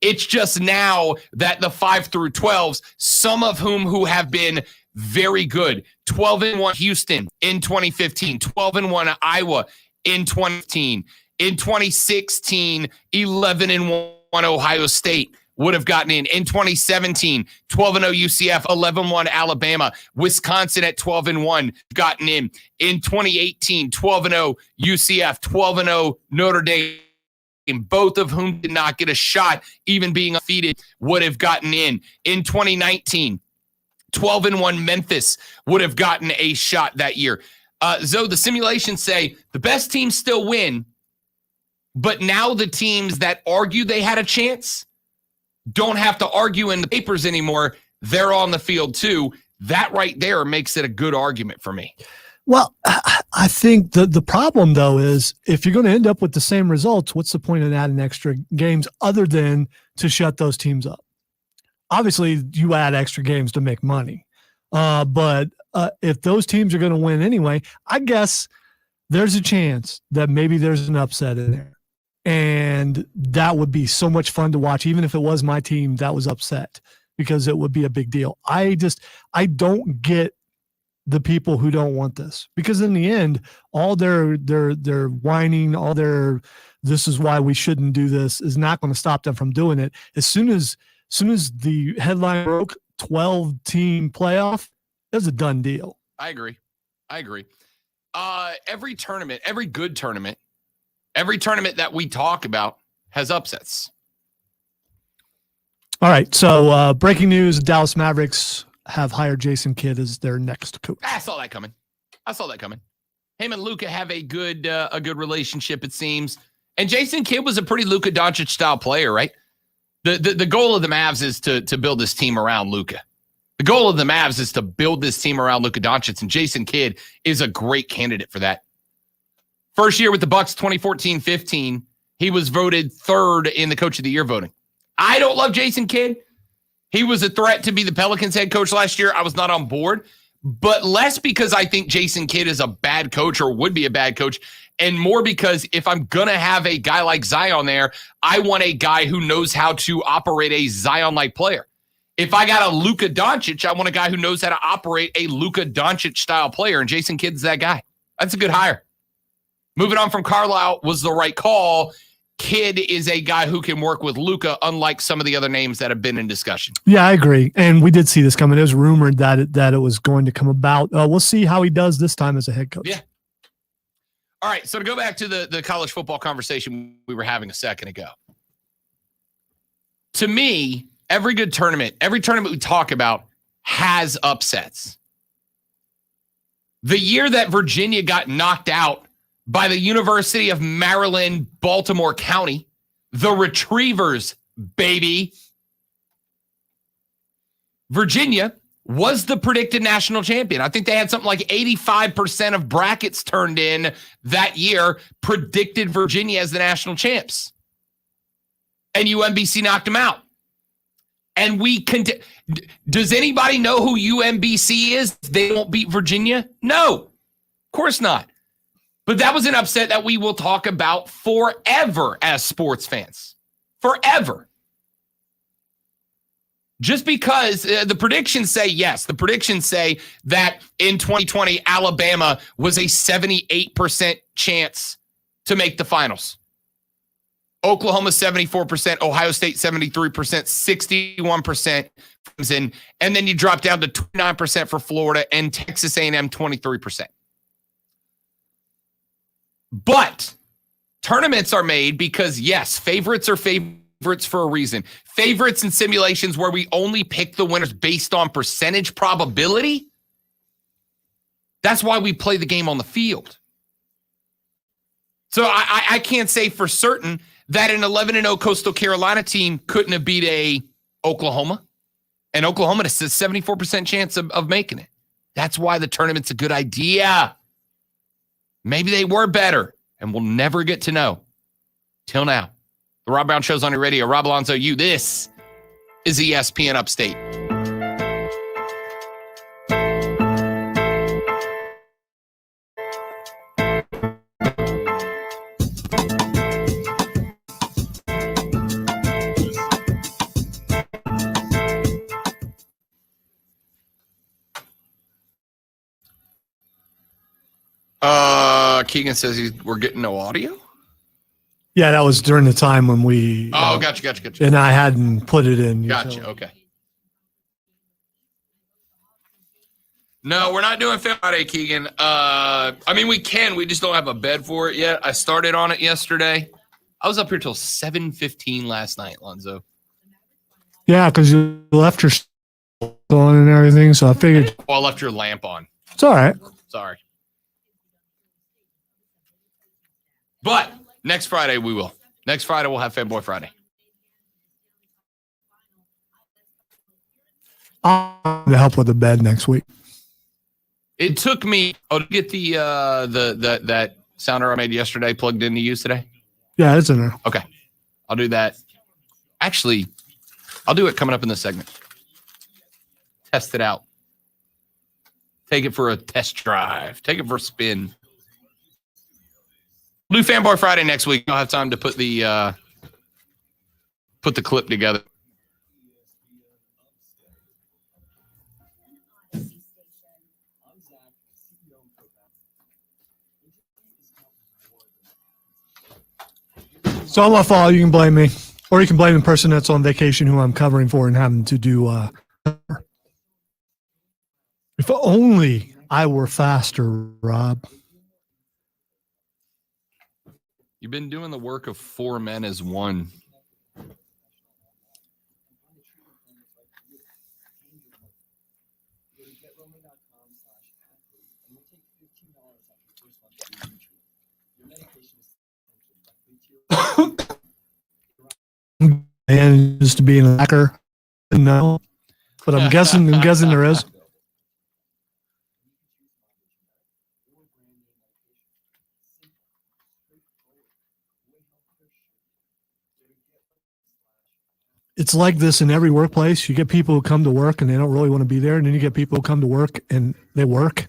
Speaker 1: It's just now that the 5 through 12s, some of who have been very good. 12-1 Houston in 2015, 12-1 Iowa in 2015. In 2016, 11-1 Ohio State would have gotten in. In 2017, 12-0 UCF, 11-1 Alabama, Wisconsin at 12-1 gotten in. In 2018, 12-0 UCF, 12-0 Notre Dame, both of whom did not get a shot, even being undefeated, would have gotten in. In 2019, 12-1 Memphis would have gotten a shot that year. Zoe, the simulations say the best teams still win, but now the teams that argue they had a chance don't have to argue in the papers anymore. They're on the field too. That right there makes it a good argument for me.
Speaker 2: Well, I think the problem, though, is if you're going to end up with the same results, what's the point of adding extra games other than to shut those teams up? Obviously, you add extra games to make money. But if those teams are going to win anyway, I guess there's a chance that maybe there's an upset in there. And that would be so much fun to watch, even if it was my team that was upset, because it would be a big deal. I don't get the people who don't want this, because in the end, all their whining, all their this is why we shouldn't do this is not going to stop them from doing it. As soon as the headline broke, 12-team playoff, it was a done deal.
Speaker 1: I agree. Every tournament, every good tournament, every tournament that we talk about has upsets.
Speaker 2: All right. So breaking news: Dallas Mavericks have hired Jason Kidd as their next coach.
Speaker 1: I saw that coming. Him and Luka have a good relationship, it seems. And Jason Kidd was a pretty Luka Doncic style player, right? The goal of the Mavs is to build this team around Luka. The goal of the Mavs is to build this team around Luka Doncic, and Jason Kidd is a great candidate for that. First year with the Bucks, 2014-15, he was voted third in the Coach of the Year voting. I don't love Jason Kidd. He was a threat to be the Pelicans head coach last year. I was not on board, but less because I think Jason Kidd is a bad coach or would be a bad coach, and more because if I'm going to have a guy like Zion there, I want a guy who knows how to operate a Zion-like player. If I got a Luka Doncic, I want a guy who knows how to operate a Luka Doncic style player, and Jason Kidd's that guy. That's a good hire. Moving on from Carlisle was the right call. Kidd is a guy who can work with Luka, unlike some of the other names that have been in discussion.
Speaker 2: Yeah, I agree. And we did see this coming. It was rumored that it was going to come about. We'll see how he does this time as a head coach.
Speaker 1: Yeah. All right, so to go back to the college football conversation we were having a second ago. To me, every tournament we talk about has upsets. The year that Virginia got knocked out by the University of Maryland, Baltimore County, the Retrievers, baby. Virginia was the predicted national champion. I think they had something like 85% of brackets turned in that year, predicted Virginia as the national champs. And UMBC knocked them out. And does anybody know who UMBC is? They won't beat Virginia? No, of course not. But that was an upset that we will talk about forever as sports fans. Forever. Just because the predictions say yes. The predictions say that in 2020, Alabama was a 78% chance to make the finals. Oklahoma, 74%. Ohio State, 73%. 61% Clemson. And then you drop down to 29% for Florida and Texas A&M, 23%. But tournaments are made because, yes, favorites are favorites for a reason. Favorites in simulations where we only pick the winners based on percentage probability. That's why we play the game on the field. So I can't say for certain that an 11-0 Coastal Carolina team couldn't have beat a Oklahoma. And Oklahoma has a 74% chance of making it. That's why the tournament's a good idea. Maybe they were better, and we'll never get to know. Till now. The Rob Brown Show's on your radio. Rob Alonso, you. This is ESPN Upstate. Keegan says we're getting no audio.
Speaker 2: Yeah, that was during the time when we.
Speaker 1: Oh, gotcha.
Speaker 2: And I hadn't put it in.
Speaker 1: Gotcha. Okay. No, we're not doing Friday, Keegan. I mean, we can. We just don't have a bed for it yet. I started on it yesterday. I was up here till 7:15 last night, Lonzo.
Speaker 2: Yeah, because you left your on and everything, so I figured.
Speaker 1: Well, I left your lamp on.
Speaker 2: It's all right.
Speaker 1: Sorry. But next Friday we will. Next Friday we'll have Fanboy Friday.
Speaker 2: I'll help with the bed next week.
Speaker 1: It took me to get the that sounder I made yesterday plugged in to use today.
Speaker 2: Yeah, it's in there.
Speaker 1: Okay. I'll do that. Actually, I'll do it coming up in this segment. Test it out. Take it for a test drive. Take it for a spin. We'll do Fanboy Friday next week. I'll have time to put the clip together.
Speaker 2: So I'm my fault. You can blame me, or you can blame the person that's on vacation who I'm covering for and having to do. If only I were faster, Rob.
Speaker 1: You've been doing the work of 4 men as one.
Speaker 2: And just to be an hacker, no. But I'm guessing there is. It's like this in every workplace. You get people who come to work and they don't really want to be there, and then you get people who come to work and they work.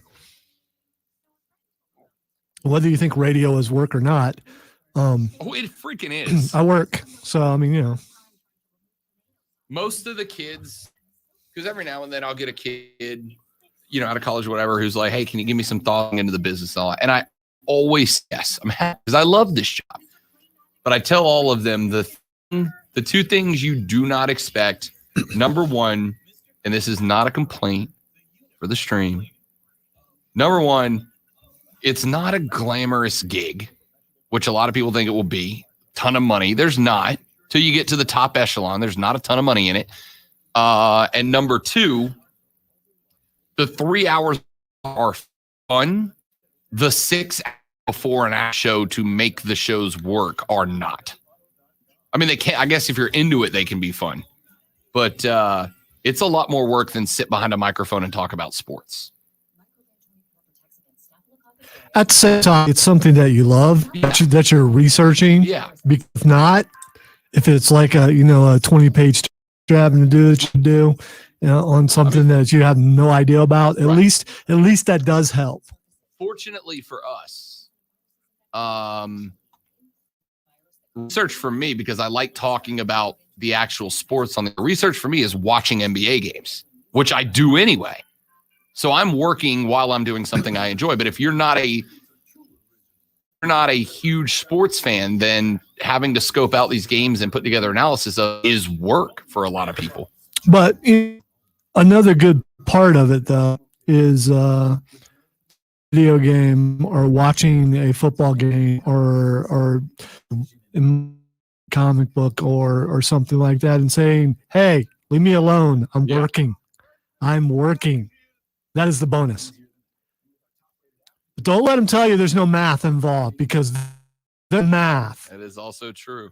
Speaker 2: Whether you think radio is work or not.
Speaker 1: It freaking is.
Speaker 2: I work. So, I mean, you know.
Speaker 1: Most of the kids, because every now and then I'll get a kid, out of college or whatever, who's like, hey, can you give me some thought into the business and all that? And I always, yes, I'm happy because I love this job. But I tell all of them the two things you do not expect. Number one, and this is not a complaint for the stream. Number one, it's not a glamorous gig, which a lot of people think it will be. Ton of money. There's not. Till you get to the top echelon, there's not a ton of money in it. And number two, the 3 hours are fun. The 6 hours before and after show to make the shows work are not. I mean, they can't. I guess if you're into it, they can be fun. But it's a lot more work than sit behind a microphone and talk about sports.
Speaker 2: At the same time, it's something that you love, that you're researching.
Speaker 1: Yeah.
Speaker 2: If not, if it's like a 20-page having to do that you do on something that you have no idea about, at least that does help.
Speaker 1: Fortunately for us, research for me, because I like talking about the actual sports on the research for me is watching NBA games, which I do anyway. So I'm working while I'm doing something I enjoy. But if you're not a huge sports fan, then having to scope out these games and put together analysis is work for a lot of people.
Speaker 2: But another good part of it, though, is video game or watching a football game or comic book or something like that and saying, hey, leave me alone. I'm working. That is the bonus. But don't let them tell you there's no math involved, because The math.
Speaker 1: That is also true.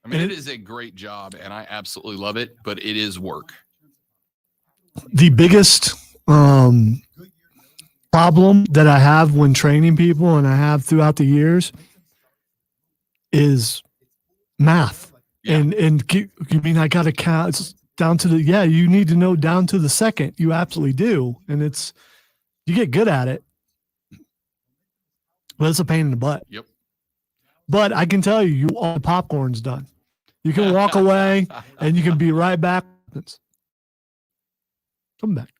Speaker 1: I mean, it is a great job, and I absolutely love it, but it is work.
Speaker 2: The biggest problem that I have when training people, and I have throughout the years, is math.
Speaker 1: Yeah.
Speaker 2: And you mean I got to count? It's down to the you need to know down to the second. You absolutely do, and you get good at it, but it's a pain in the butt.
Speaker 1: Yep.
Speaker 2: But I can tell you, all the popcorn's done. You can walk away, and you can be right back. Come back.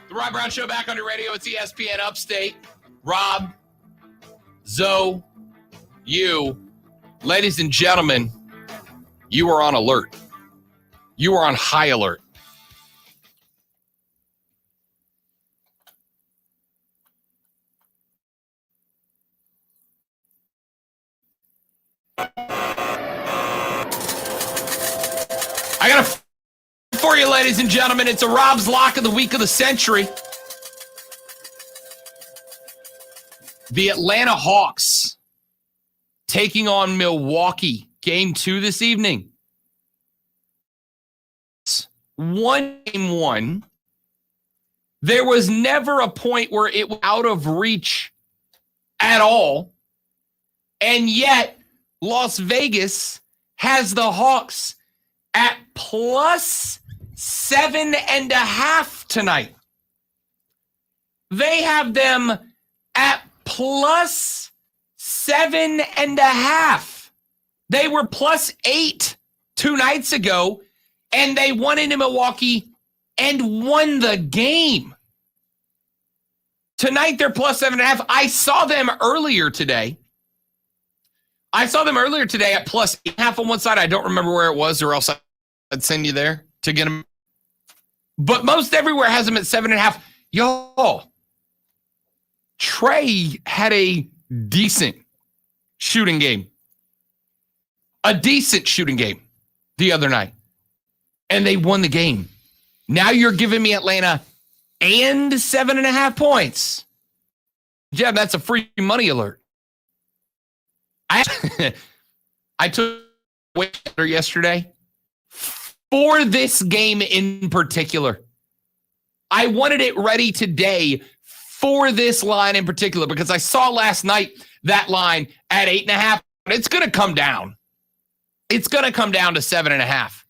Speaker 1: The Rob Brown Show back on your radio. It's ESPN Upstate. Rob, Zoe, you, ladies and gentlemen, you are on alert. You are on high alert. I got a for you, ladies and gentlemen. It's a Rob's Lock of the Week of the Century. The Atlanta Hawks taking on Milwaukee. Game 2 this evening. 1-1. There was never a point where it was out of reach at all. And yet, Las Vegas has the Hawks at plus 7.5 tonight. They have them at plus 7.5. They were plus 8 2 nights ago, and they won into Milwaukee and won the game. Tonight, they're plus 7.5. I saw them earlier today. At plus 8.5 on one side. I don't remember where it was, or else I'd send you there to get them. But most everywhere has them at 7.5. Y'all, Trey had a decent shooting game. The other night. And they won the game. Now you're giving me Atlanta and 7.5 points. Jeb, that's a free money alert. I took wager yesterday for this game in particular. I wanted it ready today for this line in particular because I saw last night that line at 8.5. It's going to come down. It's going to come down to 7.5.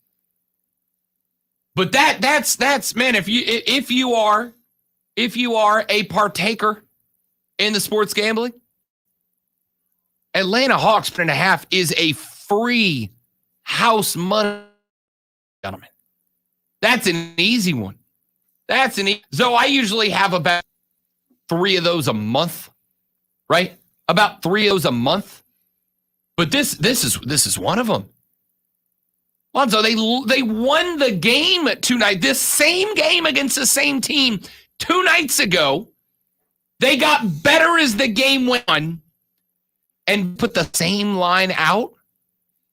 Speaker 1: But that's man, if you are a partaker in the sports gambling, Atlanta Hawks 7.5 is a free house money, gentlemen. That's an easy one. So I usually have about 3 of those a month, right? About 3 of those a month. But this is one of them. Lonzo, they won the game tonight. This same game against the same team 2 nights ago. They got better as the game went on and put the same line out.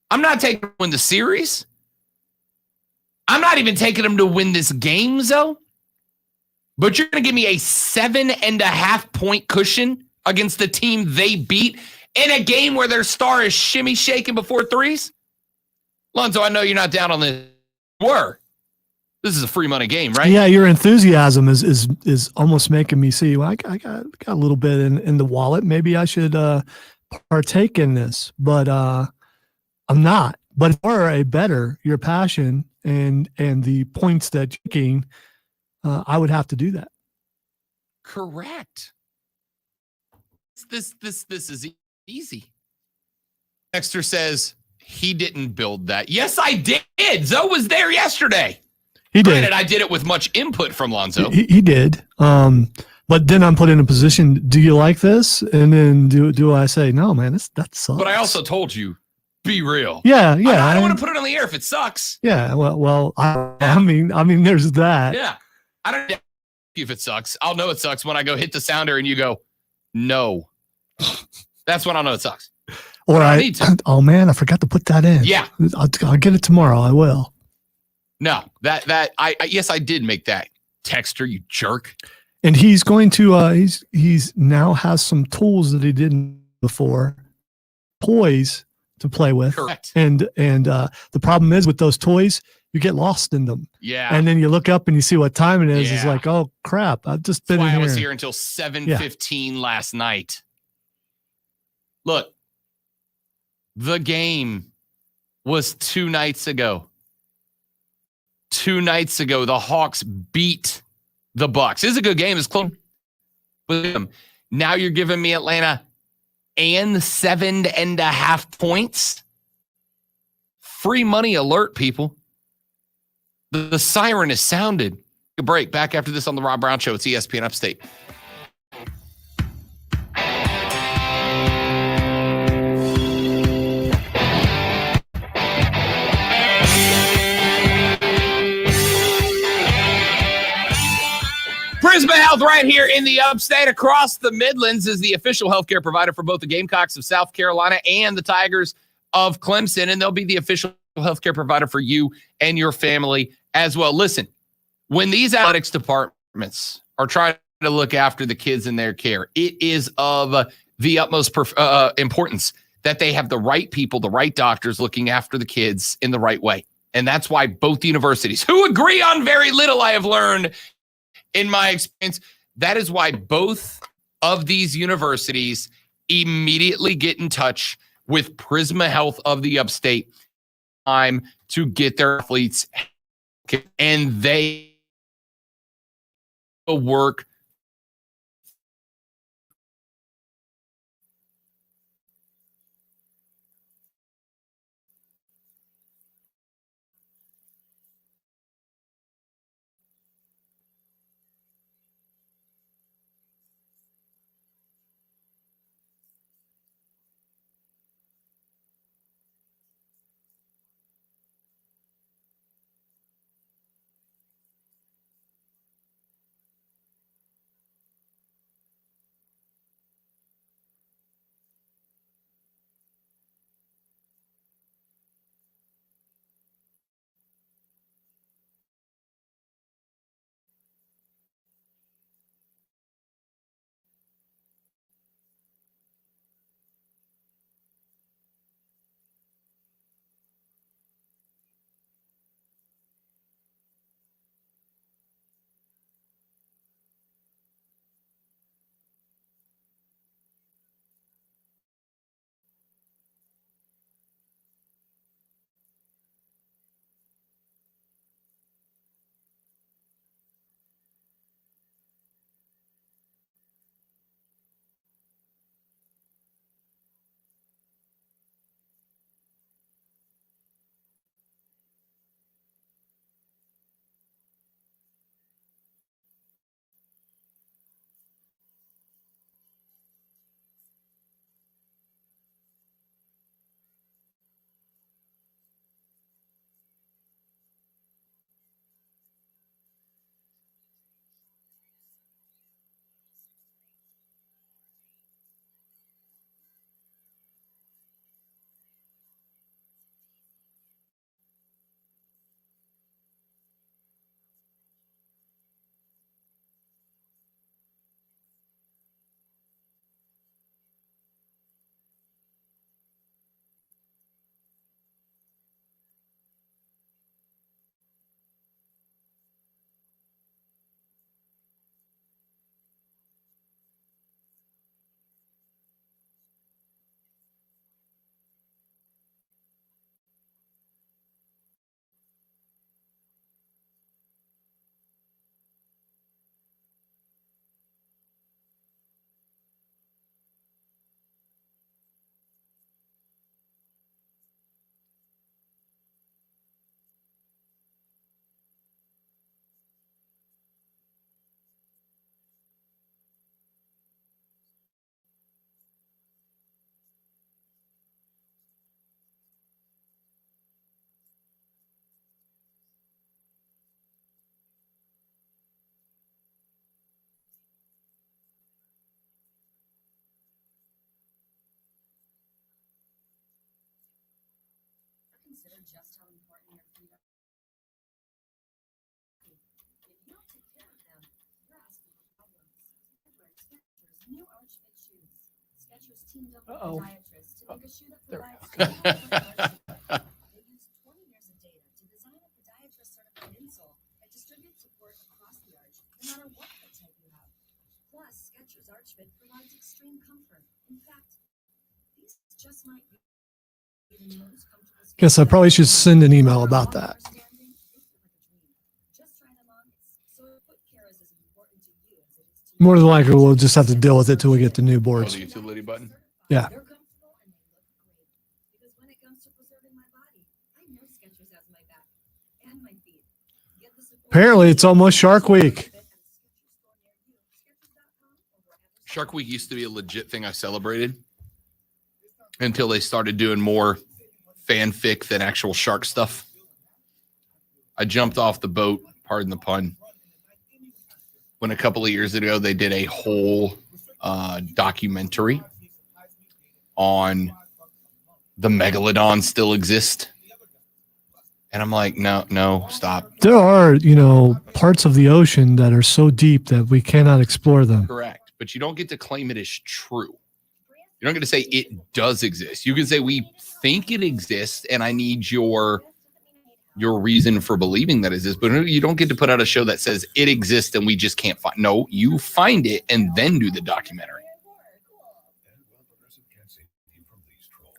Speaker 1: I'm not taking them to win the series. I'm not even taking them to win this game, though. But you're going to give me a 7.5 point cushion against the team they beat in a game where their star is shimmy shaking before threes? Lonzo, I know you're not down on this. This is a free money game, right?
Speaker 2: Yeah, your enthusiasm is almost making me see, well, I got a little bit in the wallet. Maybe I should partake in this, but I'm not. But if you are a better, your passion and the points that you're making, I would have to do that.
Speaker 1: Correct. This is easy. Dexter says he didn't build that. Yes, I did. Zoe was there yesterday.
Speaker 2: He did.
Speaker 1: Granted, I did it with much input from Lonzo.
Speaker 2: He did. But then I'm put in a position, do you like this? And then do I say, no, man, that sucks.
Speaker 1: But I also told you, be real.
Speaker 2: Yeah.
Speaker 1: I don't want to put it on the air if it sucks.
Speaker 2: Yeah, well, I mean, there's that.
Speaker 1: Yeah. I don't know if it sucks. I'll know it sucks when I go hit the sounder and you go, no. That's when I'll know it sucks.
Speaker 2: Or
Speaker 1: I need to.
Speaker 2: oh man, I forgot to put that in.
Speaker 1: Yeah.
Speaker 2: I'll get it tomorrow. I will.
Speaker 1: No, yes, I did make that. Texter, you jerk.
Speaker 2: And he's going to, he's now has some tools that he didn't before, toys to play with.
Speaker 1: Correct.
Speaker 2: And the problem is with those toys, you get lost in them.
Speaker 1: Yeah.
Speaker 2: And then you look up and you see what time it is. It's
Speaker 1: Yeah.
Speaker 2: like, oh crap, I've just been
Speaker 1: That's why
Speaker 2: in
Speaker 1: I was
Speaker 2: here.
Speaker 1: here until 7:15 last night. Look, the game was 2 nights ago. 2 nights ago, the Hawks beat the Bucks. It's a good game. It's close. Now you're giving me Atlanta and 7.5 points. Free money alert, people. The siren is sounded. A break. Back after this on the Rob Brown Show. It's ESPN Upstate. Prisma Health right here in the Upstate. Across the Midlands is the official healthcare provider for both the Gamecocks of South Carolina and the Tigers of Clemson, and they'll be the official healthcare provider for you and your family as well. Listen, when these athletics departments are trying to look after the kids in their care, it is of the utmost importance that they have the right people, the right doctors looking after the kids in the right way. And that's why both universities, who agree on very little, I have learned in my experience, that is why both of these universities immediately get in touch with Prisma Health of the Upstate time to get their athletes, and they will work
Speaker 15: consider just how important your feet are? If you don't take care of them, you're asking for problems. Wear Skechers new Arch Fit shoes. Skechers teamed up with a podiatrist to make a shoe that provides They use 20 years of data to design a podiatrist-certified insole that distributes support across the arch, no matter what foot type you have. Plus, Skechers Arch Fit provides extreme comfort. In fact, these just might be the most comfortable.
Speaker 2: Guess I probably should send an email about that. More than likely, we'll just have to deal with it till we get the new
Speaker 1: Oh,
Speaker 2: boards.
Speaker 1: the utility button.
Speaker 2: Yeah.
Speaker 15: They're comfortable and they look great. Because when it comes to preserving my body, I know Skechers has my back and my feet. Get the support.
Speaker 2: Apparently, it's almost Shark Week.
Speaker 1: Shark Week used to be a legit thing I celebrated until they started doing more fanfic than actual shark stuff. I jumped off the boat, pardon the pun, when a couple of years ago they did a whole documentary on the megalodon still exist. And I'm like, no, stop.
Speaker 2: There are, parts of the ocean that are so deep that we cannot explore them.
Speaker 1: Correct. But you don't get to claim it as true. You don't get to say it does exist. You can say we think it exists, and I need your reason for believing that it exists. But you don't get to put out a show that says it exists and we just can't find. No, you find it and then do the documentary.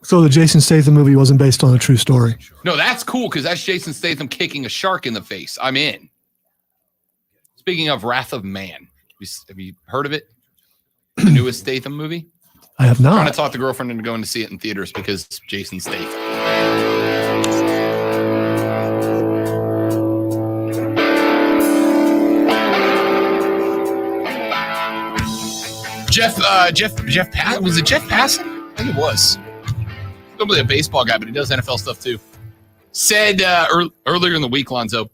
Speaker 2: So the Jason Statham movie wasn't based on a true story.
Speaker 1: No, that's cool because that's Jason Statham kicking a shark in the face. I'm in. Speaking of Wrath of Man, have you heard of it? The newest Statham movie?
Speaker 2: I have not.
Speaker 1: I'm trying to talk the girlfriend into going to see it in theaters because it's Jason Statham. Was it Jeff Passan? I think it was. Probably a baseball guy, but he does NFL stuff too. Said earlier in the week, Lonzo,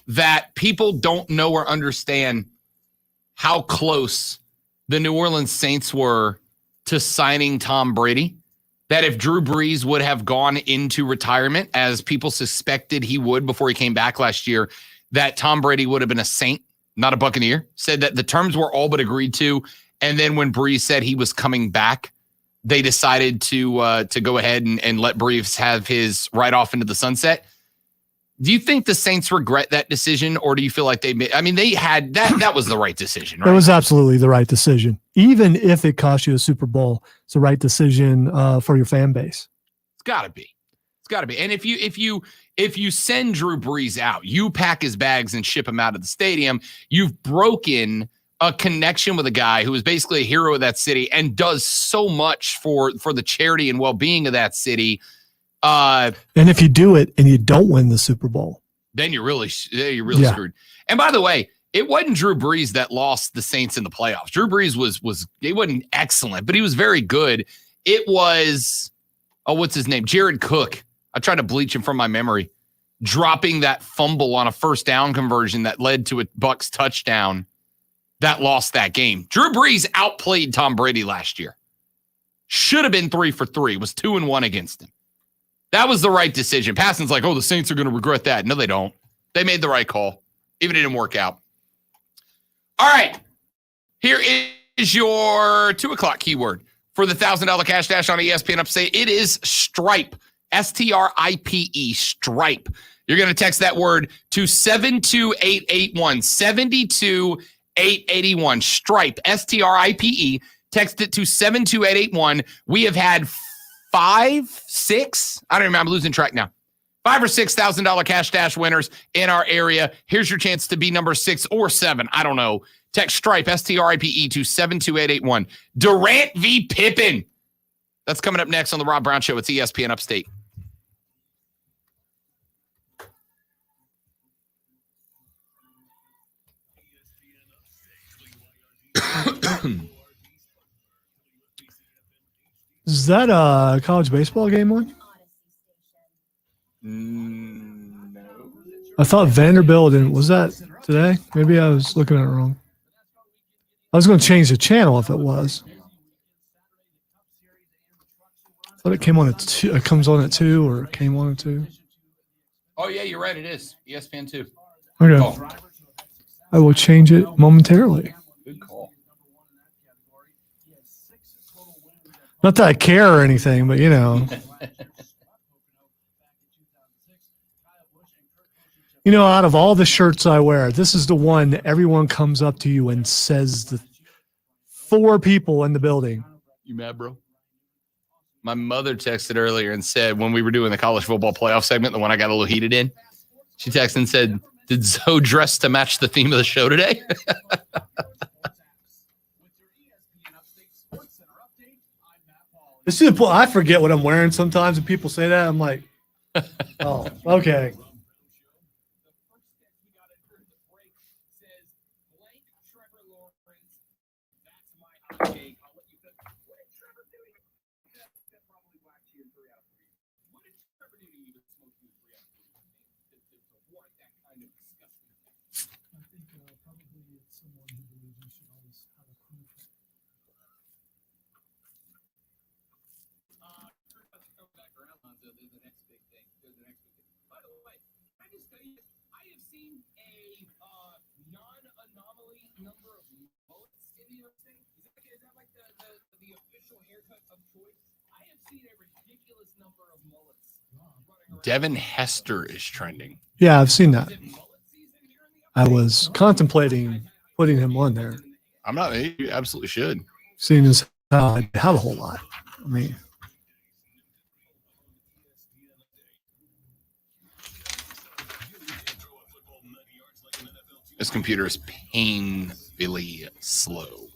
Speaker 1: that people don't know or understand how close the New Orleans Saints were to signing Tom Brady. That if Drew Brees would have gone into retirement, as people suspected he would before he came back last year, that Tom Brady would have been a Saint, not a Buccaneer. Said that the terms were all but agreed to. And then when Brees said he was coming back, they decided to go ahead and let Brees have his ride off into the sunset. Do you think the Saints regret that decision, or do you feel like they had that was the right decision, right?
Speaker 2: It was absolutely the right decision. Even if it cost you a Super Bowl, it's the right decision for your fan base.
Speaker 1: It's gotta be. And if you send Drew Brees out, you pack his bags and ship him out of the stadium, you've broken a connection with a guy who is basically a hero of that city and does so much for the charity and well-being of that city.
Speaker 2: And if you do it and you don't win the Super Bowl,
Speaker 1: then you're really screwed. And by the way, it wasn't Drew Brees that lost the Saints in the playoffs. Drew Brees he wasn't excellent, but he was very good. It was, what's his name? Jared Cook. I tried to bleach him from my memory, dropping that fumble on a first down conversion that led to a Bucs touchdown that lost that game. Drew Brees outplayed Tom Brady last year. Should have been 3 for 3. Was 2-1 against him. That was the right decision. Passan's like, the Saints are going to regret that. No, they don't. They made the right call. Even if it didn't work out. All right. Here is your 2 o'clock keyword for the $1,000 cash dash on ESPN Upstate. It is Stripe. STRIPE. Stripe. You're going to text that word to 72881. 72881. Stripe. STRIPE. Text it to 72881. We have had 5, 6, I don't remember, I'm losing track now. $5,000 or $6,000 cash dash winners in our area. Here's your chance to be number 6 or 7. I don't know. Text Stripe, STRIPE to 72881. Durant v. Pippen. That's coming up next on the Rob Brown Show. It's ESPN Upstate.
Speaker 2: Is that a college baseball game on?
Speaker 1: No.
Speaker 2: I thought Vanderbilt didn't. Was that today? Maybe I was looking at it wrong. I was going to change the channel if it was. thought it came on at 2. It comes on at 2, or it came on at 2.
Speaker 1: Oh yeah, you're right. It is ESPN 2.
Speaker 2: Okay.
Speaker 1: Call.
Speaker 2: I will change it momentarily.
Speaker 1: Good call.
Speaker 2: Not that I care or anything, but you know. You know, out of all the shirts I wear, this is the one that everyone comes up to you and says the 4 people in the building.
Speaker 1: You mad, bro? My mother texted earlier and said when we were doing the college football playoff segment, the one I got a little heated in, she texted and said, "Did Zoe dress to match the theme of the show today?"
Speaker 2: This is I forget what I'm wearing sometimes, and people say that. I'm like, oh, okay.
Speaker 1: Devin Hester is trending.
Speaker 2: Yeah, I've seen that. I was contemplating putting him on there.
Speaker 1: I'm not. You absolutely should.
Speaker 2: Seeing as how I have a whole lot. I mean,
Speaker 1: this computer is painfully slow.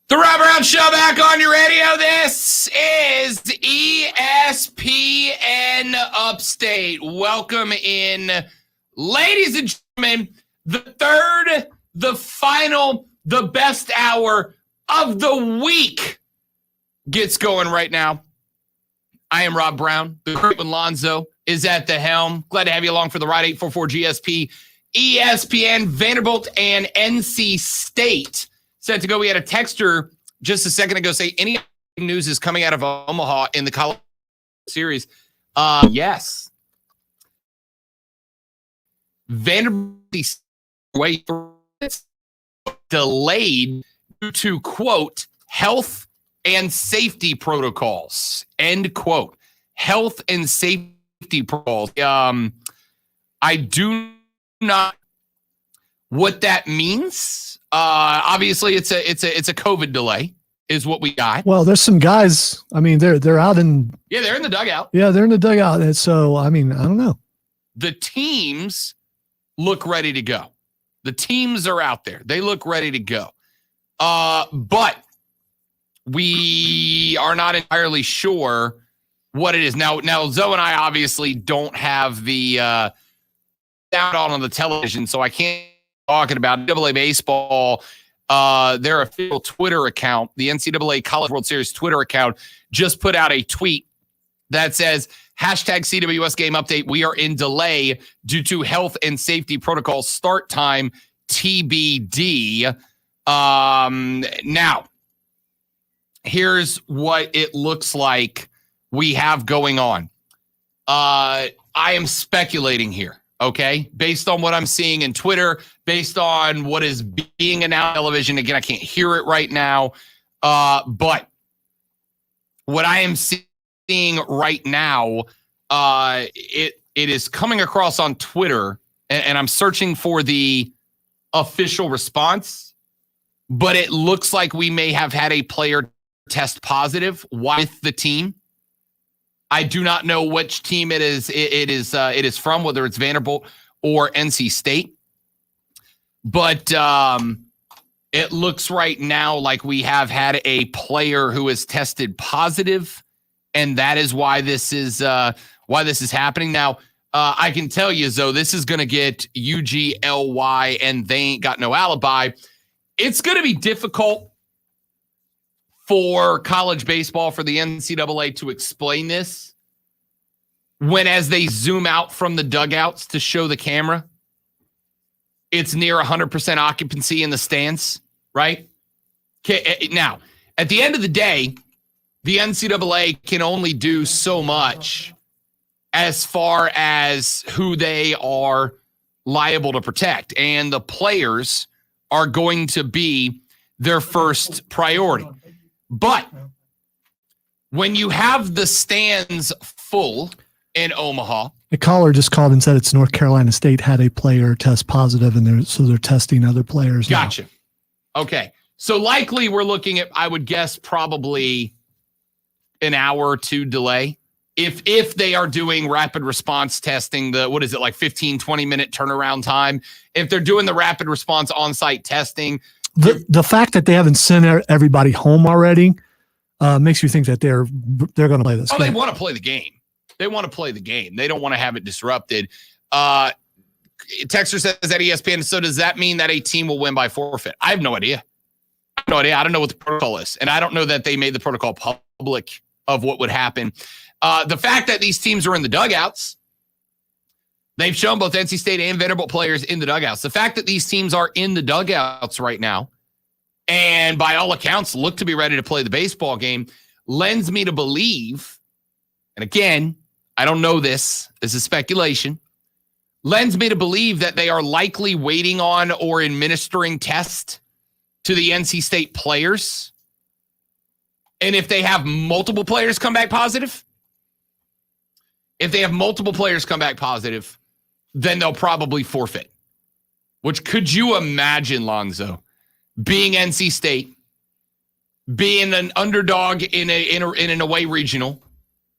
Speaker 1: The Rob Brown Show back on your radio. This is ESPN Upstate. Welcome in, ladies and gentlemen, the third, the final, the best hour of the week gets going right now. I am Rob Brown. The great one, Lonzo, is at the helm. Glad to have you along for the ride. 844 GSP, ESPN, Vanderbilt, and NC State. Set to go. We had a texter just a second ago say any news is coming out of Omaha in the college series. Yes. Vanderbilt way delayed due to, quote, health and safety protocols, end quote. Health and safety protocols. I do not what that means. Obviously, it's a COVID delay, is what we got.
Speaker 2: well, there's some guys. I mean, they're out in.
Speaker 1: Yeah, they're in the dugout.
Speaker 2: Yeah, they're in the dugout. And so, I mean, I don't know.
Speaker 1: The teams look ready to go. The teams are out there. They look ready to go. But we are not entirely sure what it is. Now, Zoe and I obviously don't have the sound on the television, so I can't talking about NCAA baseball. Their official Twitter account, the NCAA College World Series Twitter account, just put out a tweet that says, #CWS game update. We are in delay due to health and safety protocols. Start time TBD. Now, here's what it looks like we have going on. I am speculating here. Okay, based on what I'm seeing in Twitter, based on what is being announced on television. Again, I can't hear it right now. But what I am seeing right now, it is coming across on Twitter, and I'm searching for the official response, but it looks like we may have had a player test positive with the team. I do not know which team it is. It is from, whether it's Vanderbilt or NC State. But it looks right now like we have had a player who has tested positive, and that is why this is happening. Now, I can tell you, though, this is going to get UGLY, and they ain't got no alibi. It's going to be difficult for college baseball, for the NCAA to explain this when, as they zoom out from the dugouts to show the camera, it's near 100% occupancy in the stands, right? Okay, now, at the end of the day, the NCAA can only do so much as far as who they are liable to protect, and the players are going to be their first priority. But when you have the stands full in Omaha,
Speaker 2: the caller just called and said it's North Carolina State had a player test positive, and they're testing other players now.
Speaker 1: Gotcha. Okay. So likely we're looking at, I would guess, probably an hour or two delay. If they are doing rapid response testing, what is it, like 15, 20-minute turnaround time? If they're doing the rapid response on-site testing.
Speaker 2: The fact that they haven't sent everybody home already makes you think that they're going to play this game.
Speaker 1: They want to play the game. They want to play the game. They don't want to have it disrupted. Texter says at ESPN, so does that mean that a team will win by forfeit? I have no idea. I don't know what the protocol is, and I don't know that they made the protocol public of what would happen. The fact that these teams are in the dugouts, they've shown both NC State and Vanderbilt players in the dugouts. The fact that these teams are in the dugouts right now, and by all accounts look to be ready to play the baseball game, lends me to believe, and again, I don't know this is speculation, lends me to believe that they are likely waiting on or administering tests to the NC State players. And if they have multiple players come back positive, then they'll probably forfeit. Which, could you imagine, Lonzo, being NC State, being an underdog in an away regional,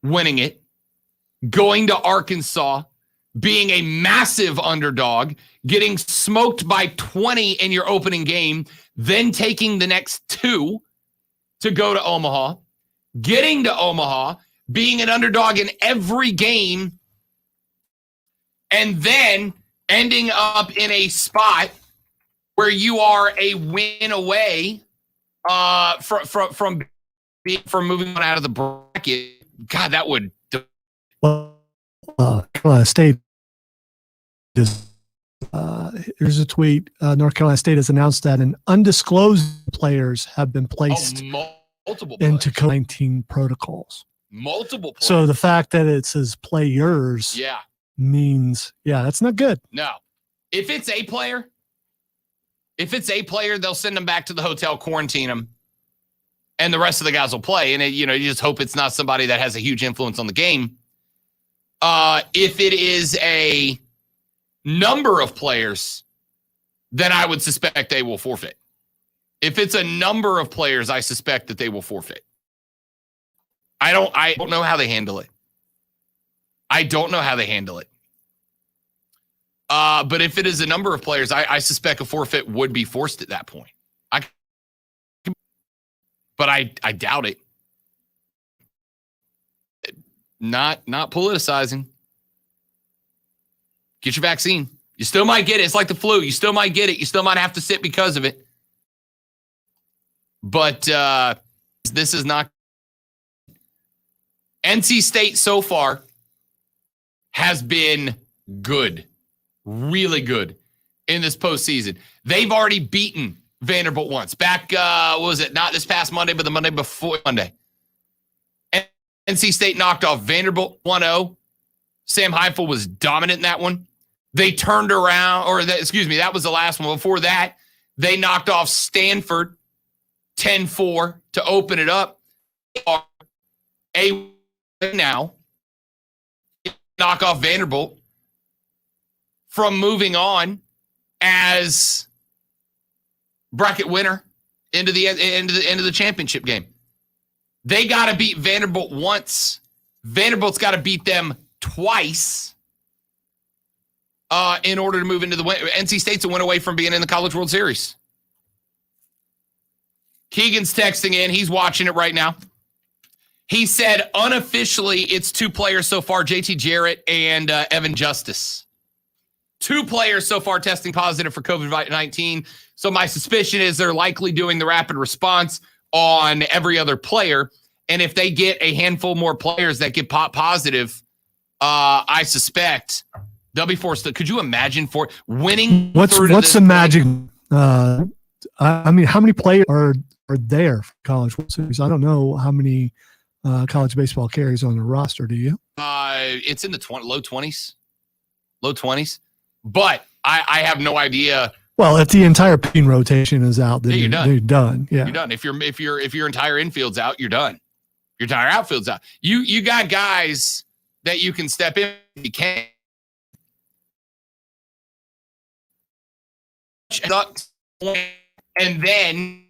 Speaker 1: winning it, going to Arkansas, being a massive underdog, getting smoked by 20 in your opening game, then taking the next 2 to go to Omaha, getting to Omaha, being an underdog in every game, and then ending up in a spot where you are a win away from moving on out of the bracket. God, that would.
Speaker 2: Well, Carolina State is. Here's a tweet. North Carolina State has announced that an undisclosed players have been placed into COVID-19 protocols.
Speaker 1: Multiple players.
Speaker 2: So the fact that it says players means, that's not good.
Speaker 1: No. If it's a player, they'll send them back to the hotel, quarantine them, and the rest of the guys will play. And, you just hope it's not somebody that has a huge influence on the game. If it is a number of players, then I would suspect they will forfeit. If it's a number of players, I suspect that they will forfeit. I don't know how they handle it. But if it is a number of players, I suspect a forfeit would be forced at that point. But I doubt it. Not politicizing. Get your vaccine. You still might get it. It's like the flu. You still might get it. You still might have to sit because of it. But this is not. NC State so far has been good, really good in this postseason. They've already beaten Vanderbilt once. Back, what was it? Not this past Monday, but the Monday before Monday. NC State knocked off Vanderbilt 1-0. Sam Heifel was dominant in that one. They turned around, that was the last one. Before that, they knocked off Stanford 10-4 to open it up. Now knock off Vanderbilt from moving on as bracket winner into the end of the championship game. They got to beat Vanderbilt once. Vanderbilt's got to beat them twice in order to move into the win. NC State's a win away from being in the College World Series. Keegan's texting in. He's watching it right now. He said unofficially it's 2 players so far, JT Jarrett and Evan Justice. 2 players so far testing positive for COVID-19. So my suspicion is they're likely doing the rapid response on every other player. And if they get a handful more players that get positive, I suspect they'll be forced to. Could you imagine for winning?
Speaker 2: What's the magic? I mean, how many players are there for College World Series? I don't know how many college baseball carries on the roster. Do you?
Speaker 1: It's in the low 20s. But I have no idea.
Speaker 2: Well, if the entire pitching rotation is out, then you're done. Yeah,
Speaker 1: you're done. If your entire infield's out, you're done. Your entire outfield's out. You got guys that you can step in. You can. And then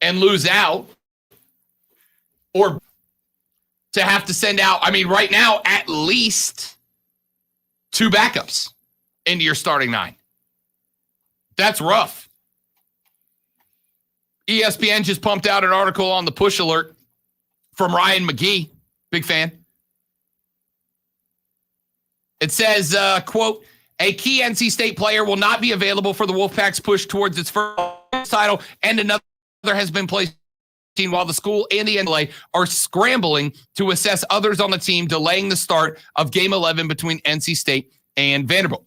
Speaker 1: and lose out, or to have to send out. I mean, right now, at least 2 backups into your starting 9. That's rough. ESPN just pumped out an article on the push alert from Ryan McGee. Big fan. It says, quote, a key NC State player will not be available for the Wolfpack's push towards its first title, and another has been placed while the school and the NCAA are scrambling to assess others on the team, delaying the start of Game 11 between NC State and Vanderbilt.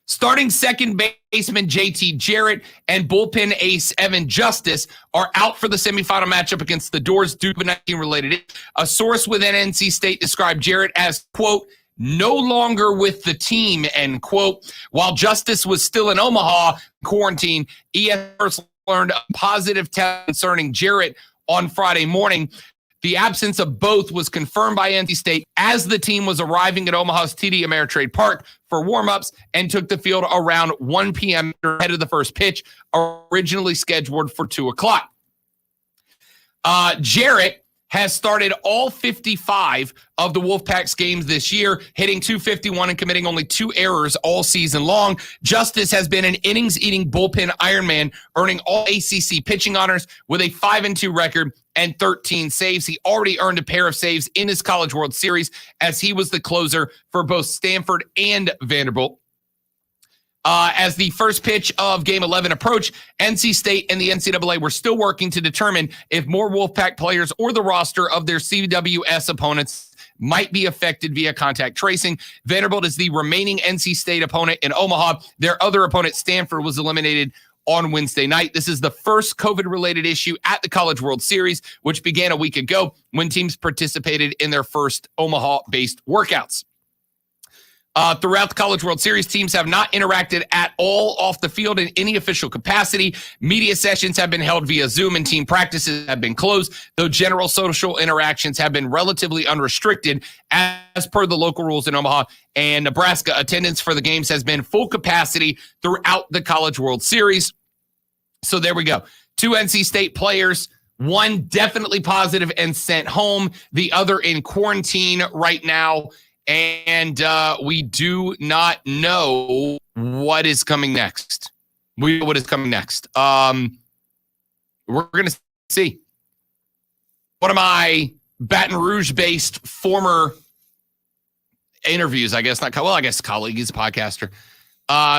Speaker 1: Starting second baseman JT Jarrett and bullpen ace Evan Justice are out for the semifinal matchup against the Doors due to COVID-19 related. A source within NC State described Jarrett as, quote, no longer with the team, end quote. While Justice was still in Omaha quarantine, ES first learned a positive test concerning Jarrett on Friday morning. The absence of both was confirmed by NC State as the team was arriving at Omaha's TD Ameritrade Park for warm-ups and took the field around 1 p.m. ahead of the first pitch, originally scheduled for 2 o'clock. Jarrett has started all 55 of the Wolfpack's games this year, hitting .251 and committing only 2 errors all season long. Justice has been an innings-eating bullpen Ironman, earning all ACC pitching honors with a 5-2 record and 13 saves. He already earned a pair of saves in his College World Series as he was the closer for both Stanford and Vanderbilt. As the first pitch of Game 11 approached, NC State and the NCAA were still working to determine if more Wolfpack players or the roster of their CWS opponents might be affected via contact tracing. Vanderbilt is the remaining NC State opponent in Omaha. Their other opponent, Stanford, was eliminated on Wednesday night. This is the first COVID-related issue at the College World Series, which began a week ago when teams participated in their first Omaha-based workouts. Throughout the College World Series, teams have not interacted at all off the field in any official capacity. Media sessions have been held via Zoom and team practices have been closed, though general social interactions have been relatively unrestricted as per the local rules in Omaha and Nebraska. Attendance for the games has been full capacity throughout the College World Series. So there we go. 2 NC State players, one definitely positive and sent home, the other in quarantine right now. And we do not know what is coming next. We know what is coming next. We're going to see. One of my Baton Rouge-based former interviews, I guess, colleague, he's a podcaster,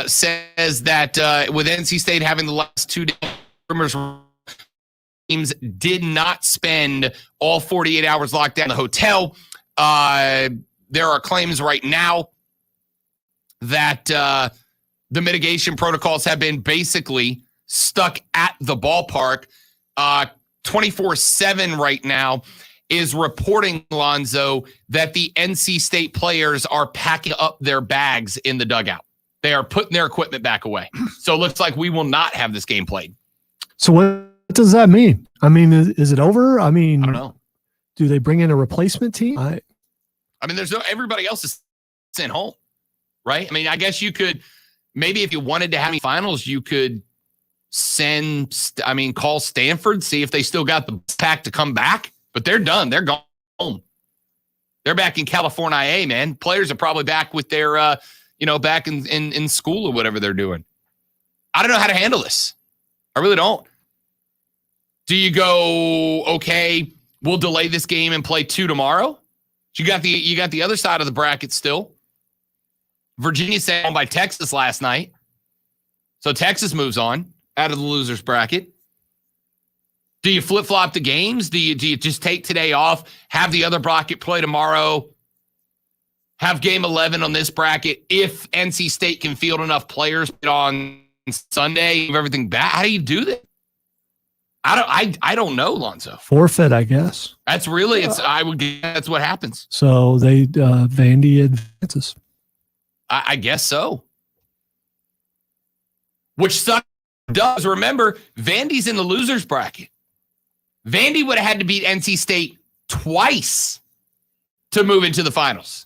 Speaker 1: says that with NC State having the last 2 days, teams did not spend all 48 hours locked down in the hotel. There are claims right now that the mitigation protocols have been basically stuck at the ballpark. 24/7 right now is reporting, Lonzo, that the NC State players are packing up their bags in the dugout. They are putting their equipment back away. So it looks like we will not have this game played.
Speaker 2: So what does that mean? I mean, is it over? I mean,
Speaker 1: I don't know.
Speaker 2: Do they bring in a replacement team?
Speaker 1: I mean, everybody else is sent home, right? I mean, I guess you could, maybe if you wanted to have finals, you could call Stanford, see if they still got the pack to come back. But they're done. They're gone home. They're back in California, man. Players are probably back with their, back in school or whatever they're doing. I don't know how to handle this. I really don't. Do you go, okay, we'll delay this game and play 2 tomorrow? You got the other side of the bracket still. Virginia sent home by Texas last night. So Texas moves on out of the losers bracket. Do you flip-flop the games? Do you just take today off, have the other bracket play tomorrow, have game 11 on this bracket? If NC State can field enough players on Sunday, have everything back, how do you do that? I don't know, Lonzo.
Speaker 2: Forfeit, I guess.
Speaker 1: That's really, I would guess that's what happens.
Speaker 2: So they Vandy advances.
Speaker 1: I guess so. Which sucks. Does remember, Vandy's in the losers bracket. Vandy would have had to beat NC State twice to move into the finals.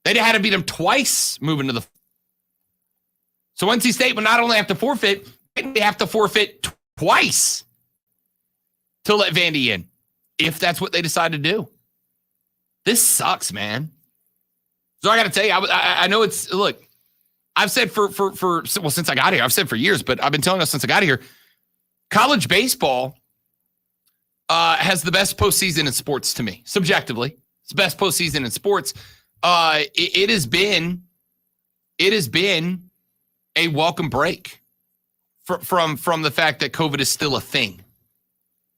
Speaker 1: They'd have had to beat them twice moving to the. So NC State would not only have to forfeit, they have to forfeit twice to let Vandy in, if that's what they decide to do. This sucks, man. So I got to tell you, I know it's, look, I've said since I got here, I've said for years, but I've been telling us since I got here, college baseball has the best postseason in sports to me, subjectively. It's the best postseason in sports. It has been a welcome break from the fact that COVID is still a thing.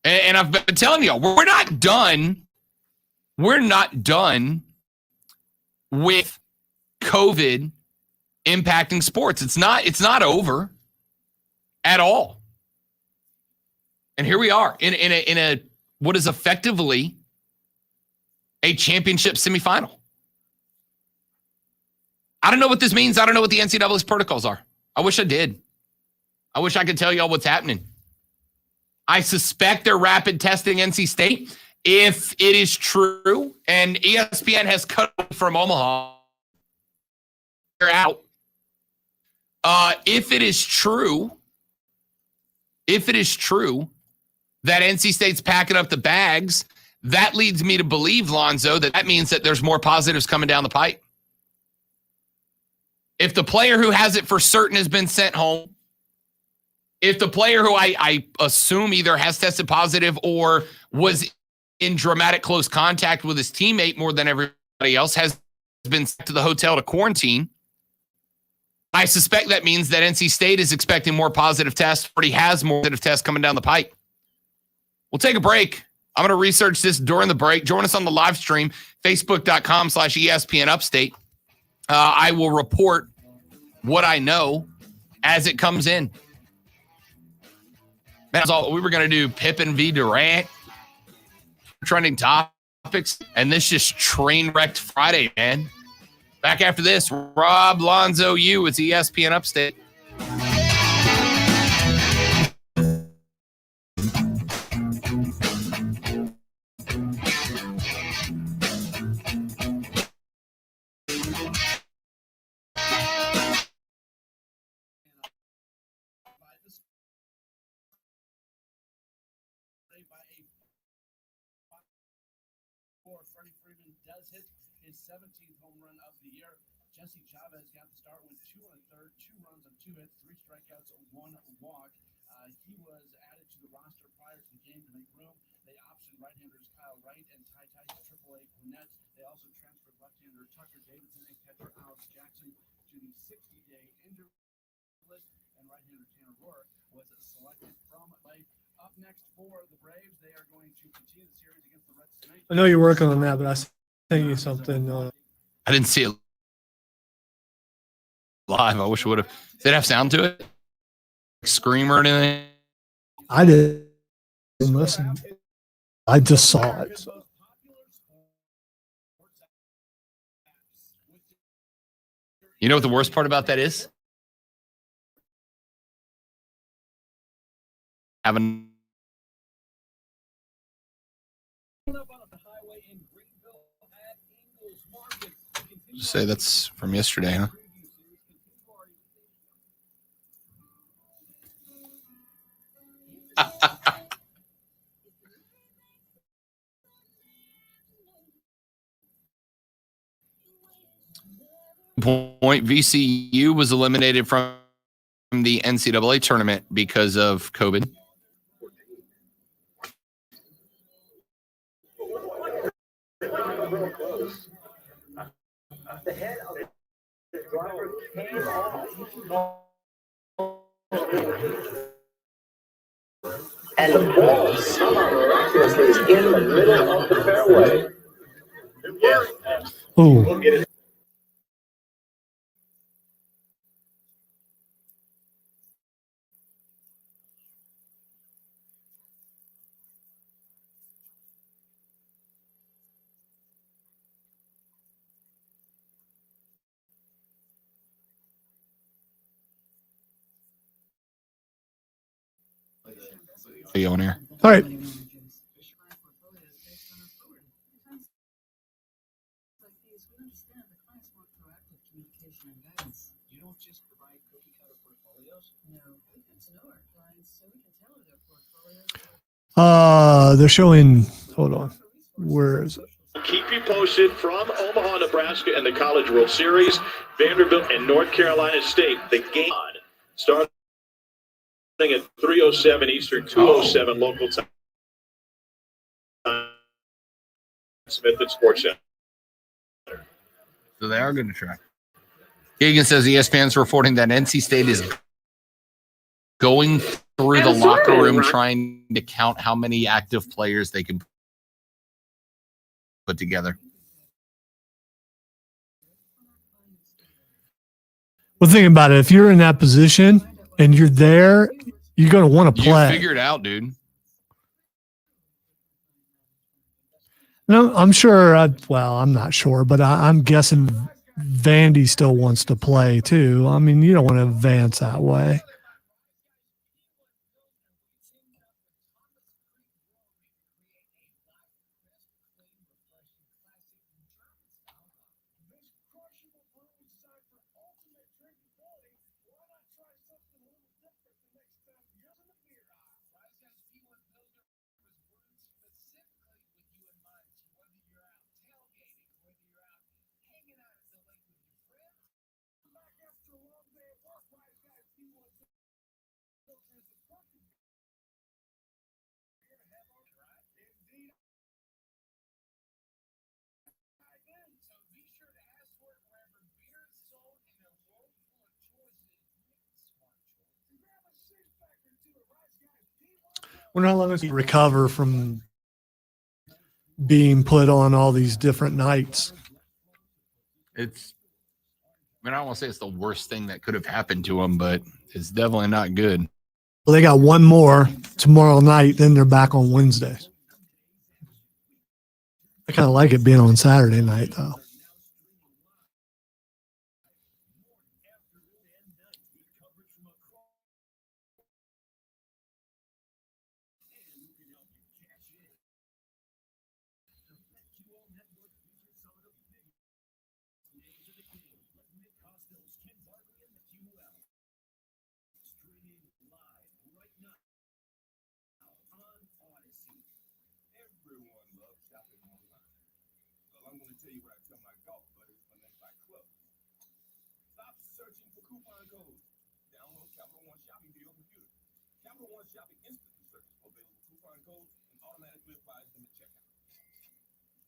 Speaker 1: And I've been telling y'all, we're not done. We're not done with COVID impacting sports. It's not over at all. And here we are in a what is effectively a championship semifinal. I don't know what this means. I don't know what the NCAA's protocols are. I wish I did. I wish I could tell y'all what's happening. I suspect they're rapid testing NC State. If it is true, and ESPN has cut from Omaha, they're out. If it is true that NC State's packing up the bags, that leads me to believe, Lonzo, that means that there's more positives coming down the pipe. If the player who has it for certain has been sent home, if the player who I assume either has tested positive or was in dramatic close contact with his teammate more than everybody else has been sent to the hotel to quarantine, I suspect that means that NC State is expecting more positive tests, already has more positive tests coming down the pipe. We'll take a break. I'm going to research this during the break. Join us on the live stream, facebook.com/ESPN Upstate. I will report what I know as it comes in. That's all. We were going to do Pippen v. Durant, trending topics, and this just train wrecked Friday, man. Back after this, Rob, Lonzo, you. It's ESPN Upstate.
Speaker 5: Freddie Freeman does hit his 17th home run of the year. Jesse Chavez got the start with 2 1/3, 2 runs on 2 hits, 3 strikeouts, 1 walk. He was added to the roster prior to the game to make room. They optioned right-handers Kyle Wright and Ty Tice, AAA Gwinnett. They also transferred left-hander Tucker Davidson and catcher Alex Jackson to the 60-day injury list, and right-hander Tanner Roark was selected from late. Up next for the Braves, they are going to continue the series against the Reds tonight.
Speaker 2: I know you're working on that, but I was thinking something.
Speaker 1: I didn't see it live. I wish it would have. Did it have sound to it? Scream or anything?
Speaker 2: I didn't listen. I just saw it. So.
Speaker 1: You know what the worst part about that is? Having just say that's from yesterday, huh? Point VCU was eliminated from the NCAA tournament because of COVID.
Speaker 5: The head of the driver came off. And the ball somehow miraculously is in the middle of the fairway.
Speaker 2: Ooh.
Speaker 1: Are you on air?
Speaker 2: All right. They're showing. Hold on. Where is it?
Speaker 16: Keep you posted from Omaha, Nebraska, and the College World Series. Vanderbilt and North Carolina State. The game starting at 3:07 Eastern, 2:07 local time. Smith at Sports Center.
Speaker 1: So they are going to try. Keegan says ESPN's reporting that NC State is going through the locker room trying to count how many active players they can put together.
Speaker 2: Well, think about it. If you're in that position and you're there, you're going to want to play.
Speaker 1: You figure it out, dude.
Speaker 2: No, I'm sure. I'm not sure, but I'm guessing Vandy still wants to play too. I mean, you don't want to advance that way. Wonder how long it's going to recover from being put on all these different nights.
Speaker 1: It's, I mean, I don't want to say it's the worst thing that could have happened to them, but it's definitely not good.
Speaker 2: Well, they got one more tomorrow night, then they're back on Wednesday. I kind of like it being on Saturday night, though.
Speaker 5: I'm going to tell you what I tell my golf buddies when they buy clubs. Stop searching for coupon codes. Download Capital One Shopping to your computer. Capital One Shopping instantly searches for available coupon codes and automatically applies them at checkout.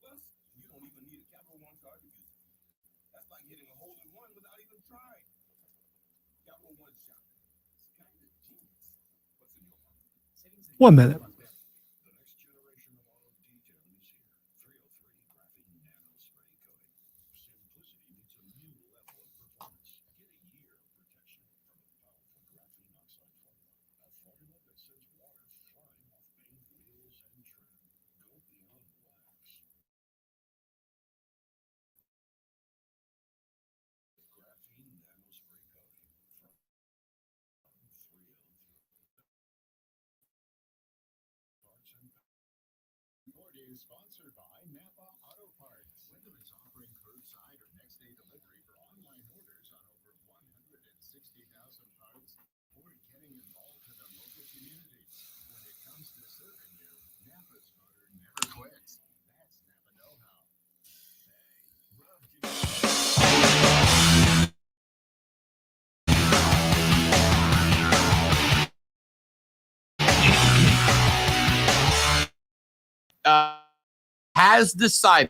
Speaker 5: Plus, you don't even need a Capital One card to use it. That's like hitting a hole in one without even trying. Capital One Shopping. It's kind of genius. What's in your pocket?
Speaker 2: 1 minute.
Speaker 5: Is sponsored by Napa Auto Parts. Wyndham is offering curbside or next day delivery for online orders on over 160,000 parts or getting involved in the local community. When it comes to serving you, Napa's motor never quits. That's Napa know-how. Hey, Rob,
Speaker 1: has decided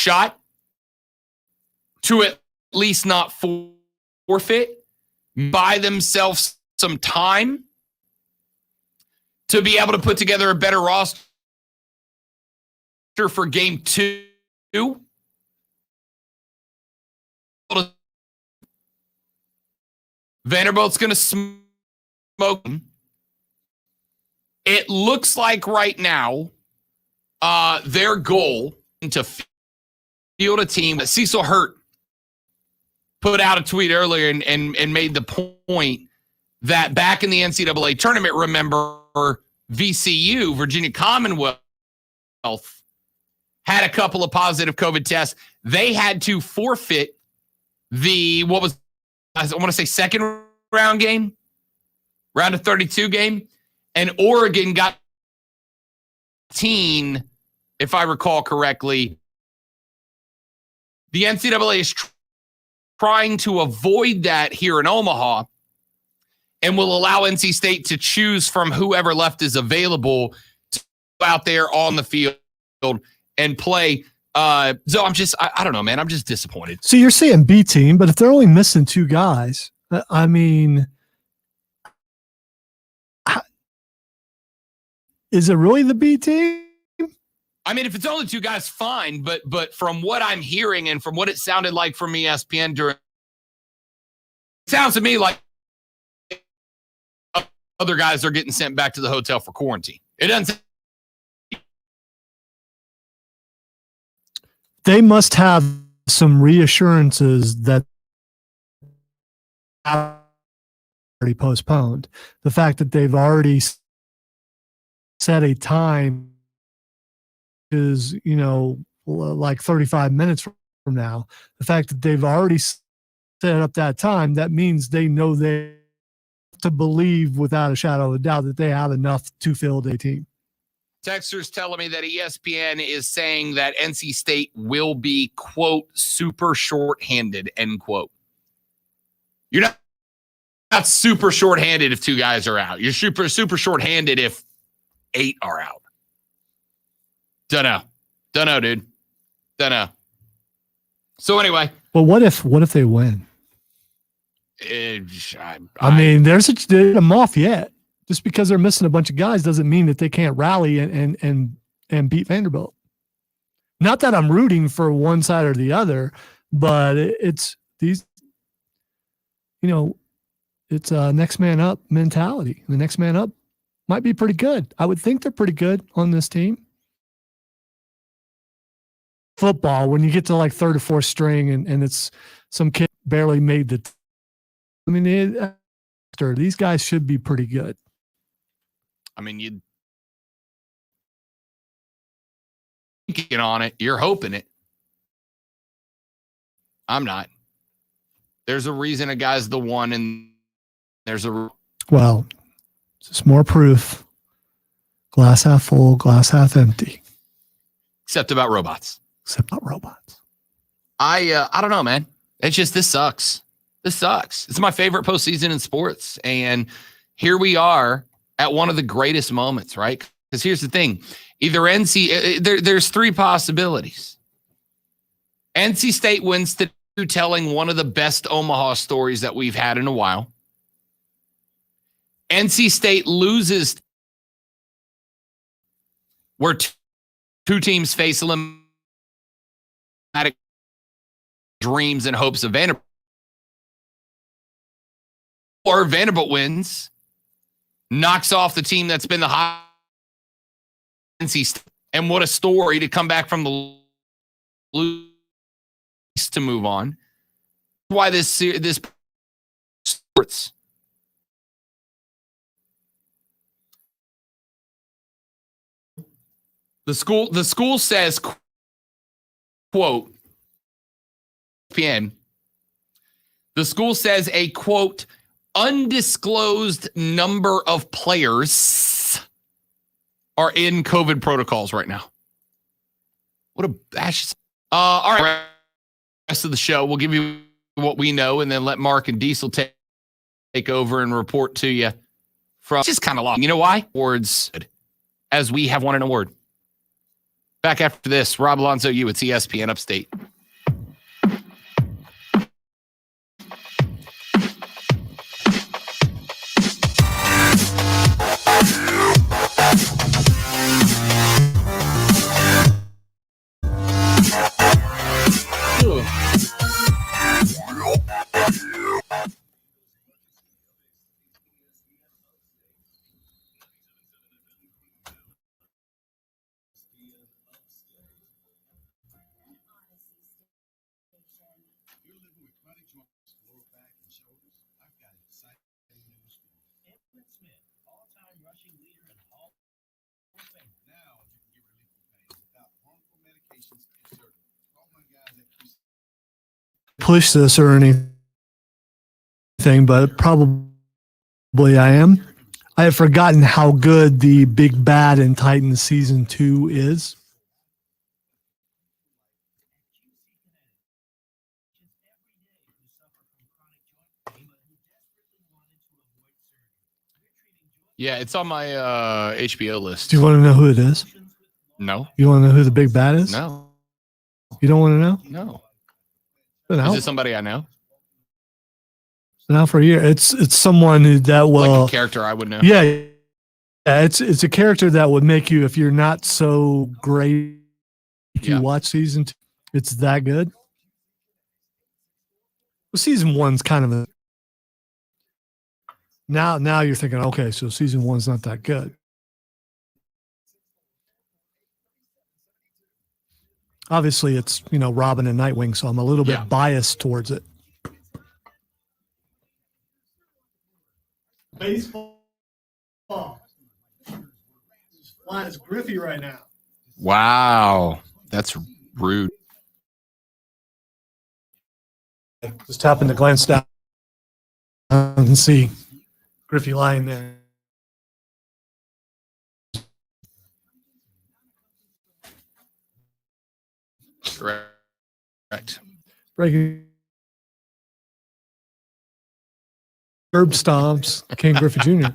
Speaker 1: shot to at least not forfeit, buy themselves some time to be able to put together a better roster for game 2. Vanderbilt's going to smoke. It looks like right now their goal to field a team that Cecil Hurt put out a tweet earlier and made the point that back in the NCAA tournament, remember, VCU, Virginia Commonwealth, had a couple of positive COVID tests. They had to forfeit the, what was, I want to say, second round game, round of 32 game, and Oregon got 18, if I recall correctly. The NCAA is trying to avoid that here in Omaha and will allow NC State to choose from whoever left is available to go out there on the field and play. So I'm just, I don't know, man. I'm just disappointed.
Speaker 2: So you're saying B team, but if they're only missing 2 guys, I mean, is it really the B team?
Speaker 1: I mean, if it's only 2 guys, fine. But from what I'm hearing and from what it sounded like from ESPN during, it sounds to me like other guys are getting sent back to the hotel for quarantine. It doesn't.
Speaker 2: They must have some reassurances that already postponed. The fact that they've already set a time is, like 35 minutes from now. The fact that they've already set up that time, that means they know they have to believe without a shadow of a doubt that they have enough to field a team.
Speaker 1: Texter's telling me that ESPN is saying that NC State will be, quote, super shorthanded, end quote. You're not super shorthanded if 2 guys are out. You're super shorthanded if 8 are out. Don't know, dude. Don't know. So anyway.
Speaker 2: Well, what if they win? I mean, there's a off yet. Just because they're missing a bunch of guys doesn't mean that they can't rally and beat Vanderbilt. Not that I'm rooting for one side or the other, but it's these, it's a next man up mentality. The next man up might be pretty good. I would think they're pretty good on this team. Football, when you get to like 3rd or 4th string and it's some kid barely made the these guys should be pretty good.
Speaker 1: I mean, you're thinking on it. You're hoping it. I'm not. There's a reason a guy's the one, and there's a...
Speaker 2: Well, it's just more proof. Glass half full, glass half empty.
Speaker 1: Except about robots. I don't know, man. It's just, this sucks. This sucks. It's my favorite postseason in sports. And here we are at one of the greatest moments, right? Because here's the thing. Either there's 3 possibilities. NC State wins to telling one of the best Omaha stories that we've had in a while. NC State loses where two teams face eliminatic dreams and hopes of Vanderbilt. Or Vanderbilt wins, knocks off the team that's been the high NC State. And what a story to come back from the lose to move on. Why this sports. The school says, quote, ESPN, the school says a, quote, undisclosed number of players are in COVID protocols right now. What a bash. All right. Rest of the show, we'll give you what we know and then let Mark and Diesel take over and report to you from just kind of long. You know why? Awards, as we have won an award. Back after this, Rob Alonzo, you at ESPN Upstate.
Speaker 2: Push this or anything, but probably I am. I have forgotten how good the Big Bad in Titans season 2 is.
Speaker 1: Yeah, it's on my HBO list.
Speaker 2: Do you want to know who it is?
Speaker 1: No.
Speaker 2: You want to know who the Big Bad is?
Speaker 1: No.
Speaker 2: You don't want to know?
Speaker 1: No.
Speaker 2: Been
Speaker 1: Is
Speaker 2: out.
Speaker 1: it somebody I know?
Speaker 2: Been out for a year. It's someone that will
Speaker 1: Like a character I would know.
Speaker 2: Yeah, it's a character that would make you, if you're not so great, if you watch season 2, it's that good. Well, season 1's kind of a now you're thinking, okay, so season 1's not that good. Obviously, it's Robin and Nightwing, so I'm a little bit biased towards it. Baseball. Line is Griffey right now.
Speaker 1: Wow. That's rude.
Speaker 2: Just happened to glance down and see Griffey lying there.
Speaker 1: Correct.
Speaker 2: Breaking Herb stomps King Griffey Jr.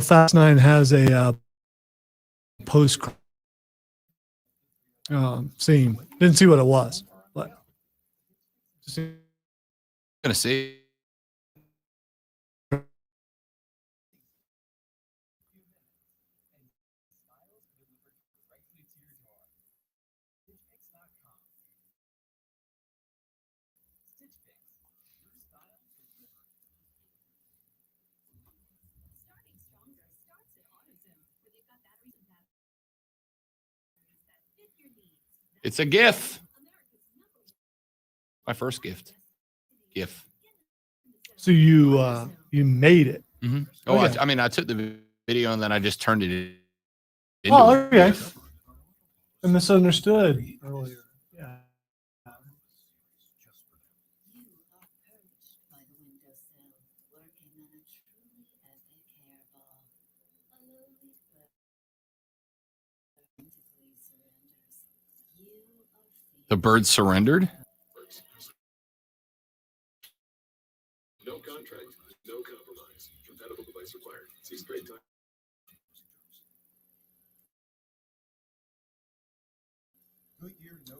Speaker 2: Fast 9 has a post scene. Didn't see what it was, but
Speaker 1: Gonna see. It's a GIF. My first gift. GIF.
Speaker 2: so you made it.
Speaker 1: Mm-hmm. Oh,
Speaker 2: Okay.
Speaker 1: I took the video and then I just turned it into
Speaker 2: Oh,
Speaker 1: a
Speaker 2: okay.
Speaker 1: GIF.
Speaker 2: I misunderstood earlier. Yeah.
Speaker 1: The bird surrendered?
Speaker 17: No contract, no compromise. Compatible device required. See straight time.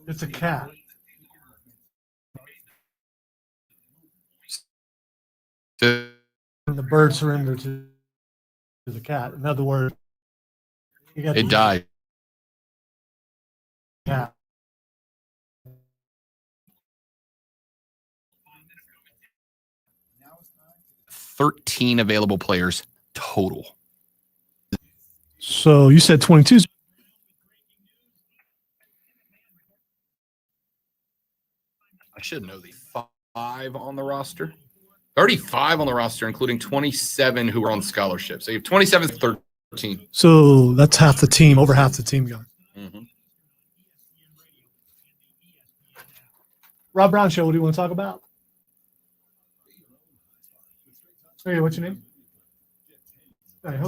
Speaker 2: It's a cat. And the bird surrendered to the cat. In other words,
Speaker 1: It died.
Speaker 2: Yeah.
Speaker 1: $13 available players total.
Speaker 2: So you said 22.
Speaker 1: I should know these. 5 on the roster. 35 on the roster, including 27 who are on scholarship. So you have 27 to 13.
Speaker 2: So that's half the team, over half the team gone.
Speaker 1: Mm-hmm.
Speaker 2: Rob Brown Show, what do you want to talk about? Hey, what's your name? Hey,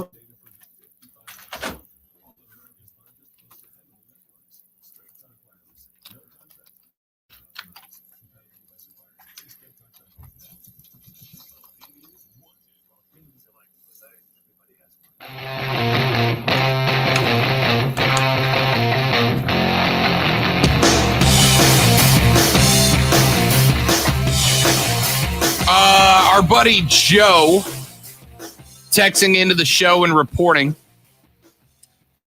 Speaker 1: Our buddy Joe texting into the show and reporting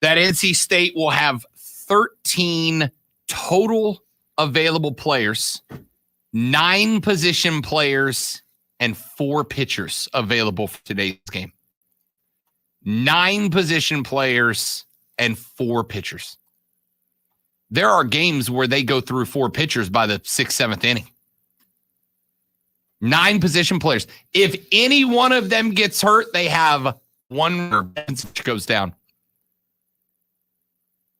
Speaker 1: that NC State will have 13 total available players, 9 position players, and 4 pitchers available for today's game. 9 position players and 4 pitchers. There are games where they go through 4 pitchers by the 6th, 7th inning. 9 position players. If any one of them gets hurt, they have one goes down.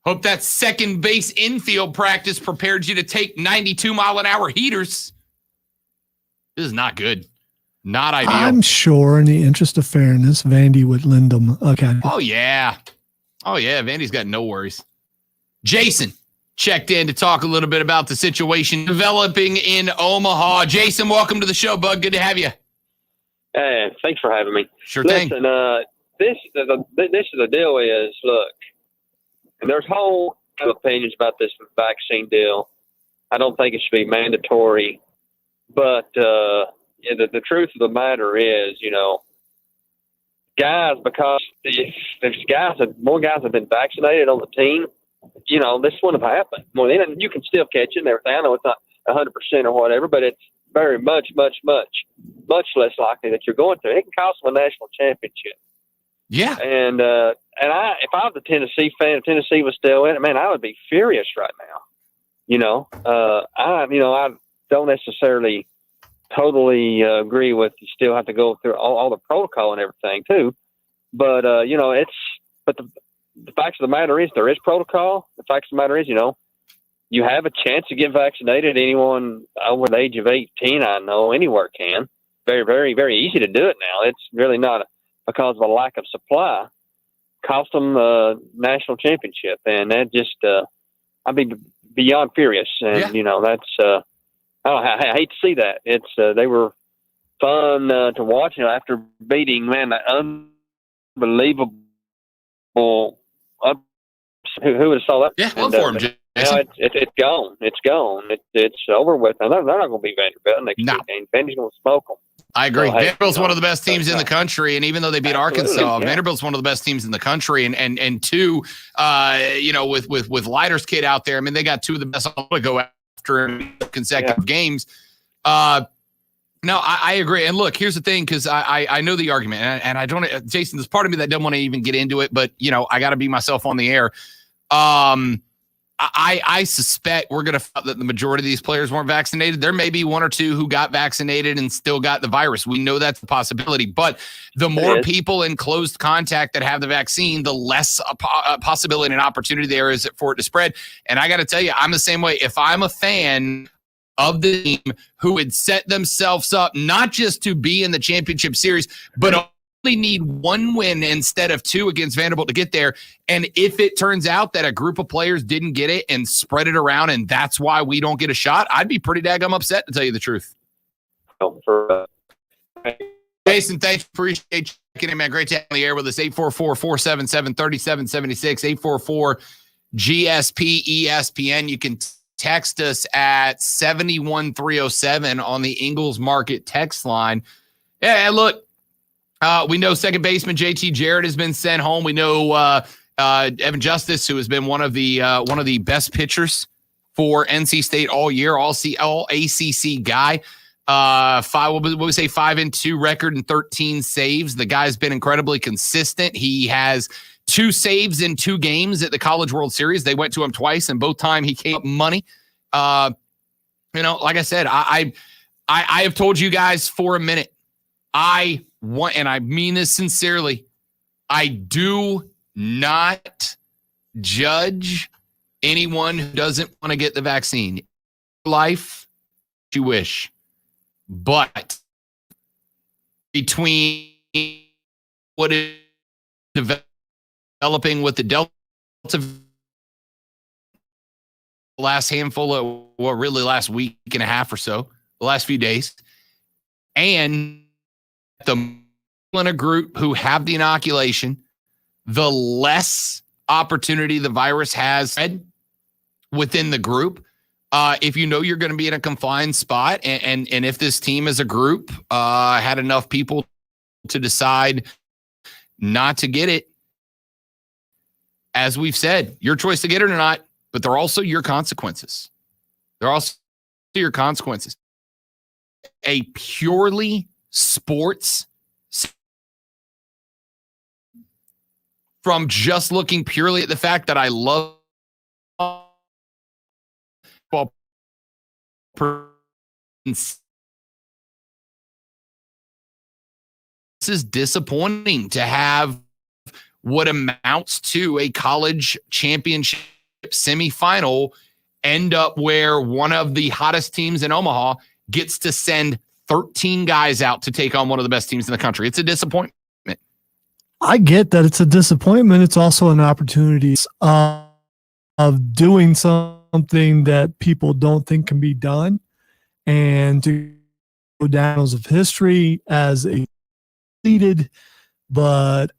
Speaker 1: Hope that second base infield practice prepared you to take 92-mile-an-hour heaters. This is not good. Not ideal.
Speaker 2: I'm sure, in the interest of fairness, Vandy would lend them. Okay.
Speaker 1: Oh, yeah. Oh, yeah. Vandy's got no worries. Jason checked in to talk a little bit about the situation developing in Omaha. Jason, welcome to the show, bud. Good to have you.
Speaker 18: Hey, thanks for having me.
Speaker 1: Sure thing.
Speaker 18: Listen, this is the deal is, look, and there's whole opinions about this vaccine deal. I don't think it should be mandatory, but the truth of the matter is, guys, because if more guys have been vaccinated on the team, this wouldn't have happened. Well, then you can still catch it and everything. I know it's not 100% or whatever, but it's very much less likely that you're going to. It can cost them a national championship.
Speaker 1: Yeah.
Speaker 18: And if I was a Tennessee fan, if Tennessee was still in it, man, I would be furious right now. I don't necessarily totally agree with you still have to go through all the protocol and everything too. But, the fact of the matter is there is protocol. The fact of the matter is, you have a chance to get vaccinated. Anyone over the age of 18, I know, anywhere can. Very, very, very easy to do it now. It's really not because of a lack of supply. Cost them a national championship. And that just, I'd be beyond furious. And, that's, I hate to see that. It's, they were fun to watch after beating, man, that unbelievable. Who would have saw that?
Speaker 1: Yeah, love for him, Jason.
Speaker 18: It's gone. It's gone. It's over with. And they're not going to be Vanderbilt next game. Vanderbilt's going to smoke them.
Speaker 1: I agree. Vanderbilt's one of the best teams in the country, and even though they beat Arkansas, Vanderbilt's one of the best teams in the country. And two, with Leiter's kid out there, I mean, they got 2 of the best to go after in consecutive games. No, I agree. And look, here's the thing, because I know the argument, and I don't, Jason, there's part of me that doesn't want to even get into it, but, I got to be myself on the air. I suspect we're going to find that the majority of these players weren't vaccinated. There may be 1 or 2 who got vaccinated and still got the virus. We know that's a possibility, but the more people in closed contact that have the vaccine, the less a possibility and opportunity there is for it to spread. And I got to tell you, I'm the same way. If I'm a fan of the team who had set themselves up not just to be in the championship series, but need one win instead of two against Vanderbilt to get there. And if it turns out that a group of players didn't get it and spread it around, and that's why we don't get a shot, I'd be pretty daggum upset, to tell you the truth. Jason, thanks. Appreciate checking in, man. Great to have you on the air with us. 844-477-3776, 844-GSP-ESPN. You can text us at 71307 on the Ingles Market text line. Yeah, and look, we know second baseman JT Jarrett has been sent home. We know Evan Justice, who has been one of the best pitchers for NC State all year, all ACC guy. 5-2 record and 13 saves. The guy's been incredibly consistent. He has 2 saves in 2 games at the College World Series. They went to him twice, and both time he came up money. Like I said, I have told you guys for a minute, I want, and I mean this sincerely, I do not judge anyone who doesn't want to get the vaccine. Life, you wish. But between what is developing with the Delta, last handful of, well, really last week and a half or so, the last few days, and the in a group who have the inoculation, the less opportunity the virus has within the group. If you know you're going to be in a confined spot, and if this team as a group had enough people to decide not to get it, as we've said, your choice to get it or not, but they're also your consequences. They're also your consequences. A purely sports, from just looking purely at the fact that I love this is disappointing to have what amounts to a college championship semifinal end up where one of the hottest teams in Omaha gets to send 13 guys out to take on one of the best teams in the country. It's a disappointment.
Speaker 2: I get that it's a disappointment. It's also an opportunity of doing something that people don't think can be done, and to go down of history as a defeated but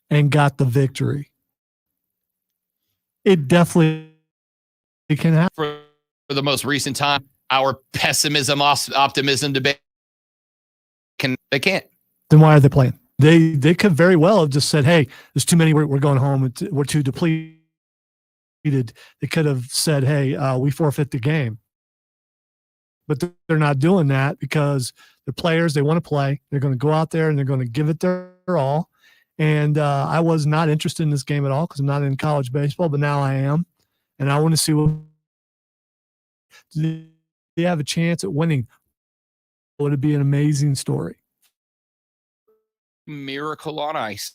Speaker 2: and got the victory. It definitely can happen.
Speaker 1: For the most recent time, our pessimism, optimism debate, they can't.
Speaker 2: Then why are they playing? They could very well have just said, hey, there's too many, we're going home, we're too depleted. They could have said, hey, we forfeit the game. But they're not doing that because the players, they want to play. They're going to go out there and they're going to give it their all. And I was not interested in this game at all because I'm not in college baseball, but now I am. And I want to see what they have a chance at winning. Would it be an amazing story?
Speaker 1: Miracle on ice.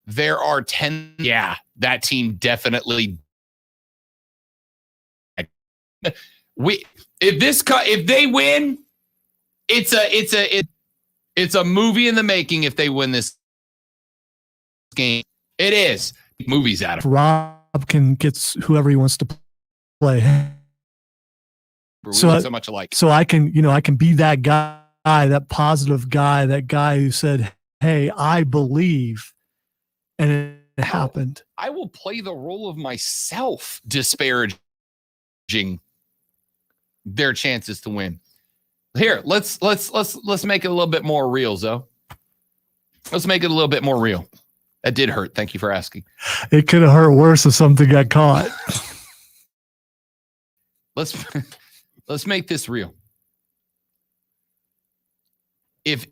Speaker 1: There are 10. Yeah, that team definitely. If they win, it's a movie in the making. If they win this game, it is movies out of
Speaker 2: Rob can get whoever he wants to play.
Speaker 1: So much alike.
Speaker 2: So I can be that guy, that positive guy, that guy who said, "Hey, I believe," and it happened.
Speaker 1: I will play the role of myself, disparaging their chances to win. Here, let's make it a little bit more real, Zoe. Let's make it a little bit more real. That did hurt. Thank you for asking.
Speaker 2: It could have hurt worse if something got caught.
Speaker 1: Let's make this real. If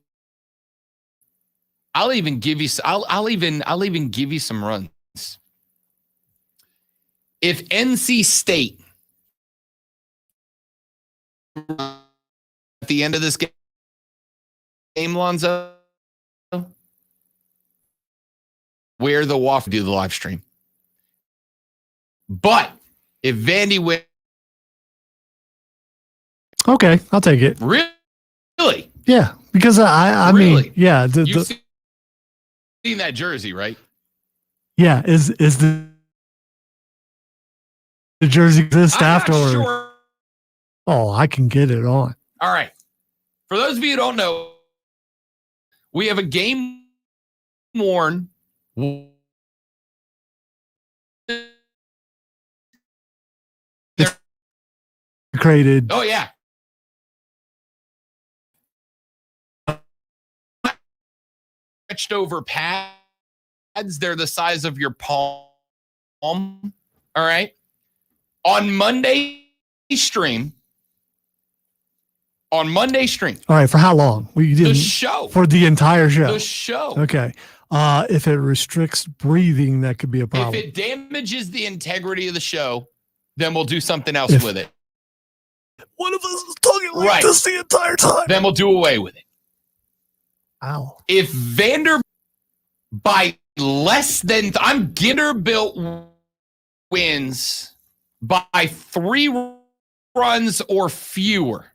Speaker 1: I'll even give you some runs. If NC State at the end of this game, Lonzo, we're the Waffle do the live stream. But if Vandy wins,
Speaker 2: okay, I'll take it.
Speaker 1: Really?
Speaker 2: Yeah, because I
Speaker 1: Really?
Speaker 2: mean, yeah,
Speaker 1: You've seen that jersey, right?
Speaker 2: yeah, is the jersey exist
Speaker 1: I'm
Speaker 2: after?
Speaker 1: not sure.
Speaker 2: Oh, I can get it on.
Speaker 1: All right. For those of you who don't know, we have a game worn
Speaker 2: Created.
Speaker 1: Oh yeah. Stretched over pads. They're the size of your palm. All right. On Monday stream.
Speaker 2: All right, for how long? We didn't
Speaker 1: The show.
Speaker 2: For the entire show.
Speaker 1: The show.
Speaker 2: Okay. If it restricts breathing, that could be a problem.
Speaker 1: If it damages the integrity of the show, then we'll do something else with it.
Speaker 2: One of us is talking like this the entire time.
Speaker 1: Then we'll do away with it.
Speaker 2: Ow.
Speaker 1: If Vanderbilt by less than Vanderbilt wins by 3 runs or fewer,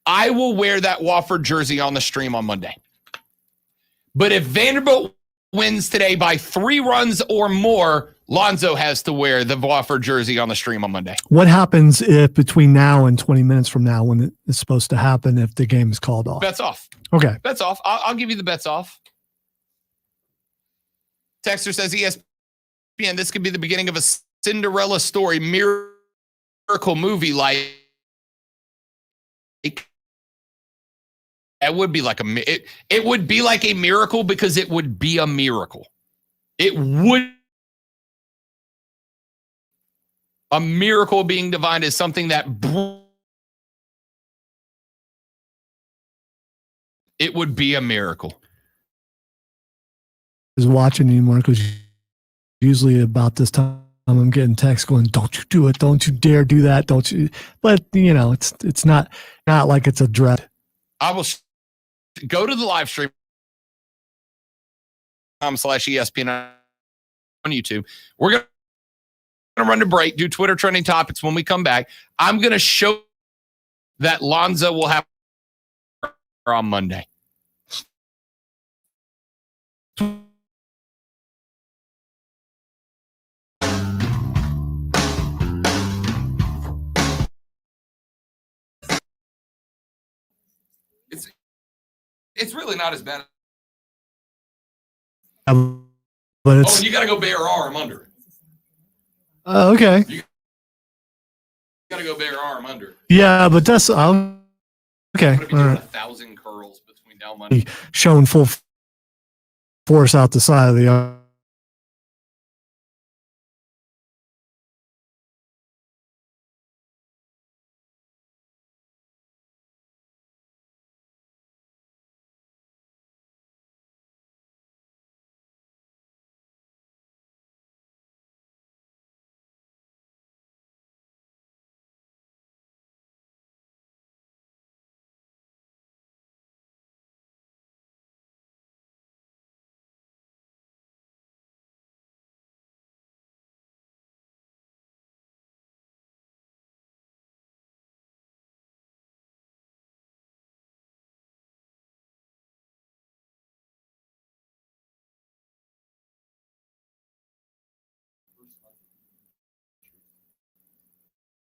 Speaker 1: I will wear that Wofford jersey on the stream on Monday. But if Vanderbilt wins today by 3 runs or more, Lonzo has to wear the Wofford jersey on the stream on Monday.
Speaker 2: What happens if between now and 20 minutes from now, when it's supposed to happen, if the game is called off?
Speaker 1: Bets off.
Speaker 2: Okay.
Speaker 1: Bets off. I'll give you the bets off. Texter says ESPN, this could be the beginning of a Cinderella story, miracle movie like. It would be like it would be like a miracle because it would be a miracle. It would. A miracle being defined as something that it would be a miracle.
Speaker 2: Is watching anymore because usually about this time I'm getting texts going, "Don't you do it? Don't you dare do that? Don't you?" But you know, it's not like it's a dread.
Speaker 1: I will go to the live stream /ESPN on YouTube. We're going to run to break, do Twitter trending topics when we come back. I'm going to show that Lonzo will have on Monday. It's really not as bad.
Speaker 2: But it's
Speaker 1: you got to go bare arm under.
Speaker 2: Okay.
Speaker 1: You got to go bare arm under.
Speaker 2: Yeah, but that's okay.
Speaker 1: I'm going to be doing
Speaker 2: All right.
Speaker 1: 1,000 curls between now and Monday.
Speaker 2: Showing full force out the side of the arm.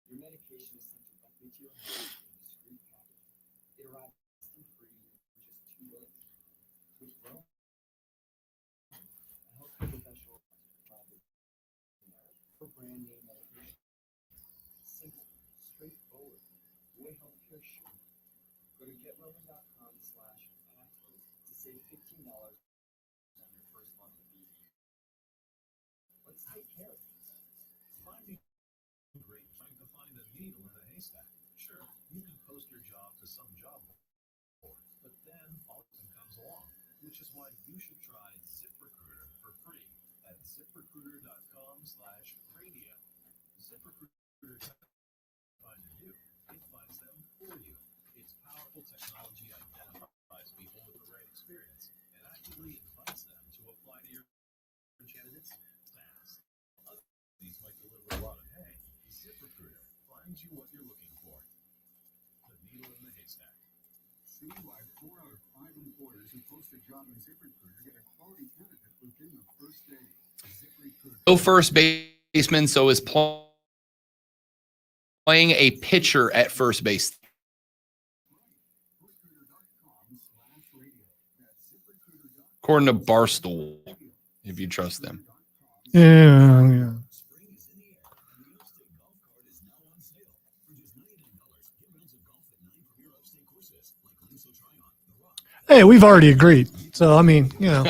Speaker 19: Your medication is sent directly to your house in a discreet package. It arrives instant-free in just 2 days. With Well, a healthcare professional for brand name medication. Simple, straightforward, the way healthcare should. Go to getwellness.com/athlete to save $15 on your first month of BD. Let's take care of things.
Speaker 5: Finding great trying to find a needle in a haystack. Sure, you can post your job to some job board, but then Austin comes along, which is why you should try ZipRecruiter for free at ZipRecruiter.com/radio. ZipRecruiter finds you, it finds them for you. Its powerful technology identifies people with the right experience and actively invites them to apply to your candidates fast. These might deliver a lot of hay. ZipRecruiter finds you what you're looking for. The needle in the haystack. Statewide, 4 out of 5 employers who post a job in ZipRecruiter get a quality candidate within the first day. ZipRecruiter.
Speaker 1: No first baseman, so is playing a pitcher at first base. According to Barstool, if you trust them.
Speaker 2: Yeah. Hey, we've already agreed. So, I mean, you know.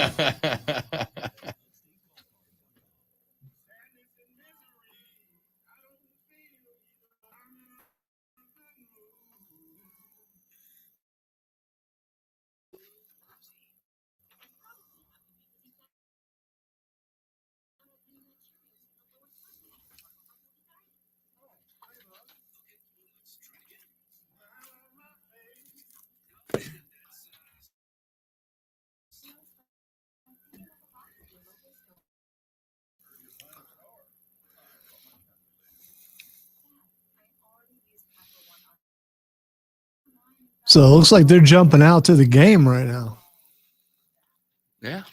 Speaker 2: So it looks like they're jumping out to the game right now.
Speaker 1: Yeah.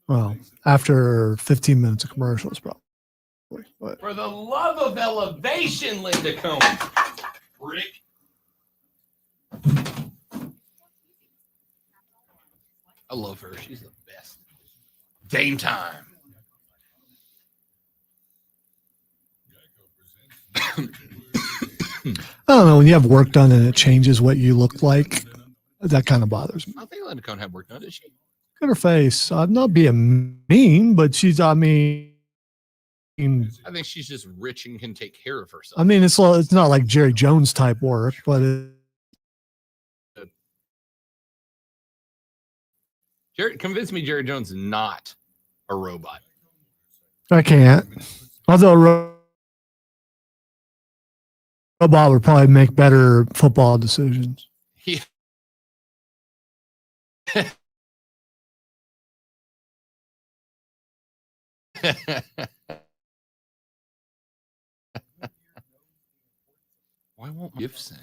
Speaker 2: Well, after 15 minutes of commercials, probably. But
Speaker 1: For the love of elevation, Linda Combs. Rick. I love her. She's the best. Game time.
Speaker 2: I don't know, when you have work done and it changes what you look like, that kind of bothers me.
Speaker 1: I think Linda Cohn had work done, did she?
Speaker 2: Look at her face. I'm not being mean, but she's, I mean,
Speaker 1: I think she's just rich and can take care of herself.
Speaker 2: it's not like Jerry Jones type work, but
Speaker 1: Convince me Jerry Jones is not a robot.
Speaker 2: I can't. Although robot would probably make better football decisions.
Speaker 1: Yeah. Why won't GIF send?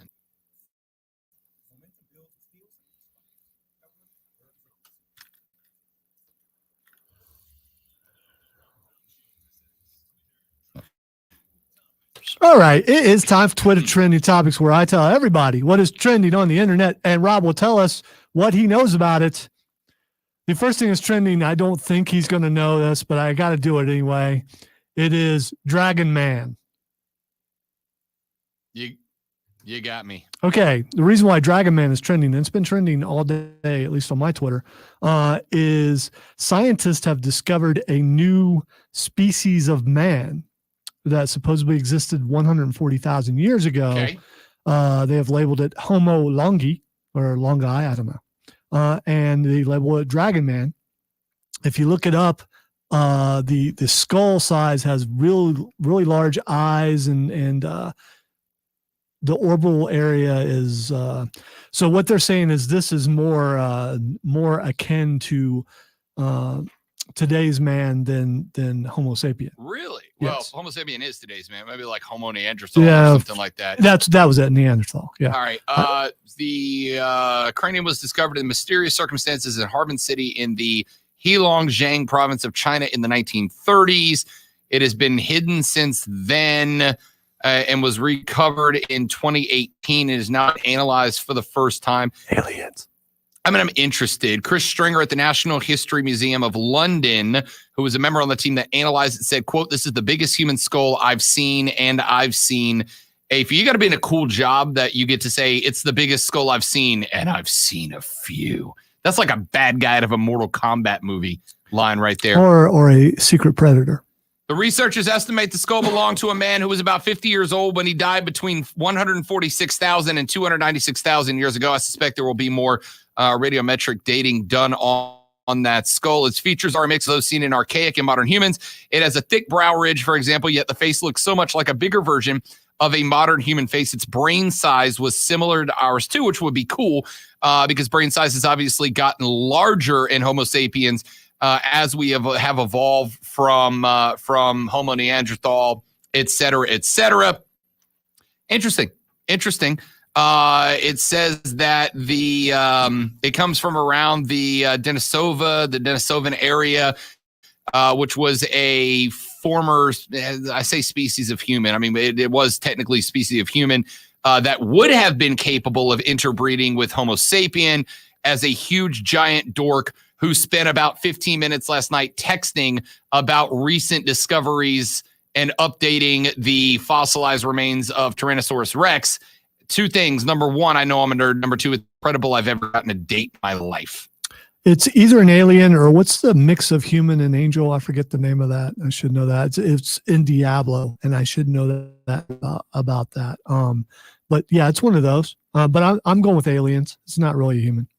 Speaker 2: All right, it is time for Twitter Trending Topics, where I tell everybody what is trending on the internet, and Rob will tell us what he knows about it. The first thing is trending. I don't think he's going to know this, but I got to do it anyway. It is Dragon Man.
Speaker 1: You got me.
Speaker 2: Okay, the reason why Dragon Man is trending, and it's been trending all day, at least on my Twitter, is scientists have discovered a new species of man that supposedly existed 140,000 years ago.
Speaker 1: Okay.
Speaker 2: They have labeled it Homo longi, or longi, I don't know. And they label it Dragon Man. If you look it up, the skull size has really large eyes, and the orbital area is so what they're saying is this is more akin to today's man than Homo sapien.
Speaker 1: Really?
Speaker 2: Yes.
Speaker 1: Well, Homo sapien is today's man. Maybe like Homo neanderthal or something like that.
Speaker 2: That was at Neanderthal. Yeah.
Speaker 1: All right. The cranium was discovered in mysterious circumstances in Harbin City in the Heilongjiang province of China in the 1930s. It has been hidden since then and was recovered in 2018. It is now analyzed for the first time.
Speaker 2: Aliens.
Speaker 1: I'm interested. Chris Stringer at the National History Museum of London, who was a member on the team that analyzed it, said, quote, "This is the biggest human skull I've seen, and I've seen a few." You got to be in a cool job that you get to say, "It's the biggest skull I've seen, and I've seen a few." That's like a bad guy out of a Mortal Kombat movie line right there.
Speaker 2: Or a secret predator.
Speaker 1: The researchers estimate the skull belonged to a man who was about 50 years old when he died between 146,000 and 296,000 years ago. I suspect there will be more radiometric dating done on that skull. Its features are a mix of those seen in archaic and modern humans. It has a thick brow ridge, for example, yet the face looks so much like a bigger version of a modern human face. Its brain size was similar to ours too, which would be cool because brain size has obviously gotten larger in Homo sapiens as we have evolved from Homo neanderthal, et cetera, et cetera. Interesting. It says that it comes from around the Denisovan area, which was a former, I say species of human. I mean, it was technically a species of human that would have been capable of interbreeding with Homo sapien as a huge giant dork who spent about 15 minutes last night texting about recent discoveries and updating the fossilized remains of Tyrannosaurus Rex. Two things. Number one, I know I'm a nerd. Number two, it's incredible I've ever gotten a date in my life.
Speaker 2: It's either an alien or what's the mix of human and angel? I forget the name of that. I should know that. It's in Diablo, and I should know that about that. But yeah, it's one of those. But I'm going with aliens. It's not really a human.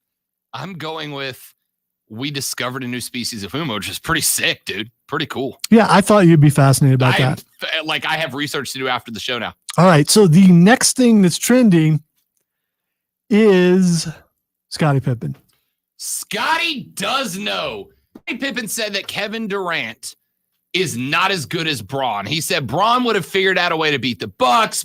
Speaker 1: I'm going with we discovered a new species of Humo, which is pretty sick, dude. Pretty cool.
Speaker 2: Yeah, I thought you'd be fascinated about that.
Speaker 1: I have research to do after the show now.
Speaker 2: All right. So the next thing that's trending is Scottie Pippen.
Speaker 1: Scottie does know. Scottie Pippen said that Kevin Durant is not as good as Braun. He said Braun would have figured out a way to beat the Bucks,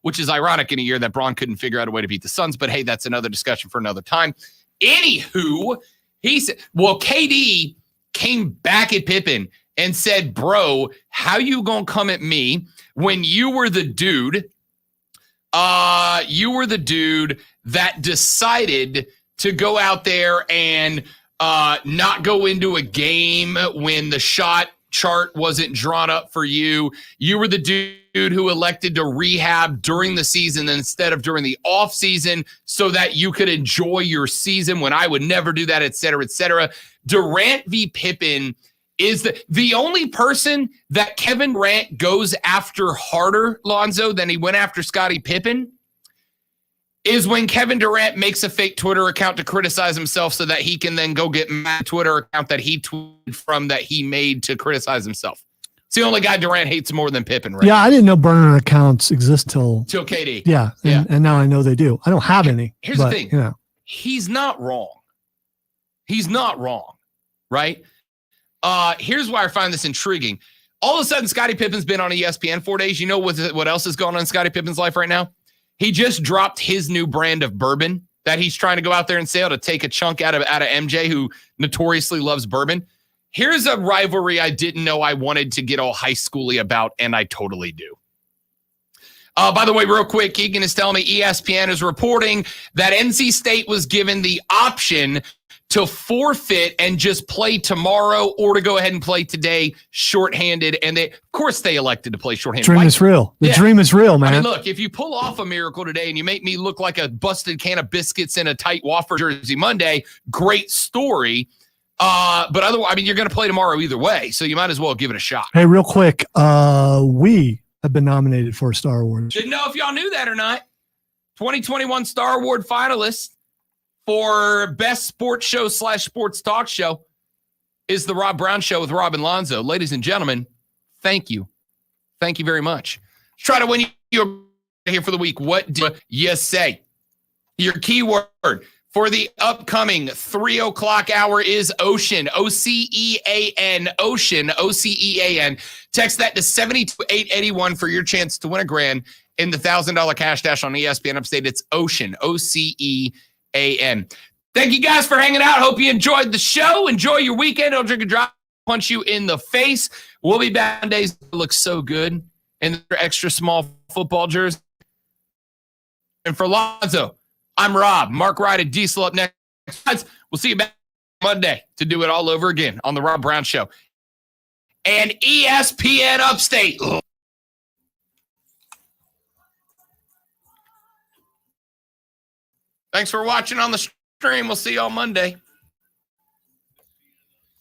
Speaker 1: which is ironic in a year that Braun couldn't figure out a way to beat the Suns. But hey, that's another discussion for another time. Anywho, he said, well, KD came back at Pippen and said, bro, how you gonna come at me when you were the dude? You were the dude that decided to go out there and not go into a game when the shot chart wasn't drawn up for you. You were the dude who elected to rehab during the season instead of during the off season so that you could enjoy your season when I would never do that, et cetera, et cetera. Durant v. Pippen is the only person that Kevin Durant goes after harder, Lonzo, than he went after Scottie Pippen is when Kevin Durant makes a fake Twitter account to criticize himself so that he can then go get my Twitter account that he tweeted from that he made to criticize himself. It's the only guy Durant hates more than Pippen, right?
Speaker 2: Yeah, I didn't know burner accounts exist till
Speaker 1: KD.
Speaker 2: Yeah, and now I know they do. I don't have any.
Speaker 1: Here's the thing. He's not wrong. He's not wrong, right? Here's why I find this intriguing. All of a sudden, Scottie Pippen's been on ESPN 4 days. You know what else is going on in Scottie Pippen's life right now? He just dropped his new brand of bourbon that he's trying to go out there and sell to take a chunk out of MJ, who notoriously loves bourbon. Here's a rivalry I didn't know I wanted to get all high schooly about, and I totally do. By the way, real quick, Keegan is telling me ESPN is reporting that NC State was given the option to forfeit and just play tomorrow or to go ahead and play today shorthanded. And they, of course, they elected to play shorthanded.
Speaker 2: Dream is real. The dream is real, man.
Speaker 1: I mean, look, if you pull off a miracle today and you make me look like a busted can of biscuits in a tight Wofford jersey Monday, great story. But otherwise, I mean, you're going to play tomorrow either way, so you might as well give it a shot.
Speaker 2: Hey, real quick, we have been nominated for a Star Award.
Speaker 1: Didn't know if y'all knew that or not. 2021 Star Award finalist for Best Sports Show / Sports Talk Show is the Rob Brown Show with Rob and Lonzo. Ladies and gentlemen, thank you. Thank you very much. Let's try to win you here for the week. What do you say? Your keyword for the upcoming 3 o'clock hour is Ocean, OCEAN, Ocean, OCEAN. Text that to 72881 for your chance to win a grand in the $1,000 cash dash on ESPN Upstate. It's Ocean, OCEAN. Thank you guys for hanging out. Hope you enjoyed the show. Enjoy your weekend. Don't drink and drive. Punch you in the face. We'll be back on days that look so good in their extra small football jersey. And for Lonzo, I'm Rob. Mark Wright and Diesel up next. We'll see you back Monday to do it all over again on the Rob Brown Show and ESPN Upstate. Thanks for watching on the stream. We'll see you on Monday.